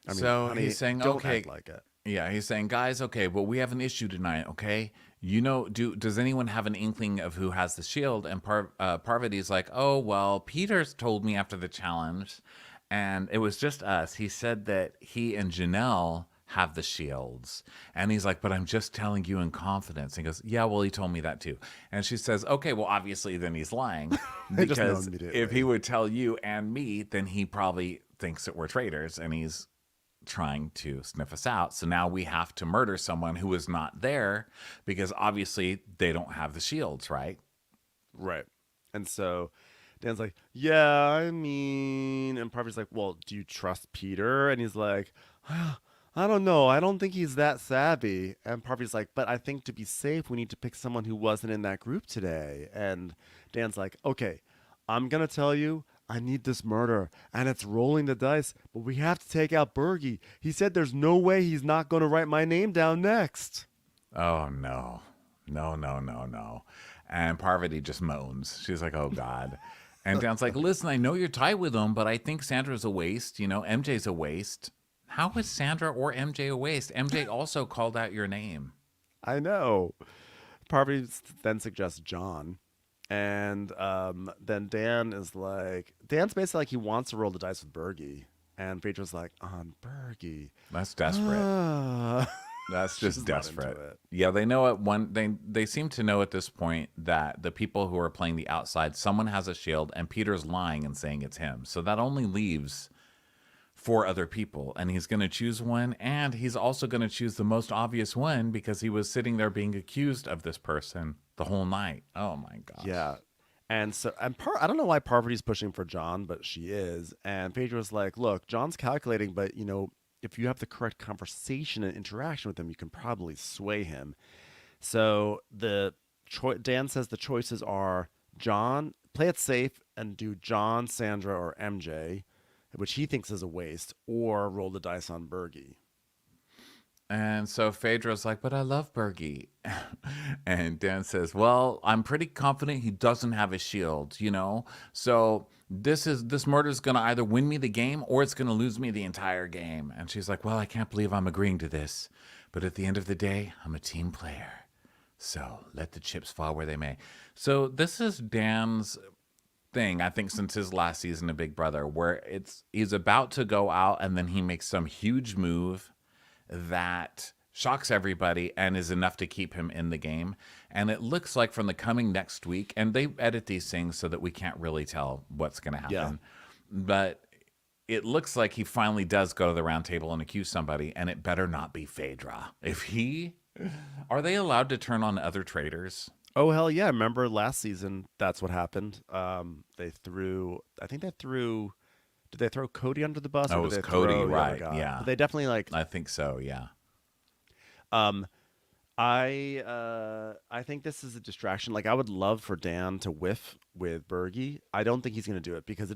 I mean, so honey, he's saying, don't okay. act like it. Yeah, he's saying, guys, okay, well, we have an issue tonight, okay? Does anyone have an inkling of who has the shield? And Parvati's like, oh, well, Peter's told me after the challenge, and it was just us. He said that he and Janelle have the shields. And he's like, but I'm just telling you in confidence. And he goes, yeah, well, he told me that too. And she says, okay, well, obviously then he's lying. Because if he would tell you and me, then he probably thinks that we're traitors and he's trying to sniff us out. So now we have to murder someone who is not there because obviously they don't have the shields, right? Right. And so Dan's like, yeah, I mean, and Parvati's like, well, do you trust Peter? And he's like, I don't know. I don't think he's that savvy. And Parvati's like, but I think to be safe, we need to pick someone who wasn't in that group today. And Dan's like, okay, I'm going to tell you, I need this murder, and it's rolling the dice, but we have to take out Bergie. He said there's no way he's not going to write my name down next. Oh, no. No. And Parvati just moans. She's like, oh, God. And Dan's like, listen, I know you're tight with him, but I think Sandra's a waste. You know, MJ's a waste. How is Sandra or MJ a waste? MJ also called out your name. I know. Parvati then suggests John. And then Dan's basically like he wants to roll the dice with Bergie. And Phaedra's like, on Bergie. That's desperate. That's just She's not into desperate. it. Yeah, they know they seem to know at this point that the people who are playing the outside, someone has a shield, and Peter's lying and saying it's him. So that only leaves 4 other people, and he's going to choose one, and he's also going to choose the most obvious one because he was sitting there being accused of this person the whole night. Oh my gosh. Yeah. And so I don't know why Parvati's pushing for John, but she is. And Phaedra's like, look, John's calculating, but you know, if you have the correct conversation and interaction with him, you can probably sway him. So Dan says the choices are John, play it safe and do John, Sandra, or MJ, which he thinks is a waste, or roll the dice on Bergie. And so Phaedra's like, but I love Bergie. And Dan says, well, I'm pretty confident he doesn't have a shield, you know? So this murder is going to either win me the game or it's going to lose me the entire game. And she's like, well, I can't believe I'm agreeing to this. But at the end of the day, I'm a team player. So let the chips fall where they may. So this is Dan's thing, I think, since his last season of Big Brother, where he's about to go out and then he makes some huge move that shocks everybody and is enough to keep him in the game. And it looks like from the coming next week, and they edit these things so that we can't really tell what's going to happen, but it looks like he finally does go to the round table and accuse somebody, and it better not be Phaedra. Are they allowed to turn on other traitors? Oh, hell yeah. Remember last season, that's what happened. Did they throw Cody under the bus? Oh, or it did was they Cody, throw the other right, guy? yeah. But they definitely I think so, yeah. I think this is a distraction. Like, I would love for Dan to whiff with Bergie. I don't think he's going to do it because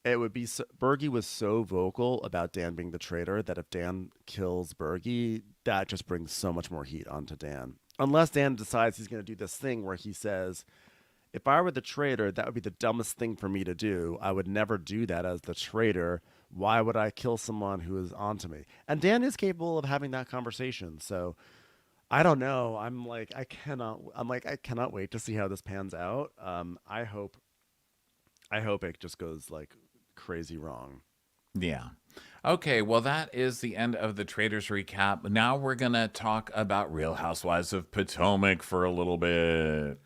Bergie was so vocal about Dan being the traitor that if Dan kills Bergie, that just brings so much more heat onto Dan. Unless Dan decides he's going to do this thing where he says, if I were the traitor, that would be the dumbest thing for me to do. I would never do that as the traitor. Why would I kill someone who is onto me? And Dan is capable of having that conversation. So I don't know. I cannot wait to see how this pans out. I hope it just goes like crazy wrong. Yeah. Okay, well, that is the end of the Traitors recap. Now we're going to talk about Real Housewives of Potomac for a little bit.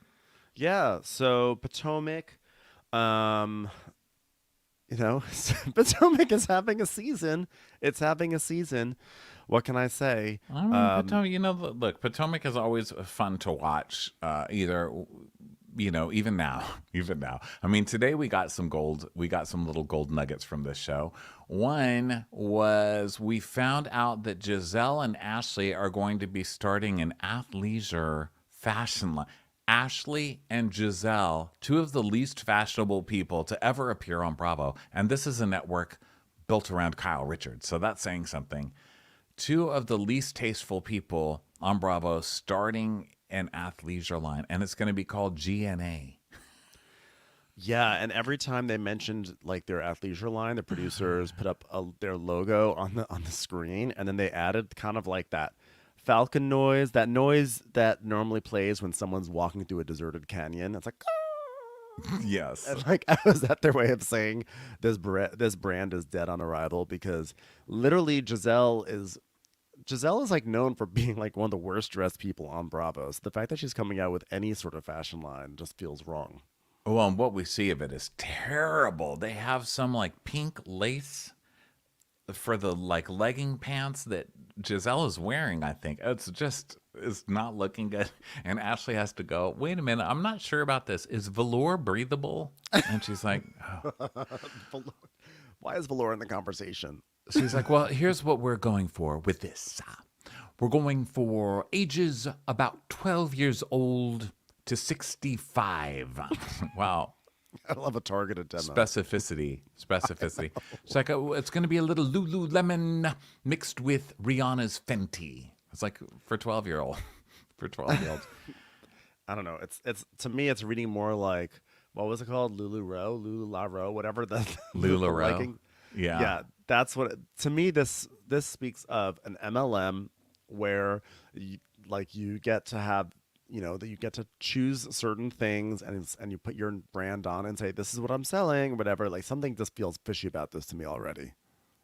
Yeah, so Potomac, Potomac is having a season. It's having a season. What can I say? I mean, Potomac, look, Potomac is always fun to watch, even now. I mean, today we got some little gold nuggets from this show. One was we found out that Giselle and Ashley are going to be starting an athleisure fashion line. Ashley and Giselle, 2 of the least fashionable people to ever appear on Bravo. And this is a network built around Kyle Richards. So that's saying something. 2 of the least tasteful people on Bravo starting an athleisure line. And it's going to be called GNA. Yeah, and every time they mentioned like their athleisure line, the producers put up their logo on the screen. And then they added kind of like that falcon noise that normally plays when someone's walking through a deserted canyon. It's like, yes. And like, was that their way of saying this brand is dead on arrival? Because literally Giselle is like known for being like one of the worst dressed people on Bravo. So the fact that she's coming out with any sort of fashion line just feels wrong. Well, and what we see of it is terrible. They have some like pink lace for the like legging pants that Giselle is wearing, I think. It's not looking good. And Ashley has to go, wait a minute, I'm not sure about this. Is velour breathable? And she's like, oh. Why is velour in the conversation? She's like, well, here's what we're going for with this. We're going for ages about 12 years old to 65. Wow. I love a targeted demo. Specificity. It's like, it's going to be a little Lululemon mixed with Rihanna's Fenty. It's like for 12-year-olds. I don't know. It's to me, it's reading more like what was it called? LuLaRoe, whatever the LuLaRoe. liking. Yeah. Yeah, that's what to me this speaks of an MLM where you get to have that you get to choose certain things and you put your brand on and say this is what I'm selling, whatever. Like something just feels fishy about this to me already.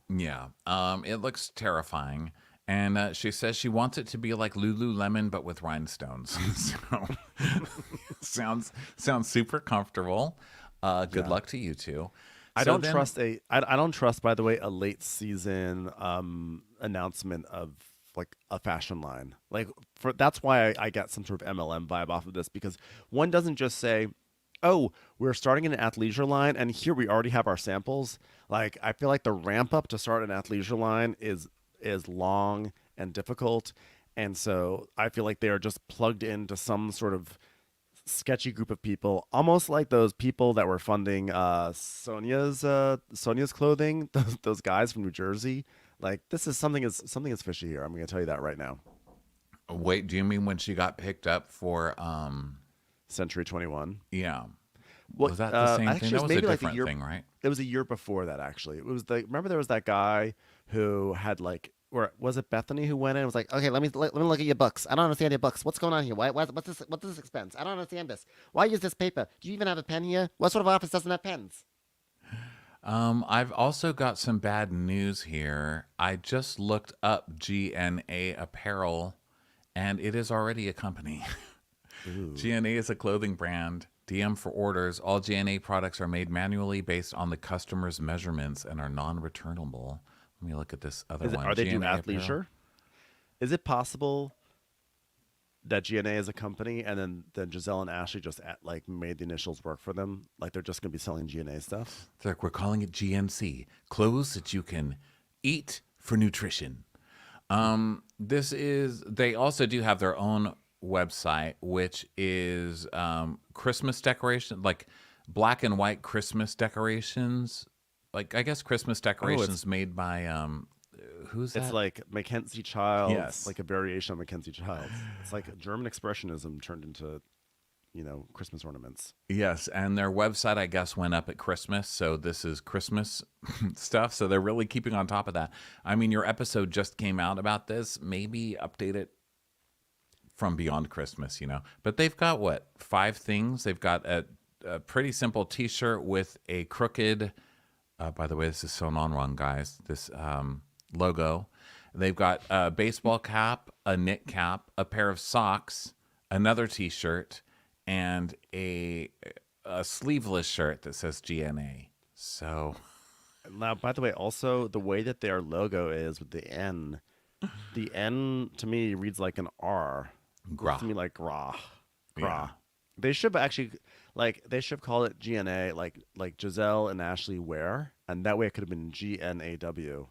Yeah. It looks terrifying. And she says she wants it to be like Lululemon, but with rhinestones. So sounds super comfortable. Good luck to you two. I So don't then- trust I don't trust, by the way, a late season announcement of like a fashion line. That's why I get some sort of MLM vibe off of this, because one doesn't just say, "Oh, we're starting an athleisure line, and here we already have our samples." Like I feel like the ramp up to start an athleisure line is long and difficult, and so I feel like they are just plugged into some sort of sketchy group of people, almost like those people that were funding Sonia's clothing, those guys from New Jersey. Like this is something is fishy here. I'm going to tell you that right now. Wait, do you mean when she got picked up for Century 21. yeah. Well, Was that the same actually, thing? it That was maybe a like different year, thing, right? It was a year before that, actually. It was remember there was that guy who had or was it Bethany who went in and was like, "Okay, let me look at your books. I don't understand your books. What's going on here? What's this expense? I don't understand this. Why use this paper? Do you even have a pen here? What sort of office doesn't have pens?" I've also got some bad news here. I just looked up GNA Apparel, and it is already a company. GNA is a clothing brand. DM for orders. All GNA products are made manually based on the customer's measurements and are non-returnable. Let me look at this other one. Are they doing GNA athleisure? Apparel. Is it possible that GNA is a company and then Giselle and Ashley just made the initials work for them? Like they're just going to be selling GNA stuff? It's like we're calling it GNC, clothes that you can eat for nutrition. They also do have their own website, which is Christmas decoration, like black and white Christmas decorations. Like I guess Christmas decorations made by who's that? It's like Mackenzie Childs, Yes. like a variation of Mackenzie Childs. It's like German expressionism turned into, Christmas ornaments. Yes, and their website, I guess, went up at Christmas, so this is Christmas stuff, so they're really keeping on top of that. I mean, your episode just came out about this. Maybe update it from beyond Christmas, But they've got, 5 things? They've got a pretty simple T-shirt with a crooked, by the way, this is sewn on wrong, guys, this logo. They've got a baseball cap, a knit cap, a pair of socks, another T-shirt, and a sleeveless shirt that says GNA. So, Now, by the way, also the way that their logo is with the N to me reads like an R. Gra. Looks to me like gra. Yeah. They should actually call it GNA like Giselle and Ashley wear, and that way it could have been GNAW.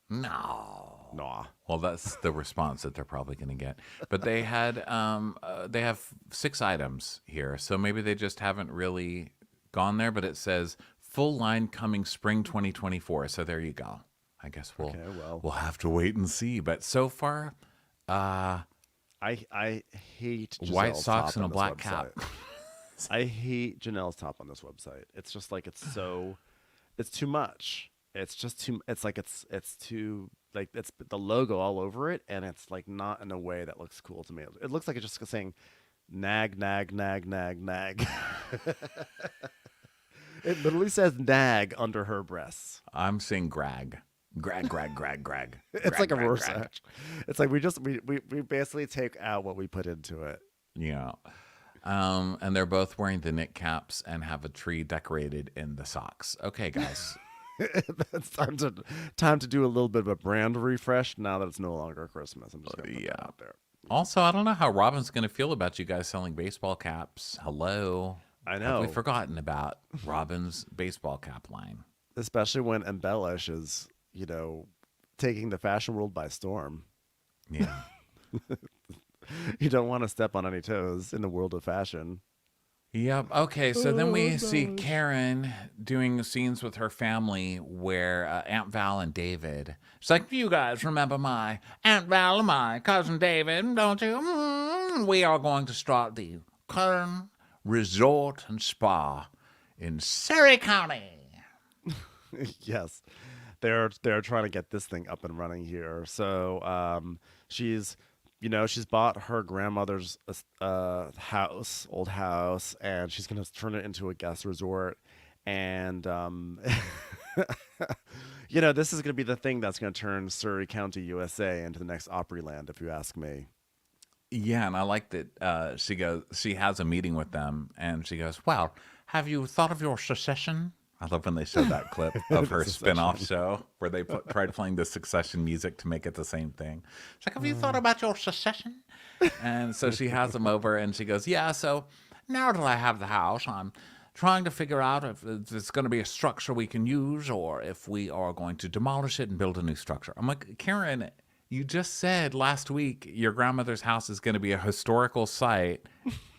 no. Nah. Well, that's the response that they're probably going to get. But they have 6 items here, so maybe they just haven't really gone there. But it says full line coming spring 2024. So there you go. I guess we'll have to wait and see. But so far, I hate Giselle's white socks top and a on this black cap. website. I hate Janelle's top on this website. It's just like it's too much. It's just too. It's like it's too like it's the logo all over it, and it's like not in a way that looks cool to me. It looks like it's just saying nag, nag, nag, nag, nag. It literally says nag under her breasts. I'm saying grag. Grag, grag, grag, grag. It's Grag, like a grag, reverse grag. etch. It's like we basically take out what we put into it. Yeah. And they're both wearing the knit caps and have a tree decorated in the socks. Okay, guys. It's time to do a little bit of a brand refresh now that it's no longer Christmas. I'm just gonna put that out there. Also, I don't know how Robin's going to feel about you guys selling baseball caps. Hello. I know. Have we forgotten about Robin's baseball cap line? Especially when Embellish is, taking the fashion world by storm. Yeah. You don't want to step on any toes in the world of fashion. Yep. Okay. So then we see Karen doing scenes with her family where Aunt Val and David. She's like, "You guys remember my Aunt Val and my cousin David, don't you? We are going to start the Karen resort and spa in Surrey County. Yes, they're trying to get this thing up and running here. So she's bought her grandmother's old house, and she's gonna turn it into a guest resort. And this is gonna be the thing that's gonna turn Surrey County, USA, into the next Opryland, if you ask me. Yeah, and I like that she has a meeting with them, and she goes, well, have you thought of your secession? I love when they show that clip of her spin-off show where they tried playing the Succession music to make it the same thing. She's like, have you thought about your secession? And so she has them over, and she goes, yeah, so now that I have the house, I'm trying to figure out if it's going to be a structure we can use or if we are going to demolish it and build a new structure. I'm like, Karen, you just said last week your grandmother's house is going to be a historical site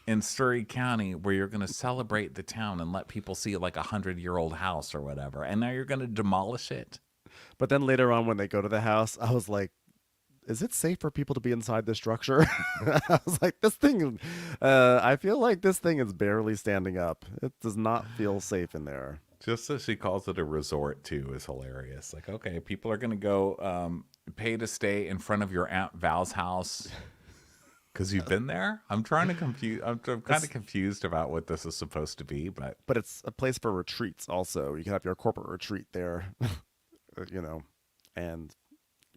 in Surrey County where you're going to celebrate the town and let people see like 100-year-old house or whatever. And now you're going to demolish it. But then later on, when they go to the house, I was like, is it safe for people to be inside this structure? I was like, this thing, I feel like this thing is barely standing up. It does not feel safe in there. Just so she calls it a resort too is hilarious. Like, okay, people are going to go pay to stay in front of your Aunt Val's house because you've been there. I'm kind of confused about what this is supposed to be, but it's a place for retreats. Also, you can have your corporate retreat there, and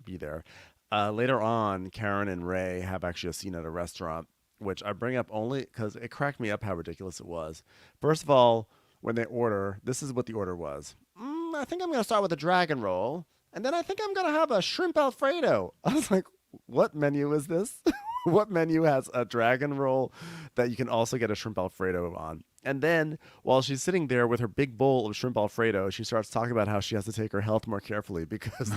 be there. Later on, Karen and Ray have actually a scene at a restaurant, which I bring up only because it cracked me up how ridiculous it was. First of all, when they order, this is what the order was. I think I'm going to start with a dragon roll, and then I think I'm going to have a shrimp Alfredo. I was like, what menu is this? What menu has a dragon roll that you can also get a shrimp Alfredo on? And then while she's sitting there with her big bowl of shrimp Alfredo, she starts talking about how she has to take her health more carefully because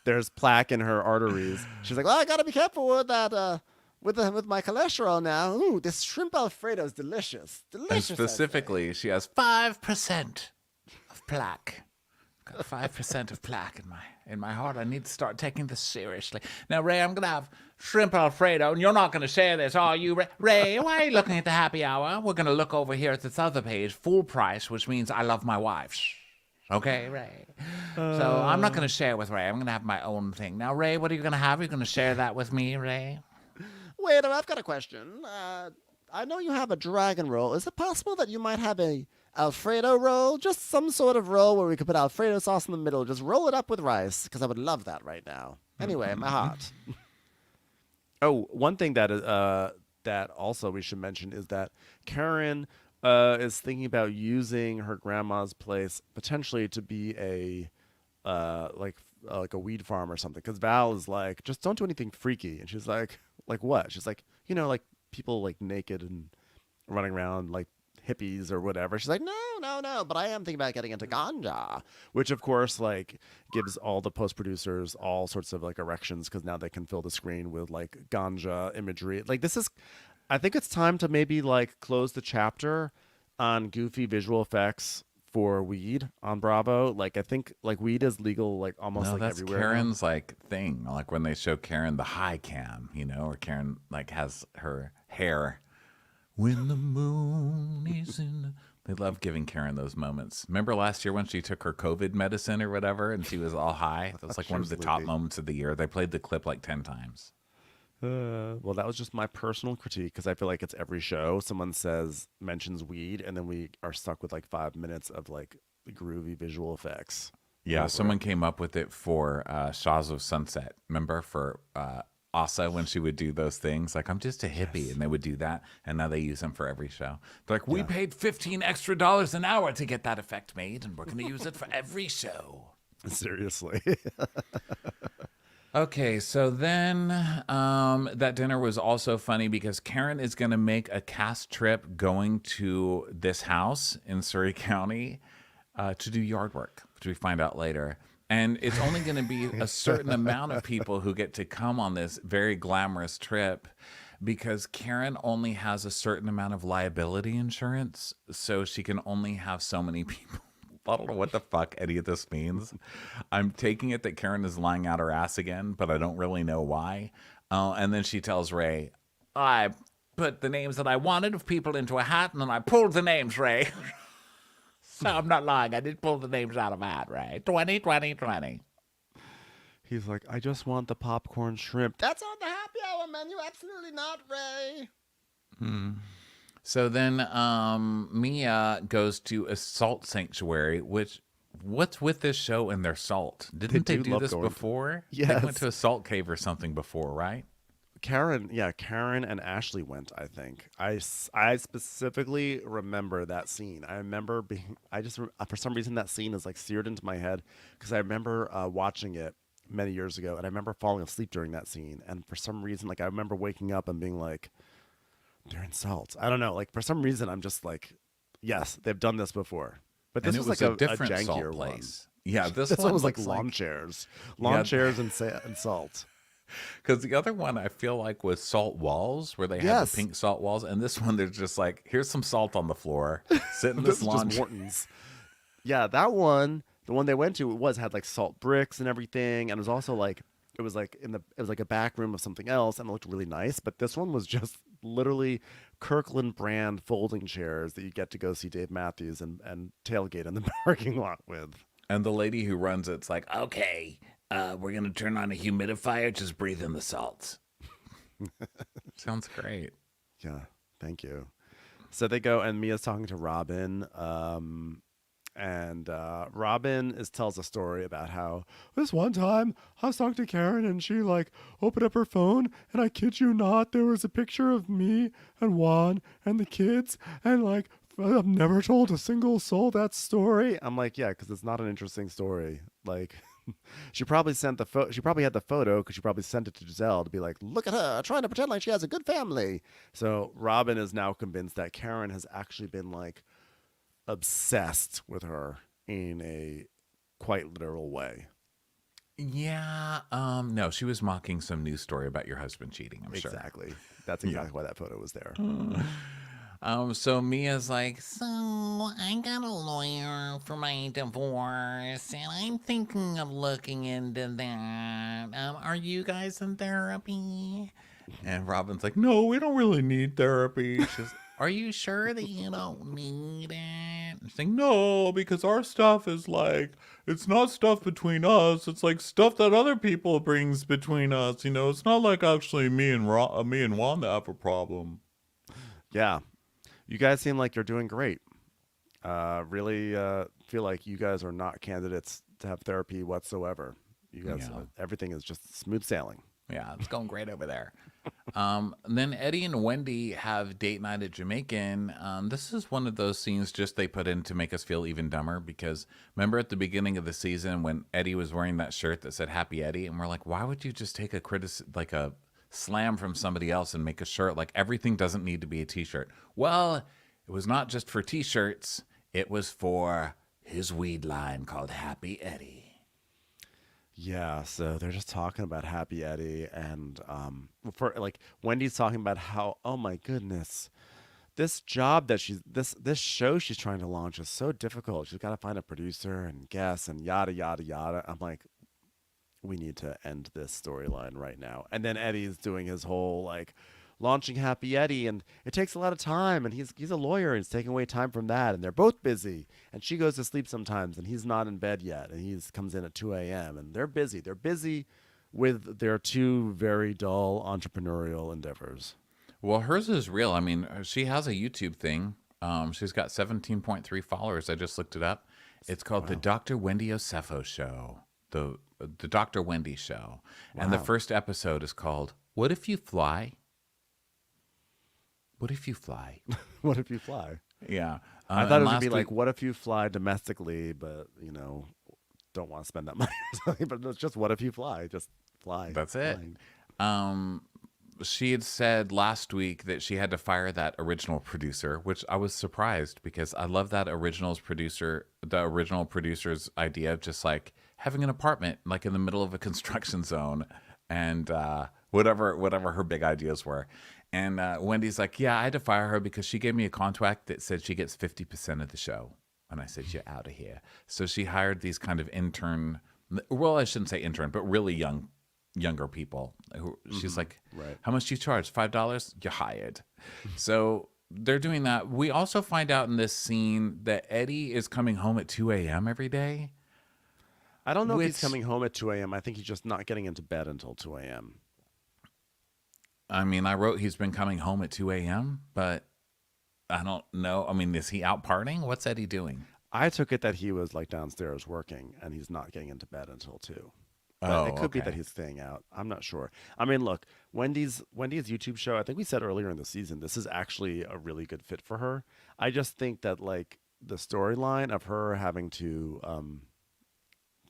there's plaque in her arteries. She's like, well, I got to be careful with that, with my cholesterol now. Ooh, this shrimp Alfredo is delicious. And specifically, she has 5% of plaque. Got 5% of plaque in my heart. I need to start taking this seriously. Now, Ray, I'm going to have shrimp Alfredo, and you're not going to share this, are you, Ray? Ray, why are you looking at the happy hour? We're going to look over here at this other page, full price, which means I love my wife. Shh. Okay, Ray. So I'm not going to share with Ray. I'm going to have my own thing. Now, Ray, what are you going to have? Are you going to share that with me, Ray? Wait, I've got a question. I know you have a dragon roll. Is it possible that you might have a Alfredo roll? Just some sort of roll where we could put Alfredo sauce in the middle. Just roll it up with rice, because I would love that right now. Anyway, my heart. Oh, one thing that also we should mention is that Karen is thinking about using her grandma's place potentially to be a like a weed farm or something. Because Val is like, just don't do anything freaky, and she's like what? She's like, like people like naked and running around like hippies or whatever. She's like, no, but I am thinking about getting into ganja, which of course like gives all the post producers all sorts of like erections because now they can fill the screen with like ganja imagery. Like I think it's time to maybe like close the chapter on goofy visual effects for weed on Bravo. Like I think like weed is legal like almost that's everywhere. Karen's like thing. Like when they show Karen the high cam, or Karen like has her hair. When the moon is in. They love giving Karen those moments. Remember last year when she took her COVID medicine or whatever, and she was all high? That was like one of the top moments of the year. They played the clip like 10 times. Well, that was just my personal critique because I feel like it's every show someone mentions weed, and then we are stuck with like 5 minutes of like groovy visual effects. Yeah, someone came up with it for Shaws of Sunset. Remember for Asa when she would do those things? Like, I'm just a hippie, and they would do that, and now they use them for every show. They're like, we paid $15 extra an hour to get that effect made, and we're going to use it for every show. Seriously. Okay, so then that dinner was also funny because Karen is going to make a cast trip going to this house in Surrey County to do yard work, which we find out later. And it's only going to be a certain amount of people who get to come on this very glamorous trip because Karen only has a certain amount of liability insurance, so she can only have so many people. I don't know what the fuck any of this means. I'm taking it that Karen is lying out her ass again, but I don't really know why. And then she tells Ray, I put the names that I wanted of people into a hat, and then I pulled the names, Ray. So I'm not lying. I did pull the names out of a hat, Ray. 20, 20, 20. He's like, I just want the popcorn shrimp. That's on the happy hour menu. Absolutely not, Ray. So then Mia goes to a salt sanctuary, what's with this show and their salt? Didn't they do do love this going- before? They Yes. went to a salt cave or something before, right? Karen and Ashley went, I think. I specifically remember that scene. I remember for some reason that scene is like seared into my head because I remember watching it many years ago and I remember falling asleep during that scene. And for some reason, like I remember waking up and being like, they're in salt. I don't know. Like for some reason, I'm just like, yes, they've done this before. But this And it was was like a different jankier salt one. place. Yeah, this This one was like looks lawn chairs. Yeah. Lawn chairs and salt. Because the other one I feel like was salt walls, where they had Yes. the pink salt walls, and this one they're just like, here's some salt on the floor, sit in This this is lawn just chair. Morton's. Yeah, that one, the one they went to, had like salt bricks and everything, and it was also like it was like a back room of something else, and it looked really nice. But this one was just literally Kirkland brand folding chairs that you get to go see Dave Matthews and tailgate in the parking lot with. And the lady who runs it's like, Okay, we're going to turn on a humidifier. Just breathe in the salts. sounds great. Yeah, thank you. So they go, and Mia's talking to Robin, and Robin tells a story about how this one time I was talking to Karen, and she like opened up her phone, and I kid you not, there was a picture of me and Juan and the kids, and like I've never told a single soul that story. I'm like, yeah, because it's not an interesting story. Like. She probably sent the She probably had the photo because she probably sent it to Giselle to be like, "Look at her trying to pretend like she has a good family." So Robin is now convinced that Karen has actually been like obsessed with her in a quite literal way. Yeah, no, she was mocking some news story about your husband cheating, I'm sure. Exactly. That's exactly why that photo was there. So Mia's like, So I got a lawyer for my divorce, and I'm thinking of looking into that. Are you guys in therapy? and Robin's like, no, we don't really need therapy. She's, Are you sure that you don't need it? she's like, no, because our stuff is like, it's not stuff between us. It's like stuff that other people brings between us. You know, it's not like actually me and Juan that have a problem. Yeah. You guys seem like you're doing great. Really feel like you guys are not candidates to have therapy whatsoever. You guys, Yeah. everything is just smooth sailing. Yeah, it's going great over there. Then Eddie and Wendy have date night at Jamaican. This is one of those scenes just they put in to make us feel even dumber because remember at the beginning of the season when Eddie was wearing that shirt that said Happy Eddie, and we're like, why would you just take a slam from somebody else and make a shirt? Like everything doesn't need to be a t-shirt. Well, it was not just for t-shirts. It was for his weed line called Happy Eddie. Yeah, so they're just talking about Happy Eddie, and for like Wendy's talking about how, oh my goodness, this job that this show she's trying to launch is so difficult. She's got to find a producer and guests and yada yada yada. I'm like, we need to end this storyline right now. And then Eddie's doing his whole like launching Happy Eddie, and it takes a lot of time, and he's a lawyer and he's taking away time from that, and they're both busy, and she goes to sleep sometimes and he's not in bed yet, and he comes in at 2 a.m. and they're busy with their two very dull entrepreneurial endeavors. Well, hers is real. I mean, she has a YouTube thing. She's got 17.3 followers. I just looked it up. It's called the Dr. Wendy Osefo Show, the Dr. Wendy Show. And the first episode is called What If You Fly? What if you fly? What if you fly? Yeah. I thought and it would last be like, week- what if you fly domestically, but don't want to spend that money or something. But it's just what if you fly? Just fly. That's it. Flying. She had said last week that she had to fire that original producer, which I was surprised because I love that the original producer's idea of just like having an apartment like in the middle of a construction zone and whatever her big ideas were. And Wendy's like, yeah, I had to fire her because she gave me a contract that said she gets 50% of the show. And I said, you're out of here. So she hired these kind of intern, well, I shouldn't say intern, but really young younger people. She's like, Right. how much do you charge? $5? You're hired. So they're doing that. We also find out in this scene that Eddie is coming home at 2 a.m. every day. I don't know if he's Which- coming home at 2 a.m. I think he's just not getting into bed until 2 a.m. I mean, I wrote he's been coming home at 2 a.m., but I don't know. I mean, is he out partying? What's Eddie doing? I took it that he was like downstairs working and he's not getting into bed until 2. But Oh, it could be okay. that he's staying out. I'm not sure. I mean, look, Wendy's YouTube show, I think we said earlier in the season, this is actually a really good fit for her. I just think that like the storyline of her having to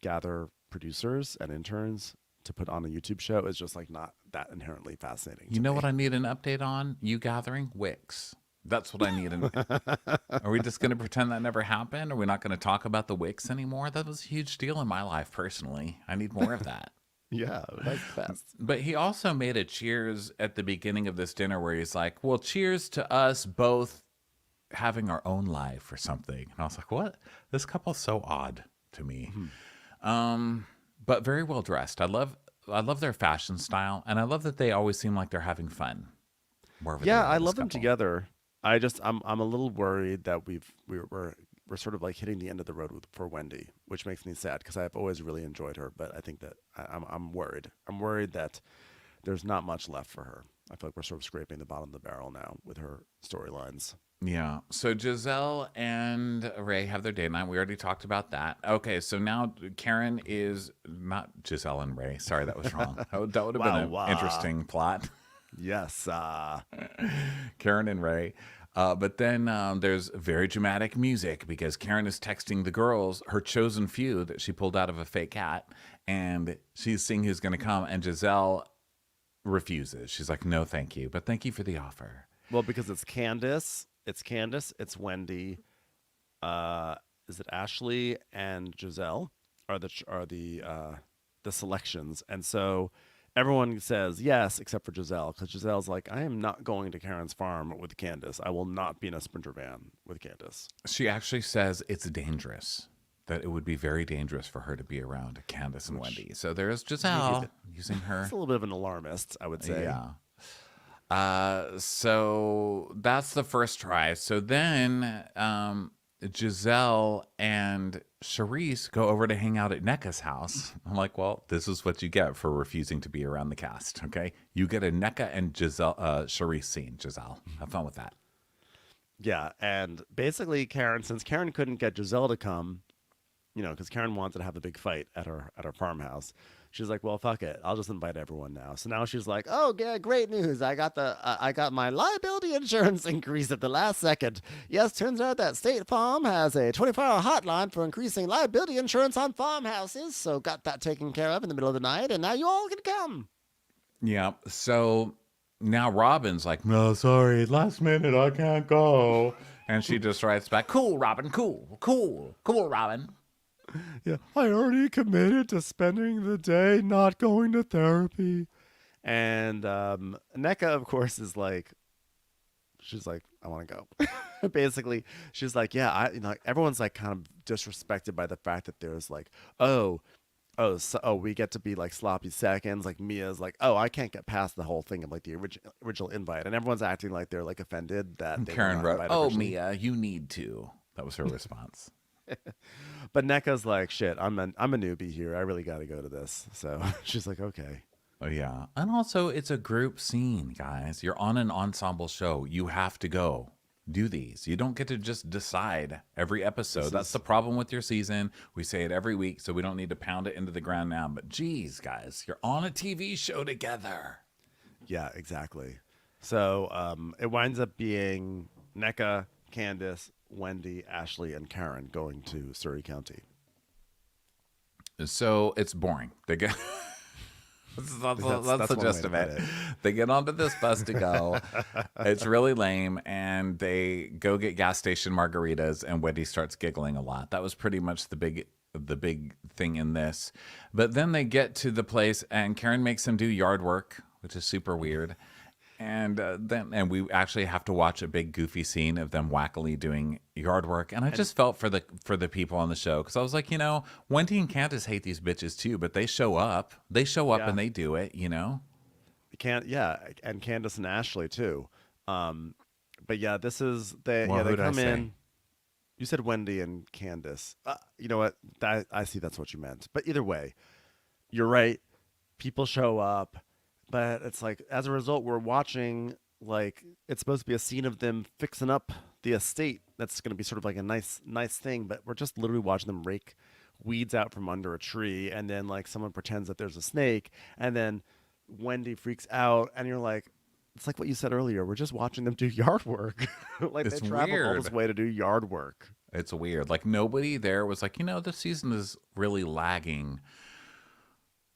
gather producers and interns to put on a YouTube show is just like not that inherently fascinating. You know what I need an update on? You gathering Wicks. That's what I need. Are we just going to pretend that never happened? Are we not going to talk about the Wicks anymore? That was a huge deal in my life personally. I need more of that. Yeah, that's best. But he also made a cheers at the beginning of this dinner where he's like, well, cheers to us both having our own life or something. And I was like, what? This couple's so odd to me. But very well dressed. I love their fashion style, and I love that they always seem like they're having fun. Yeah, I love them together. I'm a little worried that we're sort of like hitting the end of the road for Wendy, which makes me sad because I've always really enjoyed her. But I think that I'm worried. I'm worried that there's not much left for her. I feel like we're sort of scraping the bottom of the barrel now with her storylines. Yeah. So Giselle and Ray have their date night. We already talked about that. Okay. So now Karen is not Giselle and Ray. Sorry, that was wrong. That would have been an interesting plot. Yes. Karen and Ray. But then there's very dramatic music because Karen is texting the girls her chosen few that she pulled out of a fake hat, and she's seeing who's going to come, and Giselle refuses. She's like, no, thank you, but thank you for the offer. Well, because it's Candace, it's Wendy, is it Ashley and Giselle are the selections, and so everyone says yes except for Giselle, because Giselle's like, I am not going to Karen's farm with Candace. I will not be in a Sprinter van with Candace. She actually says it's dangerous, that it would be very dangerous for her to be around Candace and Wendy. So there's Giselle using her. It's a little bit of an alarmist, I would say. Yeah. So that's the first try. So then Giselle and Charisse go over to hang out at NECA's house. I'm like, well, this is what you get for refusing to be around the cast, okay? You get a NECA and Charisse scene. Giselle, have fun with that. Yeah, and basically since Karen couldn't get Giselle to come, because Karen wanted to have a big fight at her farmhouse, she's like, well, fuck it, I'll just invite everyone now. So now she's like, oh yeah, great news, I got my liability insurance increase at the last second. Yes, turns out that State Farm has a 24-hour hotline for increasing liability insurance on farmhouses, so got that taken care of in the middle of the night, and now you all can come. Yeah, so now Robin's like, no, sorry, last minute, I can't go. And she just writes back, Cool, Robin. Cool, Robin. Yeah, I already committed to spending the day not going to therapy. And NECA, of course, is like, she's like, I want to go. Basically, she's like, yeah, everyone's like kind of disrespected by the fact that there's like, we get to be like sloppy seconds. Like Mia's like, I can't get past the whole thing of like the original invite, and everyone's acting like they're like offended that they Karen were not wrote, invited originally. Mia, you need to. That was her response. But NECA's like, shit, I'm a newbie here. I really got to go to this. So she's like, okay. Oh, yeah. And also, it's a group scene, guys. You're on an ensemble show. You have to go do these. You don't get to just decide every episode. That's the problem with your season. We say it every week, so we don't need to pound it into the ground now. But geez, guys, you're on a TV show together. Yeah, exactly. So it winds up being NECA, Candace, Wendy, Ashley, and Karen going to Surrey County. So it's boring. They get that's the gist of it. They get onto this bus to go. It's really lame, and they go get gas station margaritas, and Wendy starts giggling a lot. That was pretty much the big thing in this. But then they get to the place, and Karen makes them do yard work, which is super weird. And we actually have to watch a big goofy scene of them wackily doing yard work, and I just felt for the people on the show, because I was like, Wendy and Candace hate these bitches too, but they show up, Yeah. and they do it, And Candace and Ashley too. But yeah, this is they Well, they who'd I come say? in. You said Wendy and Candace. You know what? I see that's what you meant. But either way, you're right. People show up, but it's like as a result, we're watching like it's supposed to be a scene of them fixing up the estate. That's going to be sort of like a nice thing, but we're just literally watching them rake weeds out from under a tree, and then like someone pretends that there's a snake, and then Wendy freaks out, and you're like, it's like what you said earlier. We're just watching them do yard work. Like It's they traveled all weird. this way to do yard work. It's weird. Like nobody there was like, this season is really lagging.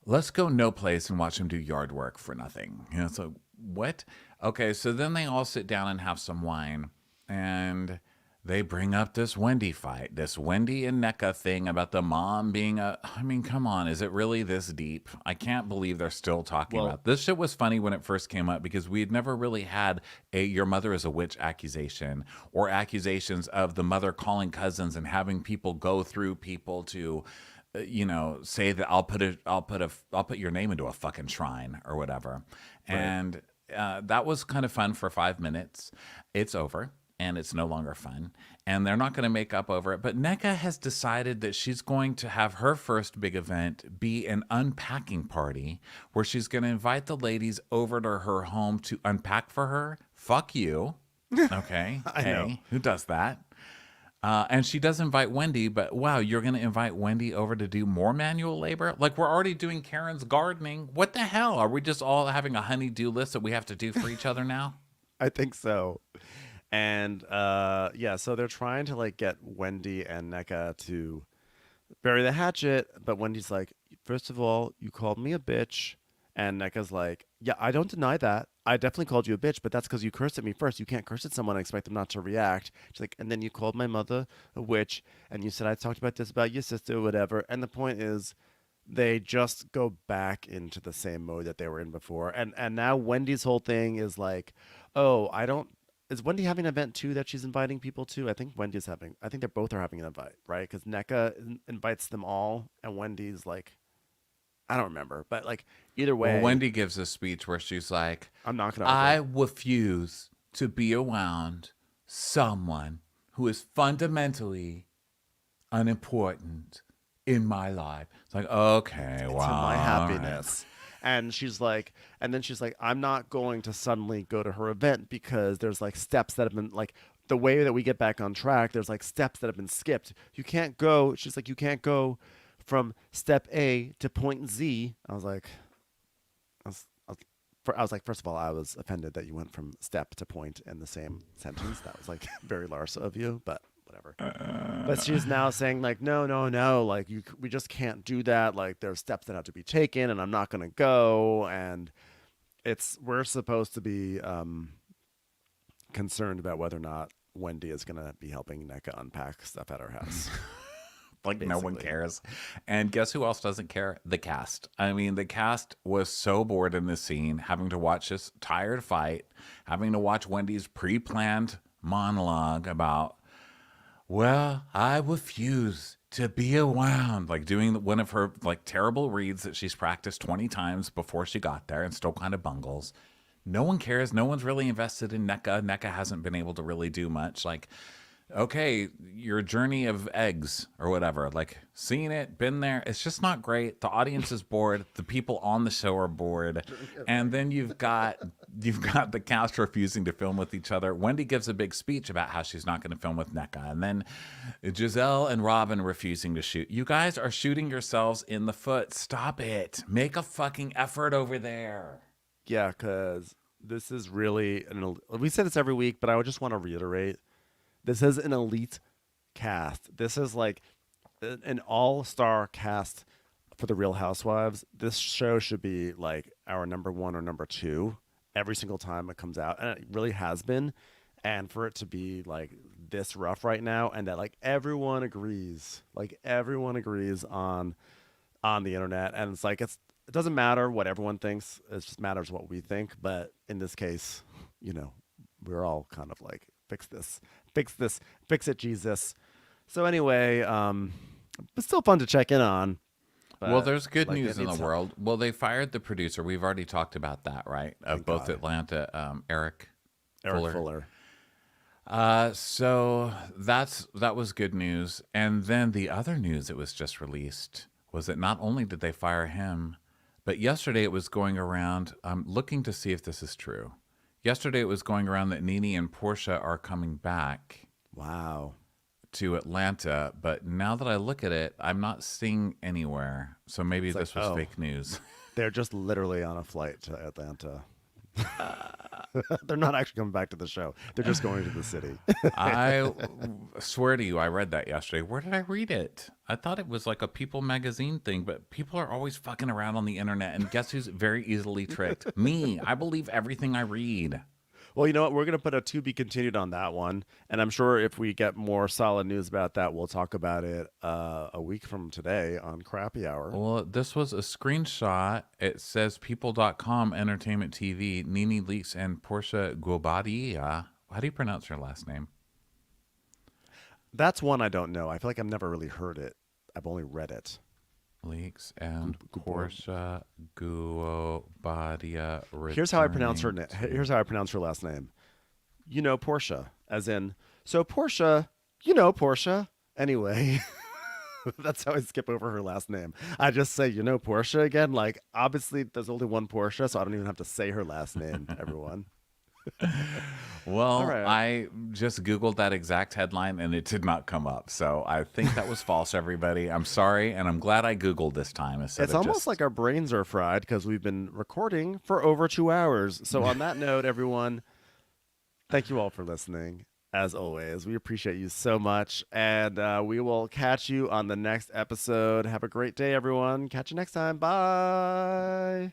Let's go no place and watch them do yard work for nothing. So what? Okay, so then they all sit down and have some wine, and they bring up this Wendy fight, this Wendy and NECA thing about the mom being I mean, come on, is it really this deep? I can't believe they're still talking about this. Shit was funny when it first came up because we had never really had a your mother is a witch accusation, or accusations of the mother calling cousins and having people go through people to say that I'll put your name into a fucking shrine or whatever. Right. And that was kind of fun for 5 minutes. It's over. And it's no longer fun. And they're not going to make up over it. But NECA has decided that she's going to have her first big event be an unpacking party where she's going to invite the ladies over to her home to unpack for her. Fuck you. Okay. I know. Who does that? And she does invite Wendy, but wow, you're going to invite Wendy over to do more manual labor? Like we're already doing Karen's gardening. What the hell? Are we just all having a honey-do list that we have to do for each other now? I think so. And so they're trying to like get Wendy and NECA to bury the hatchet, but Wendy's like, first of all, you called me a bitch, and NECA's like, yeah, I don't deny that. I definitely called you a bitch, but that's because you cursed at me first. You can't curse at someone and expect them not to react. She's like, and then you called my mother a witch, and you said I talked about this about your sister or whatever. And the point is, they just go back into the same mode that they were in before. And now Wendy's whole thing is like, oh, I don't. Is Wendy having an event too that she's inviting people to? I think they both are having an invite, right? Because NECA invites them all, and Wendy's like, I don't remember, but like either way, Well, Wendy gives a speech where she's like, I'm not gonna. I refuse to be around someone who is fundamentally unimportant in my life. It's like, okay, To wow. my happiness. And she's like, I'm not going to suddenly go to her event because there's like steps that have been like the way that we get back on track. There's like steps that have been skipped. You can't go. She's like, you can't go from step A to point Z. I was like, first of all, I was offended that you went from step to point in the same sentence. That was like very Larsa of you, but whatever. But she's now saying like, no, like we just can't do that. Like there's steps that have to be taken, and I'm not going to go. And we're supposed to be concerned about whether or not Wendy is going to be helping NECA unpack stuff at her house. Like no one cares. And guess who else doesn't care? The cast. I mean, the cast was so bored in this scene, having to watch this tired fight, having to watch Wendy's pre-planned monologue about, well, I refuse to be around, like doing one of her like terrible reads that she's practiced 20 times before she got there and still kind of bungles. No one cares. No one's really invested in NECA. NECA hasn't been able to really do much. Like, okay, your journey of eggs or whatever, like seeing it, been there, it's just not great. The audience is bored. The people on the show are bored. And then you've got the cast refusing to film with each other. Wendy gives a big speech about how she's not going to film with NECA. And then Giselle and Robin refusing to shoot. You guys are shooting yourselves in the foot. Stop it. Make a fucking effort over there. Yeah, because this is really we say this every week, but I would just want to reiterate. This is an elite cast. This is like an all-star cast for the Real Housewives. This show should be like our number 1 or number 2 every single time it comes out. And it really has been. And for it to be like this rough right now, and that like everyone agrees on the internet. And it's like, it doesn't matter what everyone thinks. It just matters what we think. But in this case, we're all kind of like, fix this, fix it, Jesus. So anyway, it's still fun to check in on. Well, there's good like, news in the world. Well, they fired the producer. We've already talked about that, right? Of both Atlanta, Eric Fuller. So that was good news. And then the other news that was just released was that not only did they fire him, but yesterday it was going around. I'm looking to see if this is true. Yesterday it was going around that Nene and Portia are coming back. Wow. To Atlanta, but now that I look at it, I'm not seeing anywhere. So maybe this was fake news. They're just literally on a flight to Atlanta. They're not actually coming back to the show. They're just going to the city. I swear to you, I read that yesterday. Where did I read it? I thought it was like a People magazine thing, but people are always fucking around on the internet, and guess who's very easily tricked? Me. I believe everything I read. Well, you know what? We're going to put a to be continued on that one. And I'm sure if we get more solid news about that, we'll talk about it a week from today on Crappy Hour. Well, this was a screenshot. It says people.com Entertainment TV, Nene Leakes and Portia Guobadia. How do you pronounce her last name? That's one I don't know. I feel like I've never really heard it. I've only read it. Leakes and Portia Guobadia. Here's how I pronounce her name. Here's how I pronounce her last name. Portia, as in, so Portia, Portia. Anyway, that's how I skip over her last name. I just say, Portia again. Like, obviously, there's only one Portia, so I don't even have to say her last name, everyone. Well, right. I just Googled that exact headline and it did not come up. So I think that was false, everybody. I'm sorry. And I'm glad I Googled this time. It's almost like our brains are fried because we've been recording for over 2 hours. So on that note, everyone, thank you all for listening. As always, we appreciate you so much. And we will catch you on the next episode. Have a great day, everyone. Catch you next time. Bye.